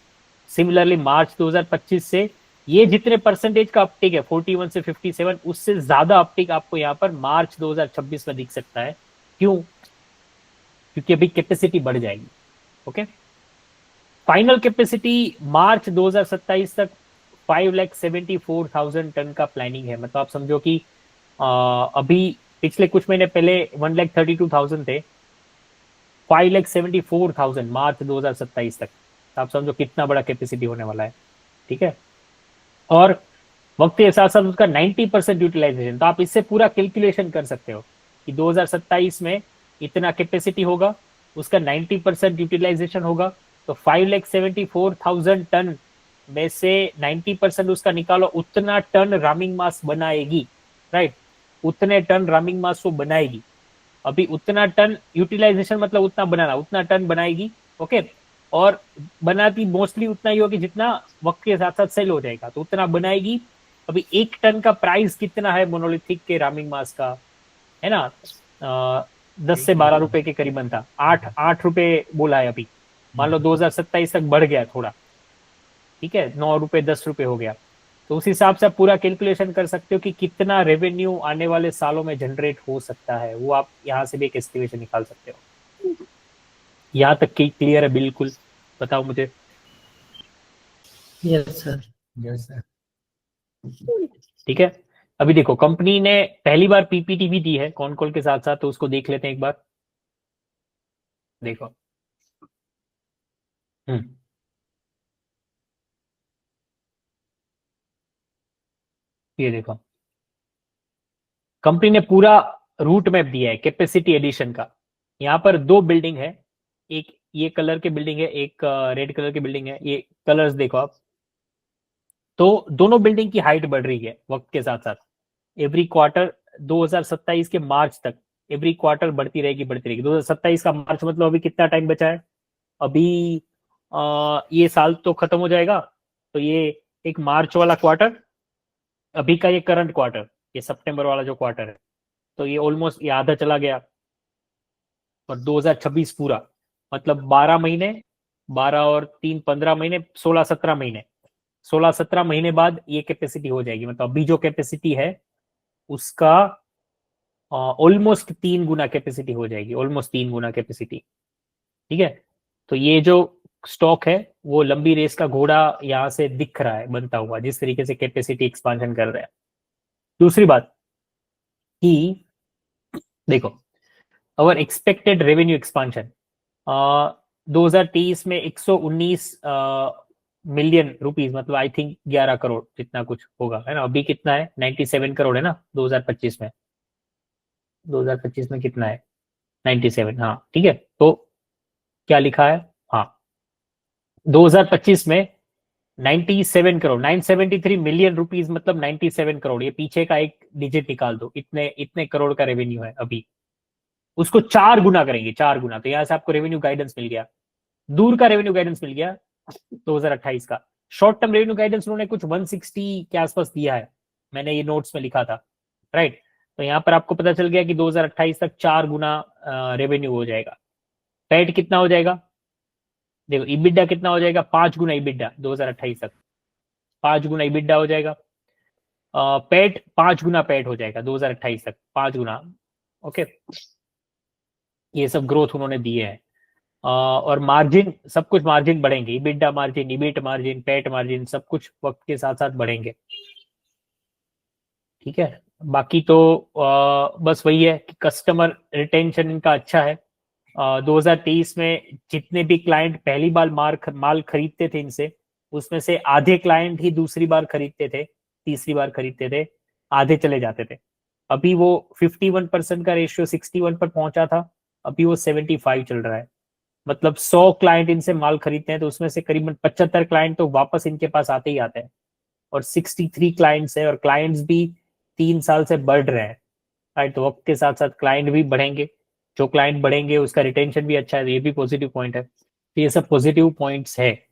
सिमिलरली मार्च 2025 से ये जितने परसेंटेज का अपटिक है 41 से 57, उससे ज्यादा अपटिक आपको यहाँ पर मार्च 2026 में दिख सकता है। क्यों? क्योंकि अभी कैपेसिटी बढ़ जाएगी। ओके, फाइनल कैपेसिटी मार्च 2027 तक 5,74,000 टन का प्लानिंग है। मतलब आप समझो कि अभी पिछले कुछ महीने पहले 1,32,000 थे, 5,74,000 मार्च 2027 तक। तो आप समझो कितना बड़ा कैपेसिटी होने वाला है। ठीक है, और वक्त के साथ साथ उसका 90% यूटिलाइजेशन। तो आप इससे पूरा कैलकुलेशन कर सकते हो कि 2027 में इतना कैपेसिटी होगा, उसका 90% यूटिलाइजेशन होगा, तो 5,74,000 टन में से 90% उसका निकालो, उतना टन रामिंग मास बनाएगी। राइट, उतने टन रामिंग मास वो बनाएगी। अभी उतना टन यूटिलाइजेशन मतलब उतना बनाना, उतना टन बनाएगी। ओके, और बनाती मोस्टली उतना ही होगी जितना वक्त के साथ साथ सेल हो जाएगा, तो उतना बनाएगी। अभी 1 टन का प्राइस कितना है मोनोलिथिक के रामिंग मास का, है ना, 10 से 12 रुपए के करीबन था। 8 रुपए बोला है अभी। मान लो 2027 तक बढ़ गया थोड़ा, ठीक है, 9 रुपए 10 रुपए हो गया। तो उस हिसाब से आप पूरा कैलकुलेशन कर सकते हो कि कितना रेवेन्यू आने वाले सालों में जनरेट हो सकता है। वो आप यहाँ से भी एक एस्टिमेशन निकाल सकते हो। यहाँ तक की क्लियर है? बिल्कुल, बताओ मुझे। Yes sir. Yes sir. ठीक है, अभी देखो कंपनी ने पहली बार पीपीटी भी दी है कॉन कॉल के साथ साथ, तो उसको देख लेते हैं एक बार। देखो, ये देखो कंपनी ने पूरा रूट मैप दिया है कैपेसिटी एडिशन का। यहाँ पर 2 बिल्डिंग है, एक ये कलर की बिल्डिंग है, एक रेड कलर की बिल्डिंग है। ये कलर्स देखो आप, तो दोनों बिल्डिंग की हाइट बढ़ रही है वक्त के साथ साथ। एवरी क्वार्टर 2027 के मार्च तक एवरी क्वार्टर बढ़ती रहेगी, बढ़ती रहेगी। 2027 का मार्च मतलब अभी कितना टाइम बचा है? अभी ये साल तो खत्म हो जाएगा, तो ये एक मार्च वाला क्वार्टर, अभी का ये करंट क्वार्टर, ये सितंबर वाला जो क्वार्टर है, तो ये ऑलमोस्ट ये आधा चला गया। और 2026 पूरा मतलब 12 महीने, 12 और 3 15 महीने, 16-17 महीने, 16-17 महीने बाद ये कैपेसिटी हो जाएगी। मतलब अभी जो कैपेसिटी है उसका ऑलमोस्ट 3 गुना कैपेसिटी हो जाएगी, ऑलमोस्ट 3 गुना कैपेसिटी। ठीक है, तो ये जो स्टॉक है वो लंबी रेस का घोड़ा यहां से दिख रहा है बनता हुआ, जिस तरीके से कैपेसिटी एक्सपांशन कर रहा है। दूसरी बात कि देखो, अवर एक्सपेक्टेड रेवेन्यू एक्सपांशन 2023 में 119 मिलियन रुपीज, मतलब आई थिंक 11 करोड़ जितना कुछ होगा, है ना। अभी कितना है? 97 करोड़ है ना 2025 में। 2025 में कितना है? 97, हाँ ठीक है। तो क्या लिखा है? हाँ, 2025 में 97 करोड़, 973 मिलियन रुपीज, मतलब 97 करोड़। ये पीछे का एक डिजिट निकाल दो, इतने इतने करोड़ का रेवेन्यू है अभी। उसको 4 गुना करेंगे, 4 गुना। तो यहां से आपको रेवेन्यू गाइडेंस मिल गया, दूर का रेवेन्यू गाइडेंस मिल गया 2028 का। शॉर्ट टर्म रेवेन्यू गाइडेंस उन्होंने कुछ 160 के आसपास दिया है, मैंने ये नोट्स में लिखा था। राइट, तो यहां पर आपको पता चल गया कि 2028 तक 4 गुना रेवेन्यू हो जाएगा। पैट कितना हो जाएगा? देखो, इबिडा कितना हो जाएगा? 5 गुना इबिडा 2028 तक, 5 गुना इबिडा हो जाएगा। पैट 5 गुना पैट हो जाएगा 2028 तक, 5 गुना। ओके, ये सब ग्रोथ उन्होंने दिए हैं। और मार्जिन, सब कुछ मार्जिन बढ़ेंगे, EBITDA margin, EBIT margin, PAT margin, सब कुछ वक्त के साथ साथ बढ़ेंगे। ठीक है, बाकी तो बस वही है कि कस्टमर रिटेंशन इनका अच्छा है। 2023 में जितने भी क्लाइंट पहली बार माल खरीदते थे इनसे, उसमें से आधे क्लाइंट ही दूसरी बार खरीदते थे, तीसरी बार खरीदते थे, आधे चले जाते थे। अभी वो 51% का रेशियो 61 पर पहुंचा था, अभी वो 75 चल रहा है। मतलब 100 क्लाइंट इनसे माल खरीदते हैं तो उसमें से करीबन 75 क्लाइंट तो वापस इनके पास आते ही आते हैं, और 63 क्लाइंट्स है, और क्लाइंट्स भी 3 साल से बढ़ रहे हैं, राइट। तो वक्त के साथ साथ क्लाइंट भी बढ़ेंगे, जो क्लाइंट बढ़ेंगे उसका रिटेंशन भी अच्छा है, ये भी पॉजिटिव पॉइंट है। तो ये सब पॉजिटिव पॉइंट्स है